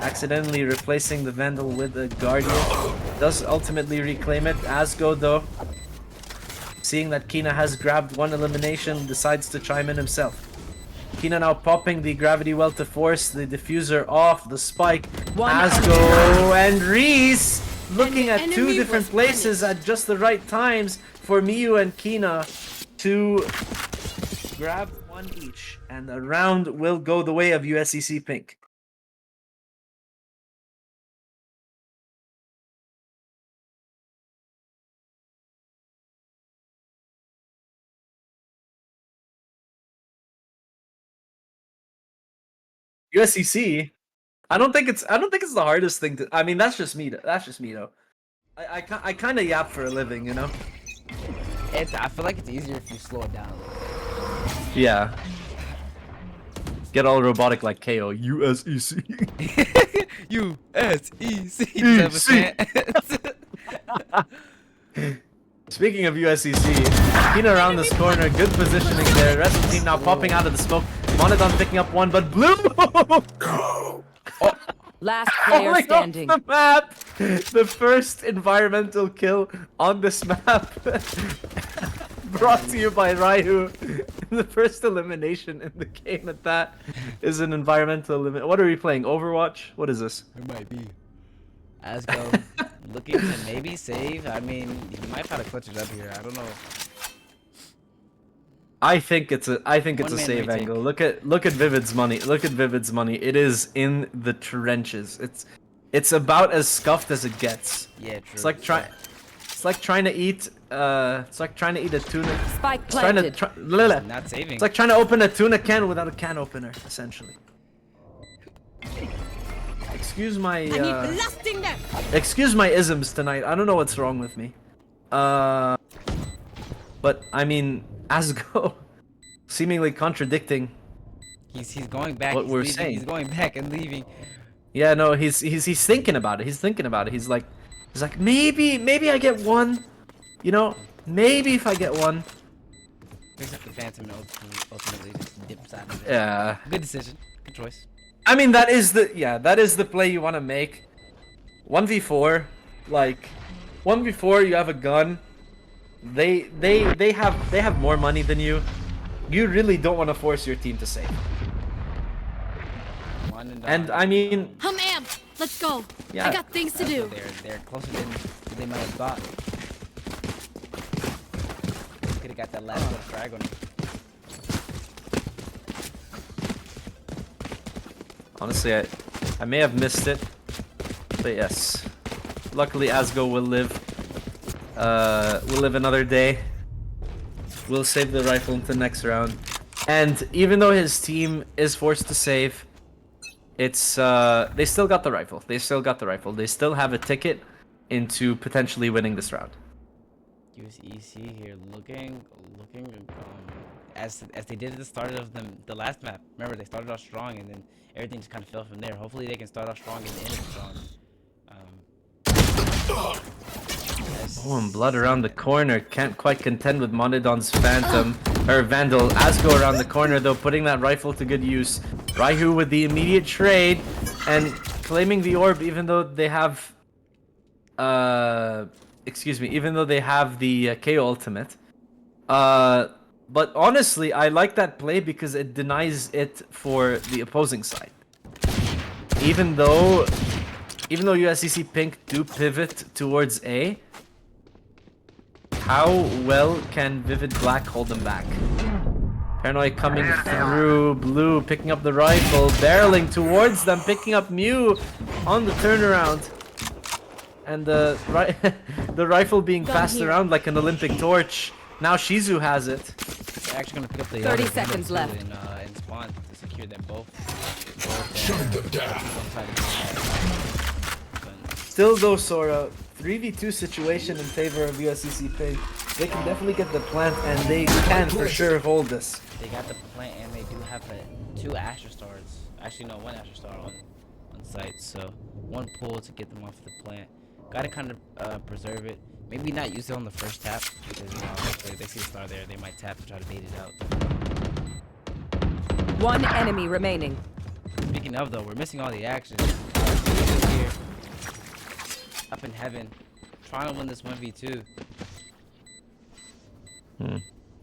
Accidentally replacing the Vandal with a Guardian. Does ultimately reclaim it. Asgo though, seeing that Kina has grabbed one elimination, decides to chime in himself. Kina now popping the gravity well to force the diffuser off the spike. One Asgo and Reese looking And the at two enemy different was places at just the right times for Miyu and Kina to grab one each, and the round will go the way of USCC Pink. USCC. I don't think it's the hardest thing to. I mean, that's just me. That's just me though. I kind of yap for a living, you know. I feel like it's easier if you slow it down a little. Yeah. Get all robotic like KO. USEC. USEC. Speaking of USCC, Kina around this corner, good positioning there. Rest of the team now popping out of the smoke. Monodon picking up one, but Blue Last player falling standing. off the map. The first environmental kill on this map. Brought to you by Ryu. The first elimination in the game at that is an environmental elimination. What are we playing? Overwatch? What is this? It might be. Asgo looking to maybe save. I mean, he might try to clutch it up here. I don't know. I think it's a One man save retake. angle. Look at Vivid's money. Look at Vivid's money. It is in the trenches. It's about as scuffed as it gets. Yeah, true. It's like trying to eat a tuna. Spike It's trying to planted. Not saving. It's like trying to open a tuna can without a can opener, essentially. Excuse my Blasting them. excuse my isms tonight. I don't know what's wrong with me. But I mean, Asgo seemingly contradicting. He's going back. What he's we're leaving, saying. He's going back and leaving. Yeah, no, he's thinking about it. He's thinking about it. He's like maybe I get one. You know, maybe if I get one. Picks up the Phantom and ultimately just dips out of it. Yeah. Good decision. Good choice. I mean, that is the play you want to make. 1v4, like 1v4, you have a gun. They have more money than you. You really don't want to force your team to save. And I mean, I'm amped. Let's go. Yeah. I got things to do. They're closer than they might have thought. Could have got that last little frag on him. honestly, I may have missed it, but yes. Luckily, Asgo will live. Will live another day. We'll save the rifle into the next round. And even though his team is forced to save, it's they still got the rifle. They still got the rifle. They still have a ticket into potentially winning this round. EC here looking as they did at the start of the last map. Remember, they started off strong and then everything just kind of fell from there. Hopefully they can start off strong and end strong. Oh, and blood around the corner. Can't quite contend with Monodon's Phantom or Vandal. Asgo around the corner though, putting that rifle to good use. Raihu with the immediate trade and claiming the orb, even though they have even though they have the KO ultimate. But honestly, I like that play because it denies it for the opposing side. Even though USCC Pink do pivot towards A, how well can Vivid Black hold them back? Paranoid coming through, Blue picking up the rifle, barreling towards them, picking up Mew on the turnaround. And the rifle being passed around like an Olympic torch. Now Shizu has it. They're actually gonna pick up the 30 other seconds left. in spawn to secure them both. Shut them down. Still though, Sora, 3v2 situation in favor of USCC Pink. They can definitely get the plant and they can for sure hold this. They got the plant and they do have two Asher Stars. Actually, no, one Asher Star on site. So one pull to get them off the plant. Gotta kind of preserve it. Maybe not use it on the first tap because if they see a star there, they might tap to try to bait it out. One enemy remaining. Speaking of though, we're missing all the action. Here, up in heaven, trying to win this 1v2.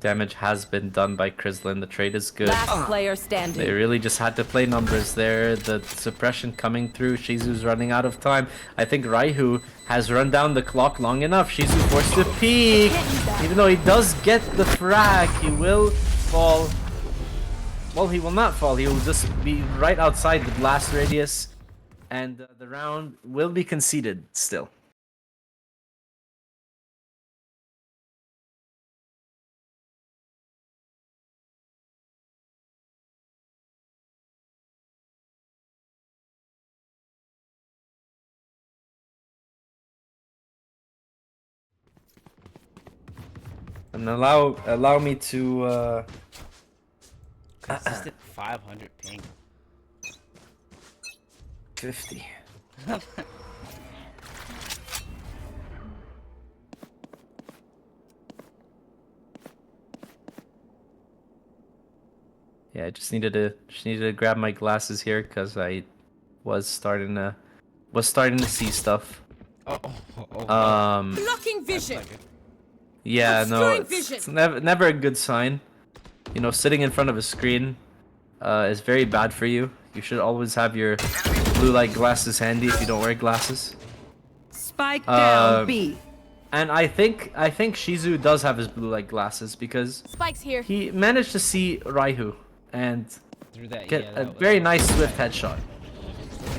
Damage has been done by Krislin. The trade is good. Last player They standing. really just had to play numbers there. The suppression coming through. Shizu's running out of time. I think Raihu has run down the clock long enough. Shizu forced to peek. Even though he does get the frag, he will fall. Well, he will not fall. He will just be right outside the blast radius. And the round will be conceded still. And allow me to Consistent 500 ping. 50. Yeah, I just needed to grab my glasses here because I was starting to see stuff. Blocking vision. Yeah, no, Obscuring it's vision. never a good sign. You know, sitting in front of a screen is very bad for you. You should always have your blue light glasses handy if you don't wear glasses. Spike down Uh, B. And I think Shizu does have his blue light glasses because Spike's here. he managed to see Raihu and Through that, get yeah, a that very was- nice swift headshot.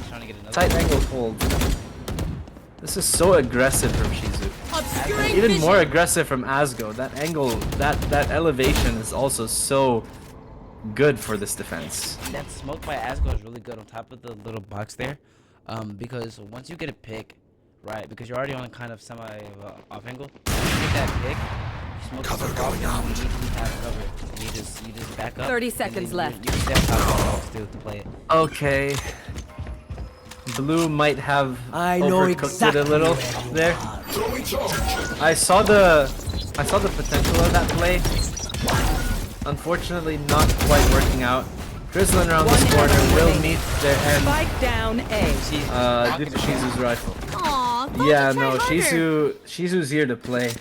Trying to get another Tight angle hold. This is so aggressive from Shizu. Obscuring Even vision. more aggressive from Asgo. That angle, that elevation is also so good for this defense. That smoke by Asgo is really good on top of the little box there, because once you get a pick, right, because you're already on kind of semi off angle, once you get that pick, smoke Cover is going off, out. you immediately have cover. You just back up. 30 and seconds then left. You can stay on top of the box too to play it. Okay. Blue might have I know overcooked exactly it a little there. Throwing charge. I saw the potential of that play. Unfortunately, not quite working out. Drizzling around this One corner enemy will remaining. meet their end Spike down A. due to Shizu's rifle. Aw, Yeah, try no, harder. Shizu's here to play.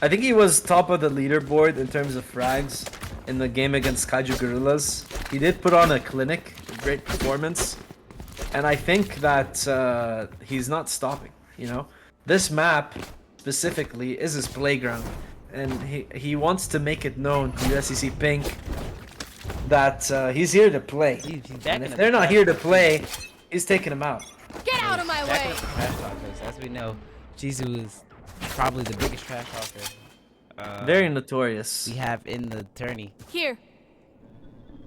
I think he was top of the leaderboard in terms of frags in the game against Kaiju Gorillas. He did put on a clinic, a great performance, and I think that he's not stopping. You know, this map specifically is his playground, and he wants to make it known to USCC Pink that he's here to play. He's back And in if the they're not trash here to talk. play, he's taking them out. Get out of my Back way. with the trash talkers. As we know, Jizu is probably the biggest trash talker Very notorious. we have in the tourney. Here.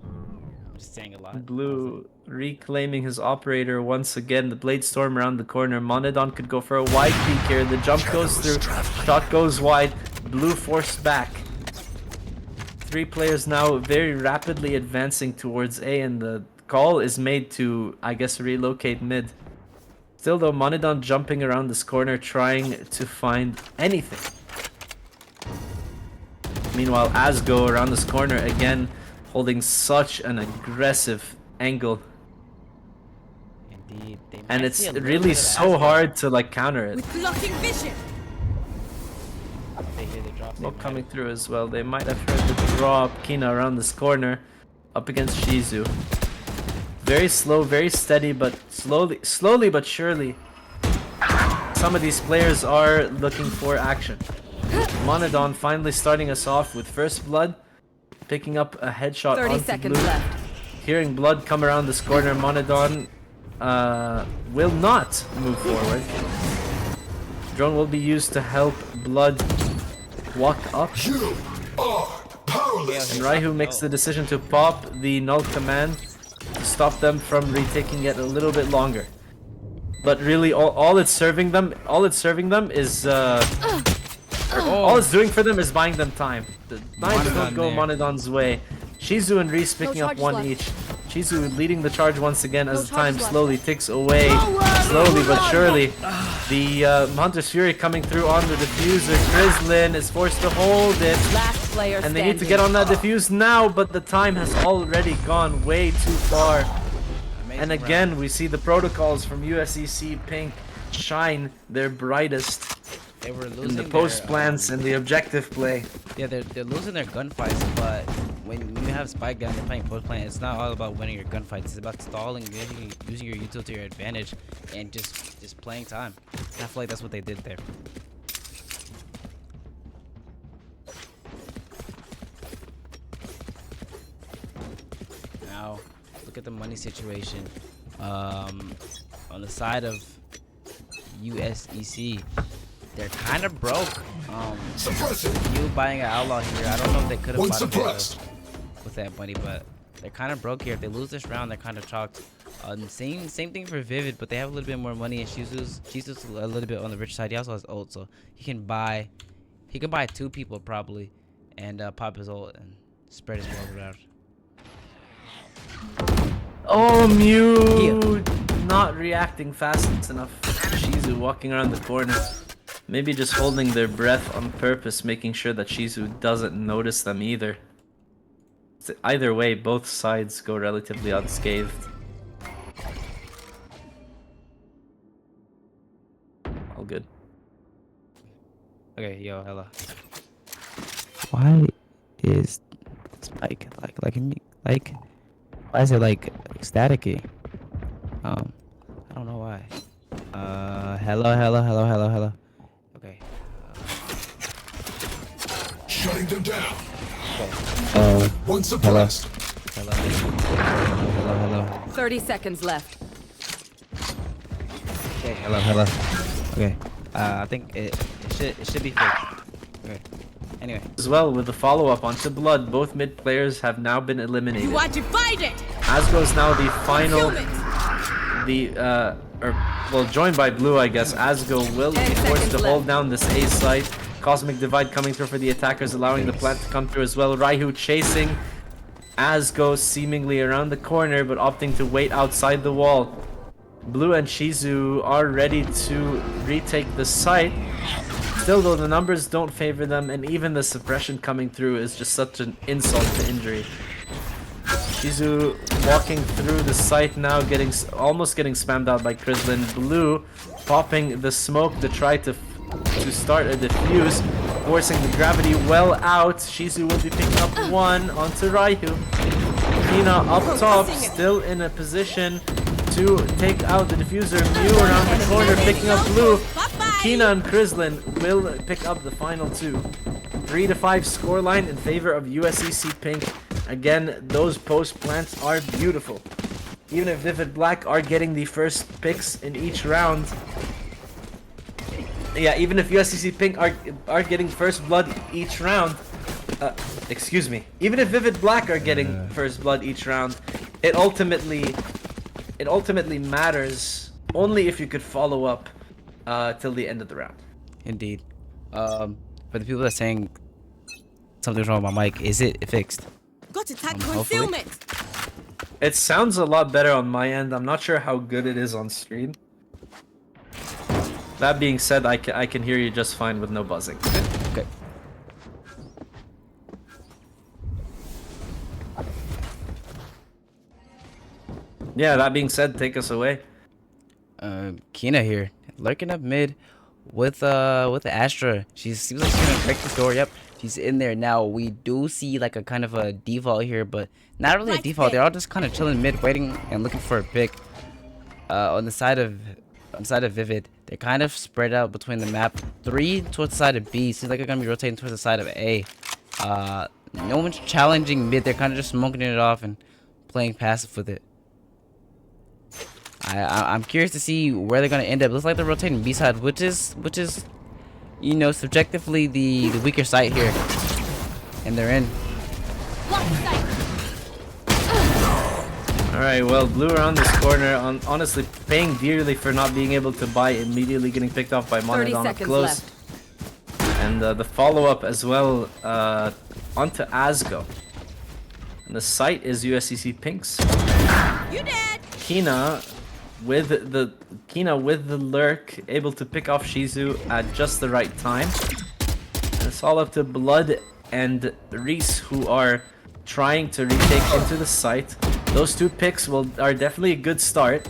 I'm just saying a lot. Blue reclaiming his operator once again. The blade storm around the corner. Monodon could go for a wide peek here. The jump goes through. Shot goes wide. Blue forced back. 3 players now very rapidly advancing towards A, and the call is made to, I guess, relocate mid. Still though, Monodon jumping around this corner trying to find anything. Meanwhile, Asgo around this corner again, holding such an aggressive angle, Indeed. They and might it's see a little really bit of so Asgo. hard to like counter it. With blocking vision. They hear the drop. Smoke coming through as well. They might have heard the drop. Kina around this corner, up against Shizu. Very slow, very steady, but slowly but surely, some of these players are looking for action. Monodon finally starting us off with first blood, picking up a headshot 30 onto seconds Blue. left. Hearing blood come around this corner, Monodon will not move forward. Drone will be used to help Blood walk up. You are powerless. And Raihu makes the decision to pop the null command to stop them from retaking it a little bit longer. But really, all it's serving them is all it's doing for them is buying them time. The knives don't go there. Monodon's way. Shizu and Reese picking up charges one left. each. Shizu leading the charge once again as No the time charges left. slowly ticks away. Slowly but surely. The Hunter's Fury coming through on the diffuser. Grizzlin is forced to hold it. Last player And standing. they need to get on that diffuse now, but the time has already gone way too far. Amazing And round. again, we see the protocols from USCC Pink shine their brightest They were losing in the their, post plans and the objective play. Yeah, they're losing their gunfights, but when you have spike gun, you're playing post plan. It's not all about winning your gunfights. It's about stalling, using your util to your advantage, and just playing time. And I feel like that's what they did there. Now, look at the money situation. On the side of USEC, they're kind of broke. Suppress it. You buying an outlaw here, I don't know if they could have One bought a suppressed. with that money, but they're kind of broke here. If they lose this round, they're kind of chalked. Same thing for Vivid, but they have a little bit more money, and Shizu's a little bit on the rich side. He also has ult, so he can buy 2 people probably, and pop his ult and spread his wealth around. Oh, Mew not reacting fast enough. Shizu walking around the corner. Maybe just holding their breath on purpose, making sure that Shizu doesn't notice them either. Either way, both sides go relatively unscathed. All good. Okay, yo, hello. Why is Spike like why is it like staticky? I don't know why. Hello. Okay. Shutting them down. One Hello. suppressed. Hello. 30 seconds left. Okay, hello. Okay. I think it should be fixed. Okay. Anyway. As well, with the follow-up onto Blood, both mid players have now been eliminated. You are divided. Asgo is now the final, Fulfillment. joined by Blue, I guess. Asgo will be 10 forced to seconds hold left. down this A site. Cosmic Divide coming through for the attackers, allowing the plant to come through as well. Raihu chasing Asgo seemingly around the corner, but opting to wait outside the wall. Blue and Shizu are ready to retake the site. Still though, the numbers don't favor them, and even the suppression coming through is just such an insult to injury. Shizu walking through the site now, almost getting spammed out by Krislin. Blue popping the smoke to try to start a defuse, forcing the gravity well out. Shizu will be picking up one onto Raihu. Kina up top, still in a position to take out the diffuser. Mew around the corner, picking up Blue. Kina and Krislin will pick up the final 2. 3-5 scoreline in favor of USEC Pink. Again, those post plants are beautiful. Even if Vivid Black are getting the first picks in each round. Yeah, even if USEC Pink are getting first blood each round. Excuse me. Even if Vivid Black are getting first blood each round, it ultimately matters only if you could follow up till the end of the round. Indeed. For the people that are saying something's wrong with my mic, is it fixed? Got to type Hopefully. concealment. It sounds a lot better on my end. I'm not sure how good it is on stream. That being said, I can hear you just fine with no buzzing. Okay. Yeah, that being said, take us away. Kina here, lurking up mid with the Astra. She seems like she's gonna break the door. Yep, she's in there now. We do see like a kind of a default here, but not really a default. They're all just kind of chilling mid, waiting and looking for a pick. On the side of Vivid, they're kind of spread out between the map. 3 towards the side of B. Seems like they're gonna be rotating towards the side of A. No one's challenging mid. They're kind of just smoking it off and playing passive with it. I'm curious to see where they're gonna end up. Looks like they're rotating B side, which is you know, subjectively the weaker side here, and they're in. All right, well, Blue around this corner, honestly paying dearly for not being able to buy, immediately getting picked off by 30 Monodon up seconds close. left. And the follow-up as well onto Asgo. And the site is USCC Pinks. You dead. Kina with the lurk, able to pick off Shizu at just the right time. And it's all up to Blood and Reese, who are trying to retake into the site. Those 2 picks are definitely a good start.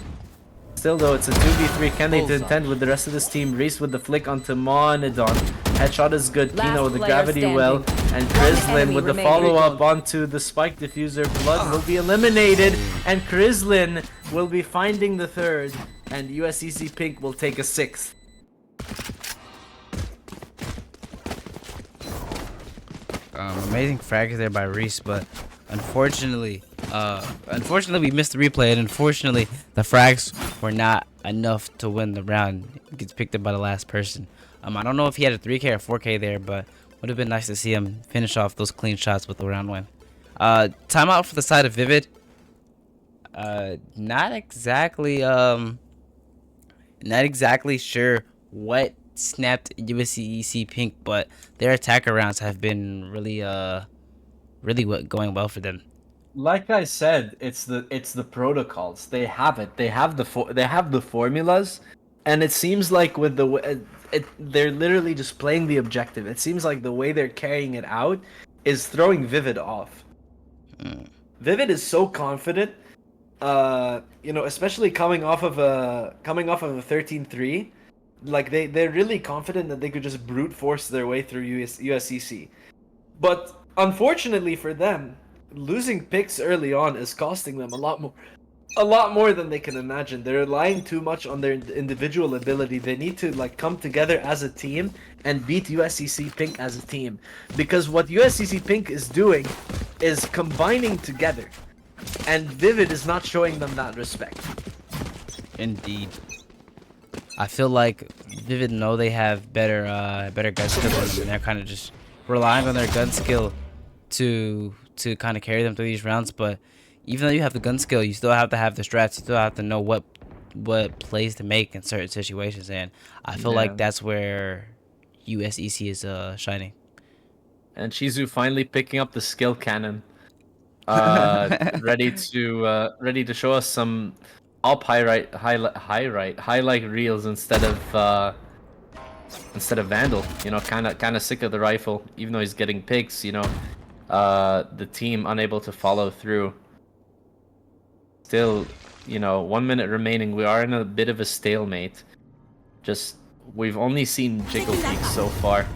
Still though, it's a 2v3. Can they contend with the rest of this team? Reese with the flick onto Monodon. Headshot is good. Last Kina with the player gravity standing. well. And Krislin enemy with the remaining. follow-up onto the spike diffuser. Blood will be eliminated. And Krislin will be finding the 3rd. And USCC Pink will take a 6th. Amazing frags there by Reese, but unfortunately we missed the replay, and unfortunately the frags were not enough to win the round. It gets picked up by the last person. I don't know if he had a 3K or 4K there, but would have been nice to see him finish off those clean shots with the round win. Timeout for the side of Vivid. Not exactly. Not exactly sure what snapped USCEC Pink, but their attacker rounds have been really going well for them. Like I said, it's the protocols. They have it. They have the formulas, and it seems like with they're literally just playing the objective. It seems like the way they're carrying it out is throwing Vivid off. Vivid is so confident. Especially coming off of a 13-3, like they're really confident that they could just brute force their way through USCC. But unfortunately for them, losing picks early on is costing them a lot more than they can imagine. They're relying too much on their individual ability. They need to come together as a team and beat USCC Pink as a team, because what USCC Pink is doing is combining together, and Vivid is not showing them that respect. Indeed. I feel like Vivid know they have better gun skill than them, and they're kind of just relying on their gun skill to kind of carry them through these rounds. But even though you have the gun skill, you still have to have the strats. You still have to know what plays to make in certain situations, and I feel like that's where USEC is shining. And Shizu finally picking up the skill cannon, ready to show us some up highlight reels instead of Vandal. Kind of sick of the rifle, even though he's getting picks. The team unable to follow through. Still, 1 minute remaining. We are in a bit of a stalemate. We've only seen jiggle peeks so far.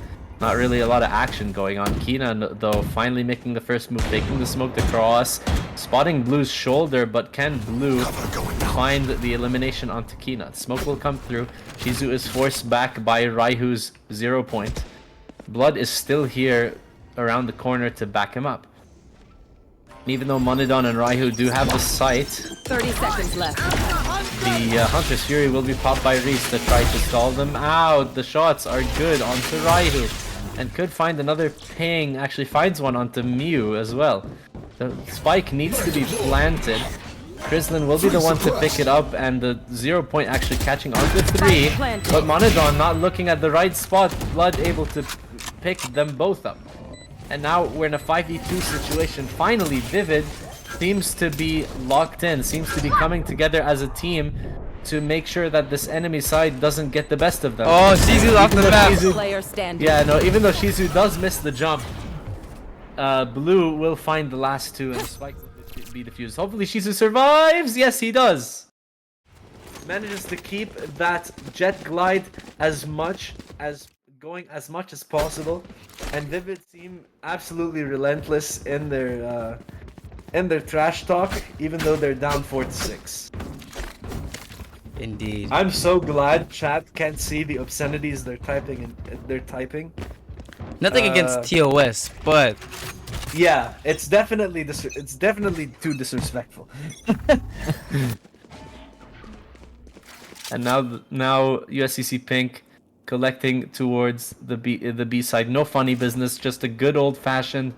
Not really a lot of action going on. Kina, though, finally making the first move, taking the smoke across, spotting Blue's shoulder, but can Blue find the elimination onto Kina? Smoke will come through. Shizu is forced back by Raihu's 0 point. Blood is still here around the corner to back him up. Even though Monodon and Raihu do have the sight, 30 seconds left. the Hunter's Fury will be popped by Reese to try to stall them out. The shots are good onto Raihu, and could find another ping. Actually finds one onto Mew as well. The spike needs to be planted. Krislin will be the one to pick it up, and the 0 point actually catching onto 3. But Monodon not looking at the right spot. Blood able to pick them both up. And now we're in a 5v2 situation. Finally, Vivid seems to be locked in, seems to be coming together as a team to make sure that this enemy side doesn't get the best of them. Oh, Shizu's off the map. Player standing. Yeah, no, even though Shizu does miss the jump, Blue will find the last two and Spike will be defused. Hopefully Shizu survives! Yes, he does! Manages to keep that jet glide going as much as possible, and Vivid seem absolutely relentless in their trash talk, even though they're down 4-6. Indeed. I'm so glad chat can't see the obscenities they're typing. Nothing against TOS, but Yeah, it's definitely too disrespectful. And now USCC Pink collecting towards the B side. No funny business, just a good old-fashioned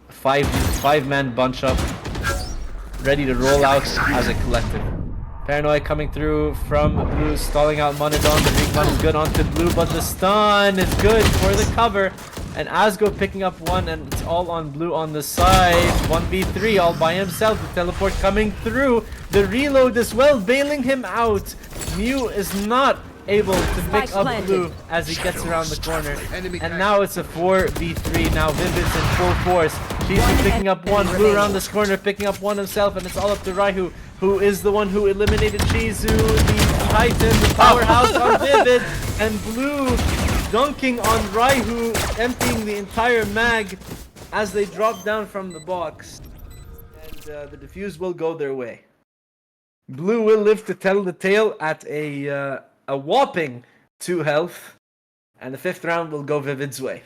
five-man bunch up, ready to roll out as a collective. Paranoia coming through from Blue, stalling out Monodon. The big one is good onto Blue, but the stun is good for the cover. And Asgo picking up one, and it's all on Blue on the side. 1v3 all by himself. The teleport coming through. The reload as well, bailing him out. Mew is not able to pick up Blue as he gets around the corner. And now it's a 4v3. Now Vivid's in full force. Shizu picking up one. Blue around this corner picking up one himself, and it's all up to Raihu, who is the one who eliminated Shizu, the Titan, the powerhouse on Vivid. And Blue dunking on Raihu, emptying the entire mag as they drop down from the box. And the defuse will go their way. Blue will live to tell the tale at a whopping 2 health, and the 5th round will go Vivid's way.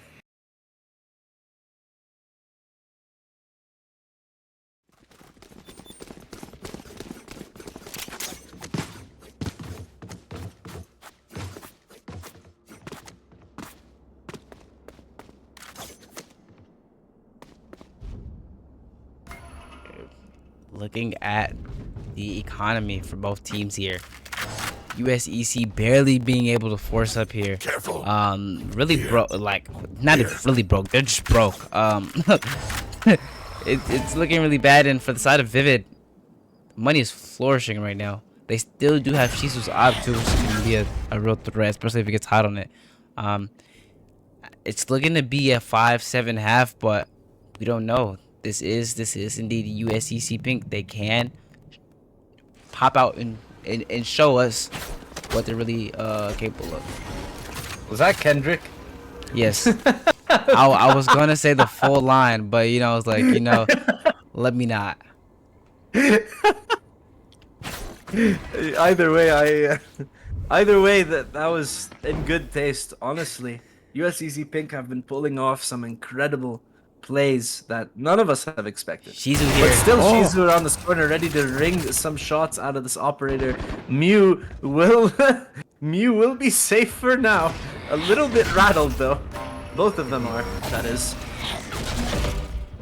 looking at the economy for both teams here. USEC barely being able to force up here. Careful. Really broke, like not even really broke. They're just broke. It's looking really bad, and for the side of Vivid, money is flourishing right now. They still do have Shisu's Ob too, which is gonna be a real threat, especially if it gets hot on it. It's looking to be a 5-7 half, but we don't know. This is indeed USEC Pink. They can pop out and show us what they're really capable of. Was that Kendrick? Yes. I was gonna say the full line, but I was like, let me not. Either way, that was in good taste. Honestly, USCC Pink have been pulling off some incredible plays that none of us have expected. Shizu here. But still, Shizu around this corner, ready to ring some shots out of this operator. Mew will be safe for now. A little bit rattled though. Both of them are. That is.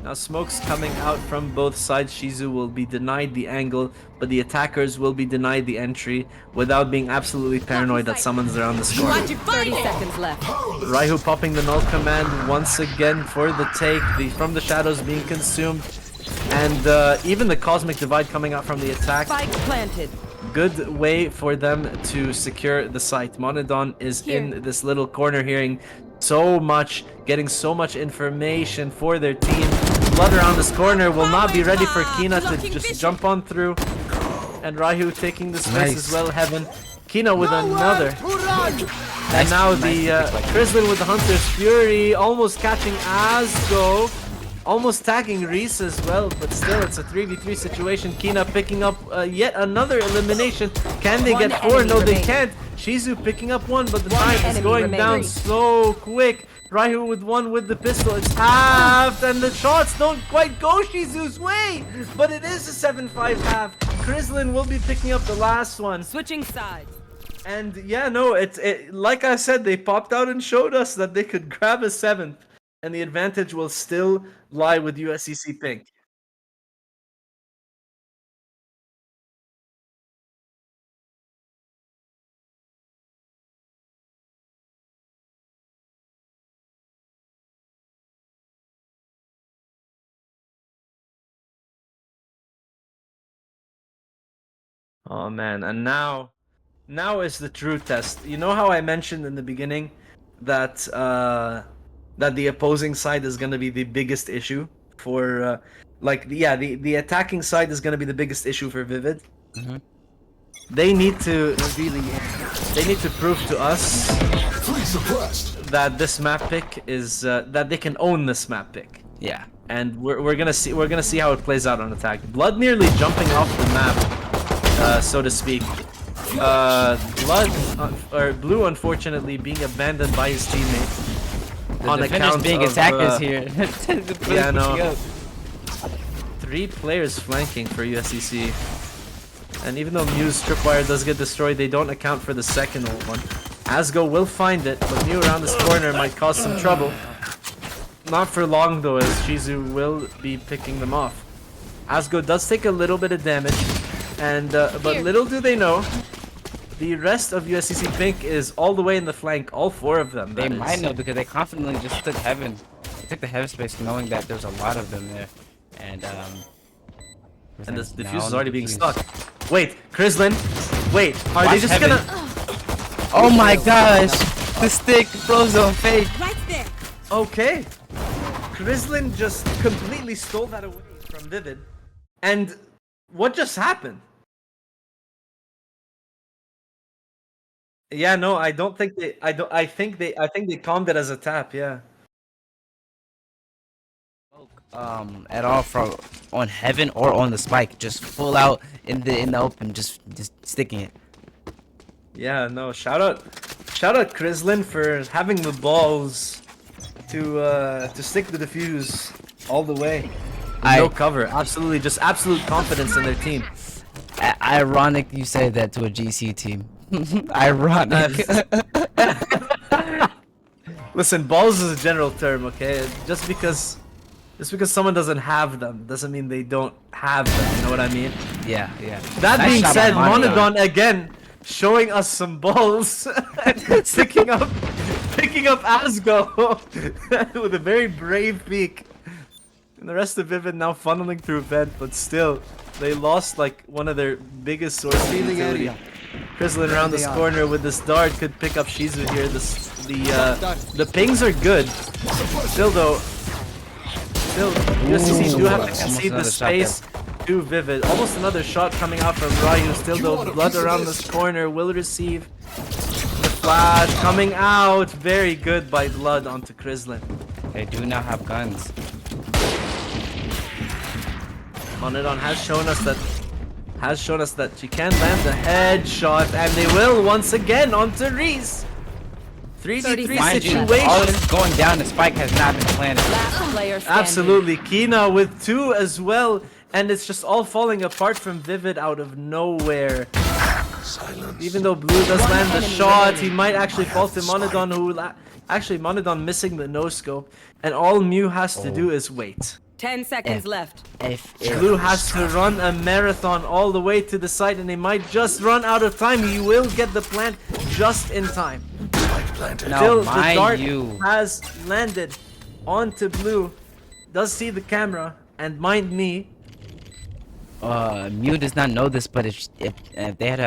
Now smoke's coming out from both sides. Shizu will be denied the angle, but the attackers will be denied the entry without being absolutely paranoid that someone's around the corner. 30 seconds left. Raihu popping the null command once again for the take. From the shadows being consumed, and even the cosmic divide coming out from the attack. Spike planted. Good way for them to secure the site. Monodon is in this little corner, hearing so much, getting so much information for their team. Blood around this corner will not be ready for Kina to just jump on through. And Raihu taking the space as well. Heaven. Kina with another. And now the Krislin with the Hunter's Fury, almost catching Asgo. Almost tagging Reese as well, but still it's a 3v3 situation. Kina picking up yet another elimination. Can they get 4? No, they can't. Shizu picking up 1, but the time is going down so quick. Raihu with 1 with the pistol. It's halved, and the shots don't quite go Shizu's way, but it is a 7-5 half. Krislin will be picking up the last one. Switching sides. And yeah, no, it like I said, they popped out and showed us that they could grab a 7th. And the advantage will still lie with USCC Pink. Oh man, and now is the true test. You know how I mentioned in the beginning that that the opposing side is going to be the biggest issue for the attacking side is going to be the biggest issue for Vivid. They need to prove to us that this map pick is that they can own this map pick. Yeah. And we're going to see how it plays out on attack. Blood nearly jumping off the map, so to speak. Blue unfortunately being abandoned by his teammate. The On defenders account being of, attackers here. Yeah, no. 3 players flanking for USCC. And even though Mew's tripwire does get destroyed, they don't account for the second one. Asgo will find it, but Mew around this corner might cause some trouble. Not for long though, as Shizu will be picking them off. Asgo does take a little bit of damage, and but little do they know, the rest of USCC Pink is all the way in the flank, all 4 of them. They might know because they confidently just took Heaven. They took the Heaven space knowing that there's a lot of them there. And the defuse is already being stuck. Wait, Krislin. Wait, are they just Heaven. gonna... Oh my gosh! The stick blows on fake. Right there. Okay. Krislin just completely stole that away from Vivid. And what just happened? Yeah, no, I don't think they. I think they calmed it as a tap. Yeah. At all from on Heaven or on the spike, just full out in the open, just sticking it. Yeah, no. Shout out Krislin for having the balls to stick the defuse all the way. No cover. Absolutely, just absolute confidence in their team. Ironic you say that to a GC team. Ironic. Listen, balls is a general term, okay? Just because Just because someone doesn't have them doesn't mean they don't have them. You know what I mean? Yeah, yeah. That Nice being shot said, by Monodon. Monodon again showing us some balls, picking up Asgo with a very brave peek. And the rest of Vivid now funneling through vent, but still, they lost like one of their biggest sources of utility. Crislin around this corner with this dart could pick up Shizu here. The pings are good. Still though, USCC do have to concede the space to Vivid. Almost another shot coming out from Ryu. Still though, blood around this corner will receive. The flash coming out. Very good by Blood onto Crislin. They do now have guns. Monodon has shown us that she can land the headshot, and they will once again onto Reese. 3v3 Mind you, all situation. this going down, the spike has not been planted. Last player standing. Absolutely, Kina with 2 as well, and it's just all falling apart from Vivid out of nowhere. Silence. Even though Blue does land the shot, he might actually fall to Monodon, who actually Monodon missing the no scope, and all Mew has to do is wait. 10 seconds left. If Blue has to run a marathon all the way to the site, and they might just run out of time. He will get the plant just in time. Spike planted. No. Still, the mind dart you. has landed onto Blue. Does see the camera, and mind me, Mew does not know this, but if they had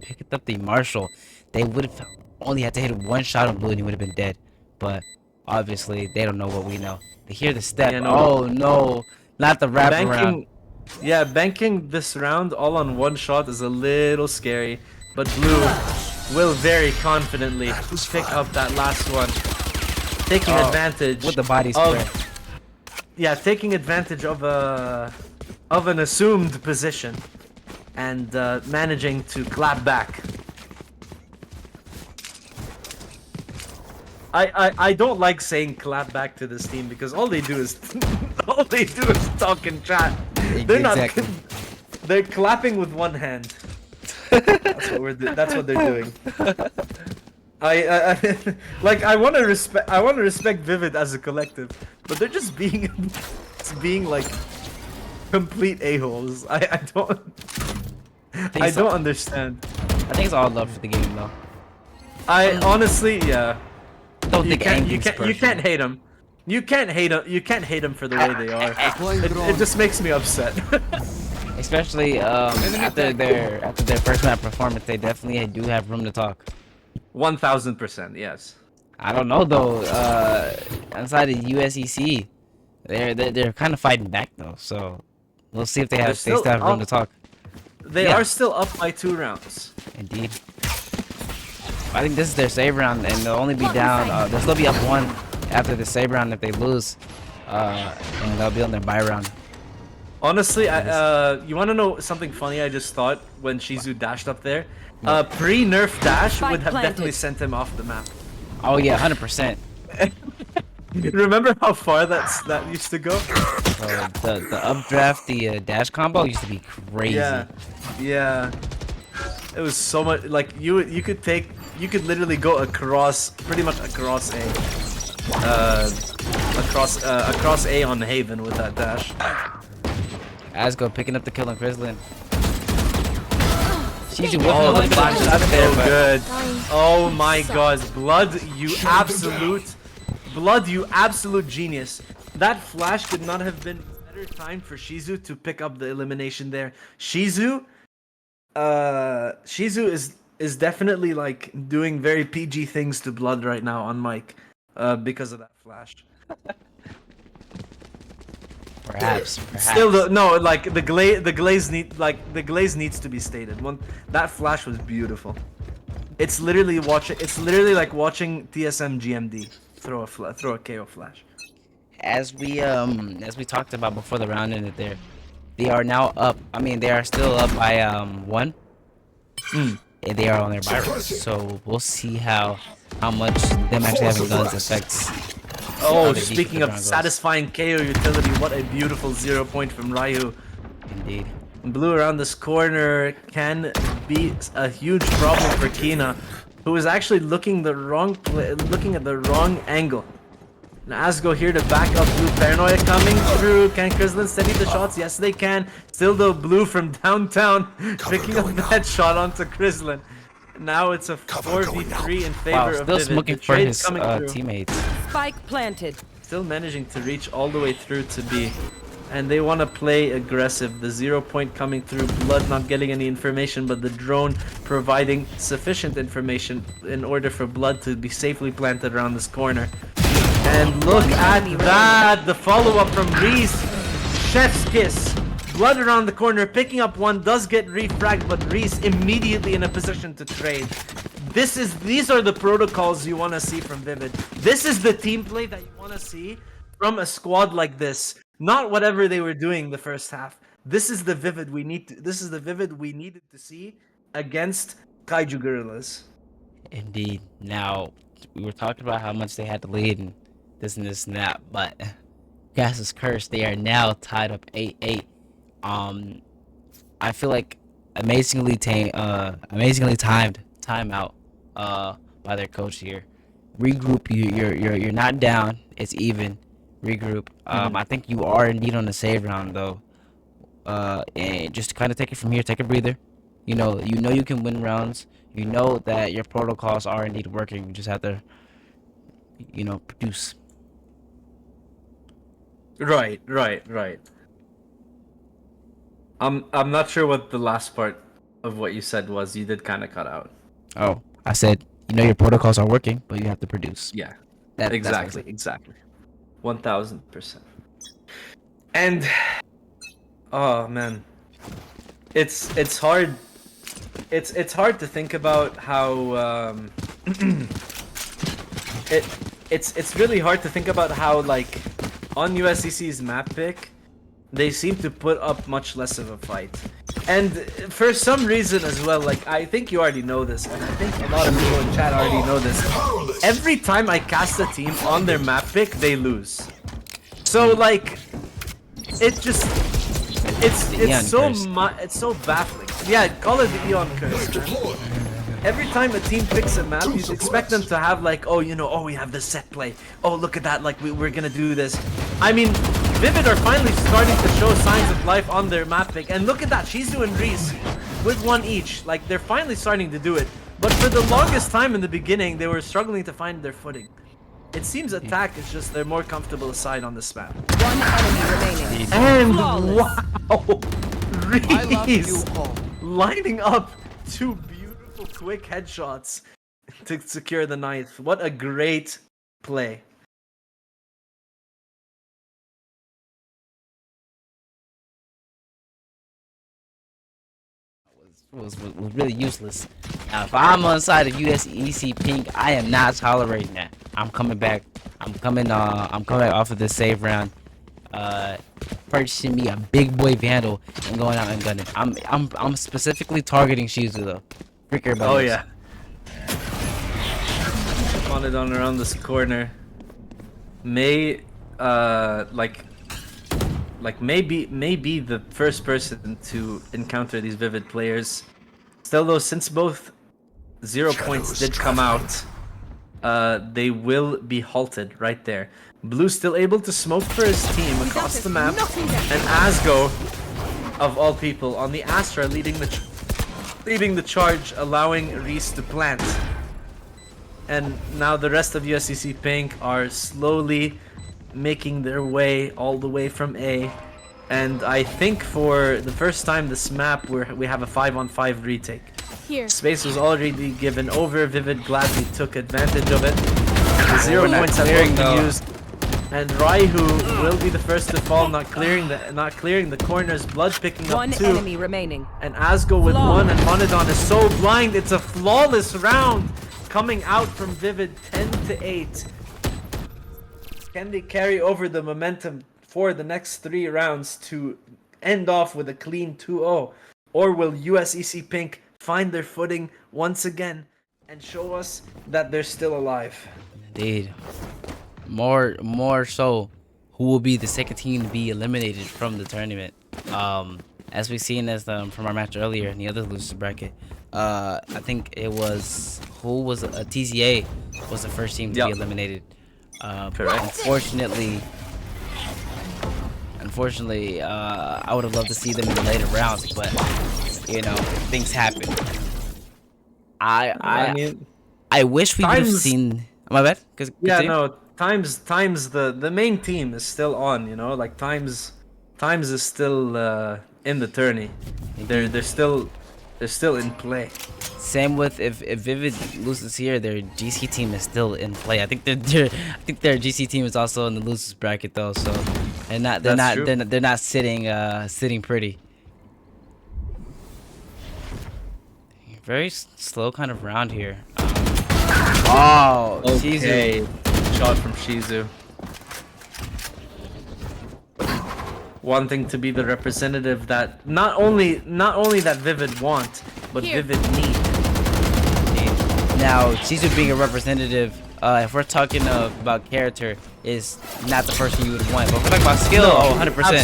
picked up the Marshall, they would have only had to hit one shot on Blue and he would have been dead. But obviously, they don't know what we know. They hear the step. Yeah, no. Oh no, not the wraparound. banking this round all on one shot is a little scary, but Blue will very confidently pick up that last one, taking advantage With the body spray. taking advantage of an assumed position and managing to clap back. I don't like saying clap back to this team because all they do is talk and chat. They're Exactly. they're clapping with one hand. That's what they're doing. I want to respect Vivid as a collective, but they're just being like complete a-holes. I don't understand. I think it's all love for the game though. I honestly, yeah. Don't You think can't anything's you can't hate them. You can't hate them for the way they are. It just makes me upset. Especially after their first map performance, they definitely do have room to talk. 1000%, yes. I don't know though. Inside of USEC, they're kind of fighting back though. So we'll see if they still have room to talk. They are still up by 2 rounds. Indeed. I think this is their save round, and they'll only be down. They'll still be up 1 after the save round if they lose, and they'll be on their bye round. Honestly, you want to know something funny I just thought when Shizu dashed up there? Pre-nerf dash would have definitely sent him off the map. Oh yeah, 100%. Remember how far that used to go? The updraft, the dash combo used to be crazy. Yeah. It was so much like you could literally go pretty much across A on Haven with that dash. Asgo picking up the kill on Crislin. She's whipping a little bit of shot there, So but good. Oh my god, Blood, you absolute genius. That flash could not have been better time for Shizu to pick up the elimination there. Shizu is definitely like doing very PG things to Blood right now on mic, because of that flash. perhaps. Still, the glaze needs to be stated. That flash was beautiful. It's literally like watching TSM GMD throw a KO flash. As we talked about before the round ended there, they are now up. I mean, they are still up by 1. And they are on their bye round. So we'll see how much them actually having guns affects. Oh, speaking of satisfying KO utility, what a beautiful 0 point from Ryu. Indeed. Blue around this corner can be a huge problem for Kina, who is actually looking at the wrong angle. Asgo here to back up Blue. Paranoia coming through. Can Krislin steady the shots? Yes, they can. Still though, Blue from downtown picking up that shot onto Krislin. Now it's a 4v3 in favor Wow, of still Vivid. smoking The for trade's his coming through. teammates. Spike planted. Still managing to reach all the way through to B. And they want to play aggressive. The 0 point coming through. Blood not getting any information, but the drone providing sufficient information in order for Blood to be safely planted around this corner. And look at that! The follow-up from Reese. Chef's kiss. Blood around the corner, picking up one, does get refragged, but Reese immediately in a position to trade. These are the protocols you want to see from Vivid. This is the team play that you want to see from a squad like this. Not whatever they were doing the first half. This is the Vivid we needed to see against Kaiju Gorillas. Indeed. Now, we were talking about how much they had to lead and this and that, but Gas is cursed. They are now tied up 8-8. I feel like amazingly timed timeout by their coach here. Regroup. You're not down. It's even. Regroup. I think you are indeed on the save round though. And just kind of take it from here. Take a breather. You know you can win rounds. You know that your protocols are indeed working. You just have to, produce. Right. I'm not sure what the last part of what you said was. You did kind of cut out. Oh, I said, your protocols are working, but you have to produce. Yeah. That's Exactly. 1000%. And oh man, it's hard. It's hard to think about how it's really hard to think about how, like, on USCC's map pick, they seem to put up much less of a fight. And for some reason as well, like, I think you already know this, and I think a lot of people in chat already know this. Every time I cast a team on their map pick, they lose. So, like, it's so baffling. Yeah, call it the Eon curse, man. Every time a team picks a map, you expect them to have, like, we have this set play. Oh, look at that, like, we're gonna do this. I mean, Vivid are finally starting to show signs of life on their map pick. And look at that, she's doing Reese with one each. Like, they're finally starting to do it. But for the longest time in the beginning, they were struggling to find their footing. It seems attack is just they're more comfortable aside on this map. One enemy remaining. And Flawless. wow! Reese lining up two beautiful quick headshots to secure the ninth. What a great play. Was really useless. Now, if I'm on side of USEC Pink, I am not tolerating that. I'm coming back. I'm coming off of this save round. Purchasing me a big boy Vandal and going out and gunning. I'm specifically targeting Shizu though. Freak everybody Oh else. yeah. Wanted on around this corner. May maybe the first person to encounter these Vivid players. Still though, since both 0 points did come out, they will be halted right there. Blue still able to smoke for his team across the map, and Asgo, of all people, on the Astra leading the charge, allowing Reese to plant. And now the rest of USCC Pink are slowly making their way all the way from A. And I think for the first time this map we have a 5-on-5 retake. Here. Space was already given over. Vivid gladly took advantage of it. The 0 points have both been used. And Raihu will be the first to fall, not clearing the corners. Blood picking up One 2. enemy remaining. And Asgo with 1, and Monodon is so blind. It's a flawless round coming out from Vivid, 10-8. Can they carry over the momentum for the next 3 rounds to end off with a clean 2-0? Or will USEC Pink find their footing once again and show us that they're still alive? Indeed. More so, who will be the second team to be eliminated from the tournament? As we've seen from our match earlier in the other losers bracket, I think it was TZA was the first team to be eliminated. Correct. Unfortunately, I would have loved to see them in the later rounds, but you know, things happen. I mean, I wish we would have times- seen. My bad. yeah, no. Times the main team is still on. You know, like times is still in the tourney. They're still in play. Same with if Vivid loses here, their GC team is still in play. I think their GC team is also in the losers bracket though, so they're not sitting pretty. Very slow kind of round here. Oh, Okay, Shizu. shot from Shizu. Wanting to be the representative that not only that Vivid want, but Here. Vivid need. Now, Shizu being a representative, if we're talking about character, is not the person you would want. But if we're talking about skill, No, 100%.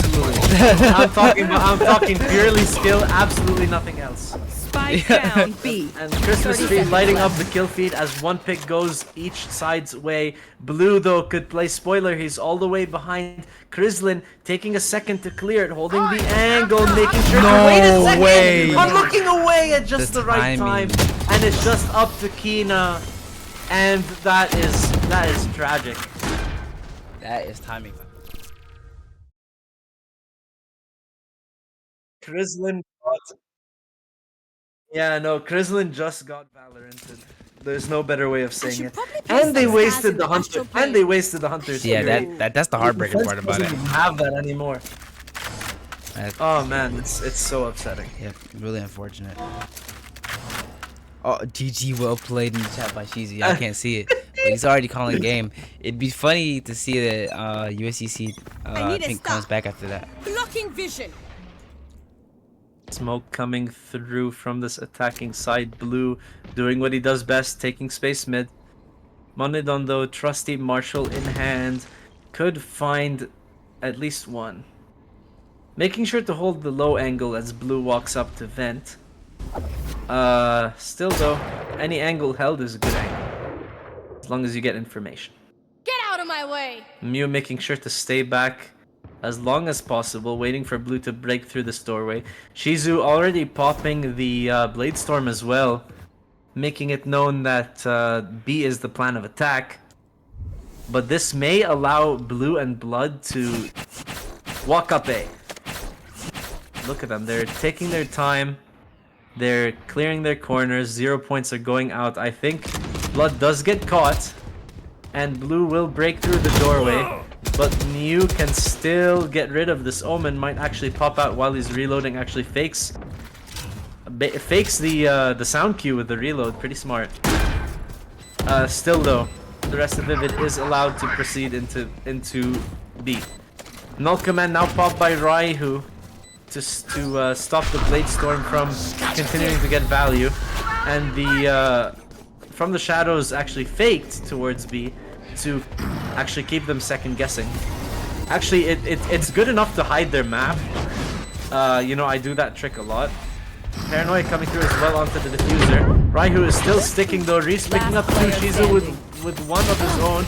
Absolutely. I'm talking purely skill, absolutely nothing else. Spike down B. And Christmas 30 tree seconds lighting left. up the kill feed as one pick goes each side's way. Blue though could play spoiler. He's all the way behind. Krislin taking a second to clear it, holding the angle, making sure to wait a second. way. I'm looking away at just the right timing. time, and it's just up to Kina, and that is tragic. That is timing. Krislin got. Yeah, no, Krislin just got Valoranted. There's no better way of saying should it. probably play And they some wasted Spaz in the the hunter. Astral And Plane. they wasted the hunters. Yeah, too. that's the heartbreaking part about it. Doesn't even have that anymore. That- Oh man, it's so upsetting. Yeah, really unfortunate. Oh, GG, well played in the chat by Shizu. I can't see it, but he's already calling game. It'd be funny to see that USCC I I need to think stop. comes back after that. Blocking vision. Smoke coming through from this attacking side. Blue doing what he does best, taking space mid. Monidon though, trusty Marshall in hand, could find at least one. Making sure to hold the low angle as Blue walks up to vent. Still though, any angle held is a good angle. As long as you get information. Get out of my way. Mew making sure to stay back as long as possible, waiting for Blue to break through this doorway. Shizu already popping the Blade Storm as well, making it known that B is the plan of attack. But this may allow Blue and Blood to walk up A. Look at them, they're taking their time. They're clearing their corners, 0 points are going out. I think Blood does get caught, and Blue will break through the doorway. But Mew can still get rid of this. Omen might actually pop out while he's reloading. Actually fakes the sound cue with the reload. Pretty smart. Still though, the rest of Vivid is allowed to proceed into B. Null command now popped by Raihu to stop the Blade Storm from continuing to get value, and the from the shadows actually faked towards B to actually keep them second guessing. Actually, it's good enough to hide their map. You know, I do that trick a lot. Paranoia coming through as well onto the diffuser. Raihu is still sticking though. Reese picking up two. Shizu with one of his own,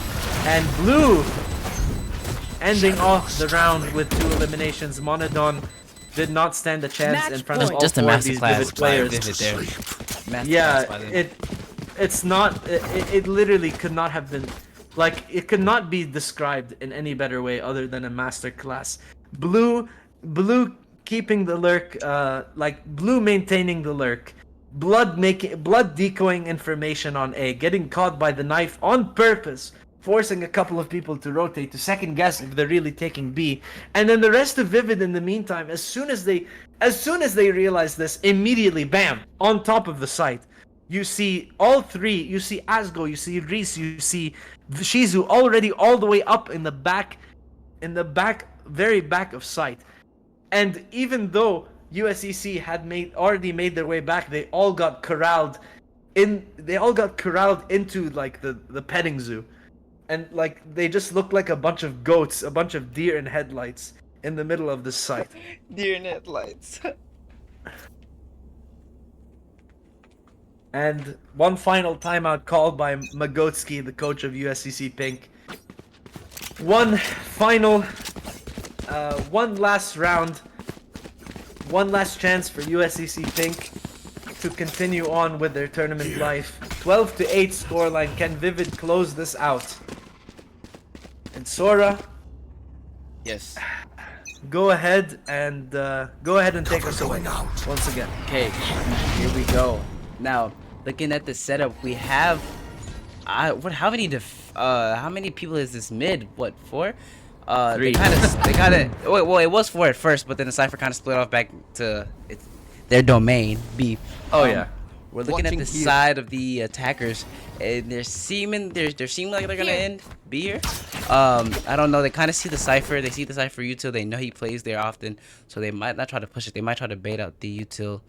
and Blue ending off the round with 2 eliminations. Monodon did not stand a chance Match in front of point. all Just a 4 of these masterclass Vivid by players. Vivid there. Masterclass Yeah, by them. it's not. It literally could not have been, like, it could not be described in any better way other than a masterclass. Blue keeping the lurk, like Blue maintaining the lurk. Blood decoying information on A, getting caught by the knife on purpose, forcing a couple of people to rotate to second guess if they're really taking B, and then the rest of Vivid in the meantime, as soon as they realize this, immediately bam on top of the site. You see all 3. You see Asgo, you see Reese, you see Shizu already all the way up in the back, very back of sight. And even though USEC had already made their way back, they all got corralled into like the petting zoo. And like they just looked like a bunch of goats, a bunch of deer in headlights in the middle of this site. Deer in headlights. And one final timeout called by Magotsky, the coach of USCC Pink. one final, one last round, one last chance for USCC Pink to continue on with their tournament life. 12-8 scoreline. Can Vivid close this out? And Sora, Yes. go ahead and take us away once again. Okay, here we go. Now, looking at the setup, we have how many people is this mid? What, 4? Three. They kind of well, it was 4 at first, but then the Cypher kind of split off back to their domain, B. Oh yeah. We're looking at the side of the attackers, and they're seeming like they're gonna end B here. I don't know. They kind of see the Cypher. They see the Cypher util. They know he plays there often, so they might not try to push it. They might try to bait out the util.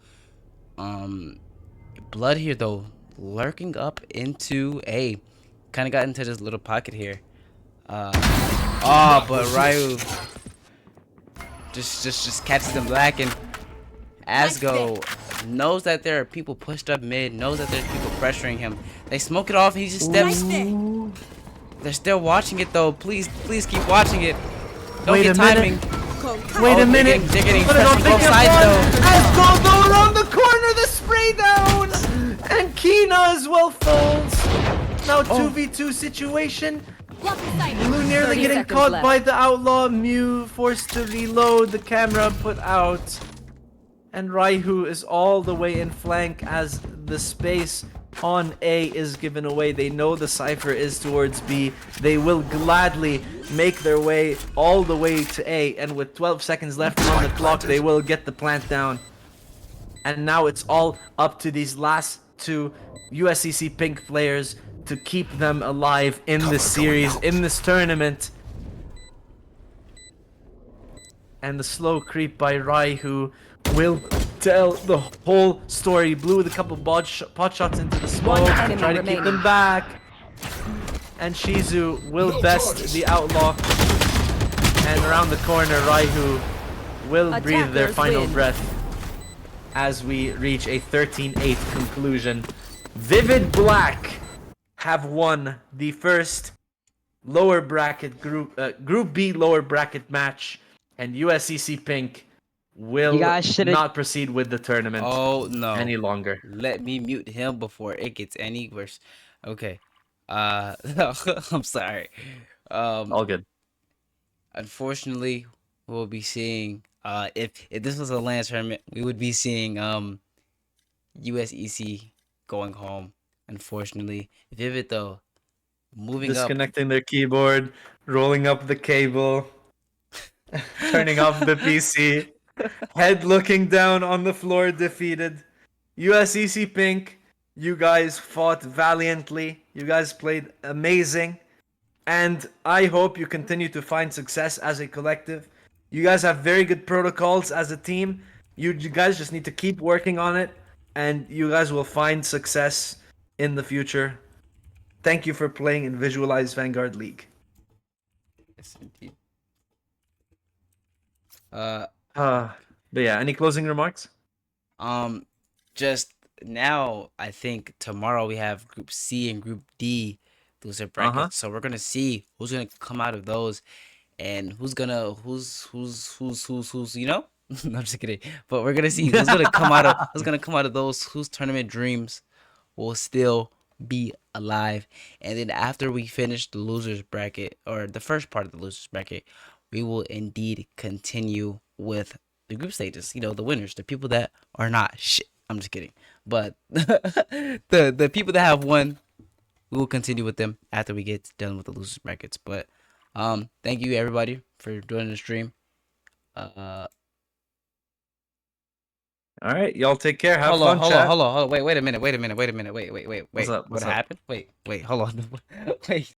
Blood here though, lurking up into A. Kind of got into this little pocket here. But Ryu just catches them lacking. Asgo knows that there are people pushed up mid, knows that there's people pressuring him. They smoke it off, and he just steps. They're still watching it though. Please keep watching it. Don't get timing. Wait a minute. They're getting Put it pressed on from both sides though. Asgo though around the corner, the spray down, and Kina as well falls. Now 2v2 situation. Blue nearly 30 getting seconds caught left. by the outlaw. Mew forced to reload. The camera put out. And Raihu is all the way in flank as the space on A is given away. They know the Cypher is towards B. They will gladly make their way all the way to A. And with 12 seconds left on the clock, they will get the plant down. And now it's all up to these last two USCC Pink players to keep them alive in this series, in this tournament. And the slow creep by Raihu will tell the whole story. Blue with a couple pot shots into the smoke, enemy try to keep remaining. them back. And Shizu will best the outlaw. And around the corner, Raihu will breathe their Attackers final win. breath as we reach a 13-8 conclusion. Vivid Black have won the first lower bracket group B lower bracket match, and USCC Pink will not proceed with the tournament Oh no. any longer. Let me mute him before it gets any worse. Okay. I'm sorry. All good. Unfortunately, we'll be seeing if this was a LAN tournament, we would be seeing USEC going home. Unfortunately, Vivid though, moving up. Disconnecting their keyboard, rolling up the cable, turning off the PC, head looking down on the floor, defeated. USCC Pink, you guys fought valiantly. You guys played amazing. And I hope you continue to find success as a collective. You guys have very good protocols as a team. You guys just need to keep working on it, and you guys will find success in the future. Thank you for playing in Visualize Vanguard League. Yes, indeed. But yeah, any closing remarks? Just now, I think tomorrow we have Group C and Group D loser brackets. So we're gonna see who's gonna come out of those, and who's you know. No, I'm just kidding. But we're gonna see who's gonna come out of those whose tournament dreams will still be alive. And then after we finish the losers bracket, or the first part of the losers bracket, we will indeed continue with the group stages. You know, the winners, the people that are not shit. I'm just kidding. But the people that have won, we will continue with them after we get done with the losers brackets. But thank you everybody for joining the stream. All right, y'all take care. Have Hold fun, on, chat. Hold on. Wait a minute. What What's up? happened? Wait, hold on. Wait.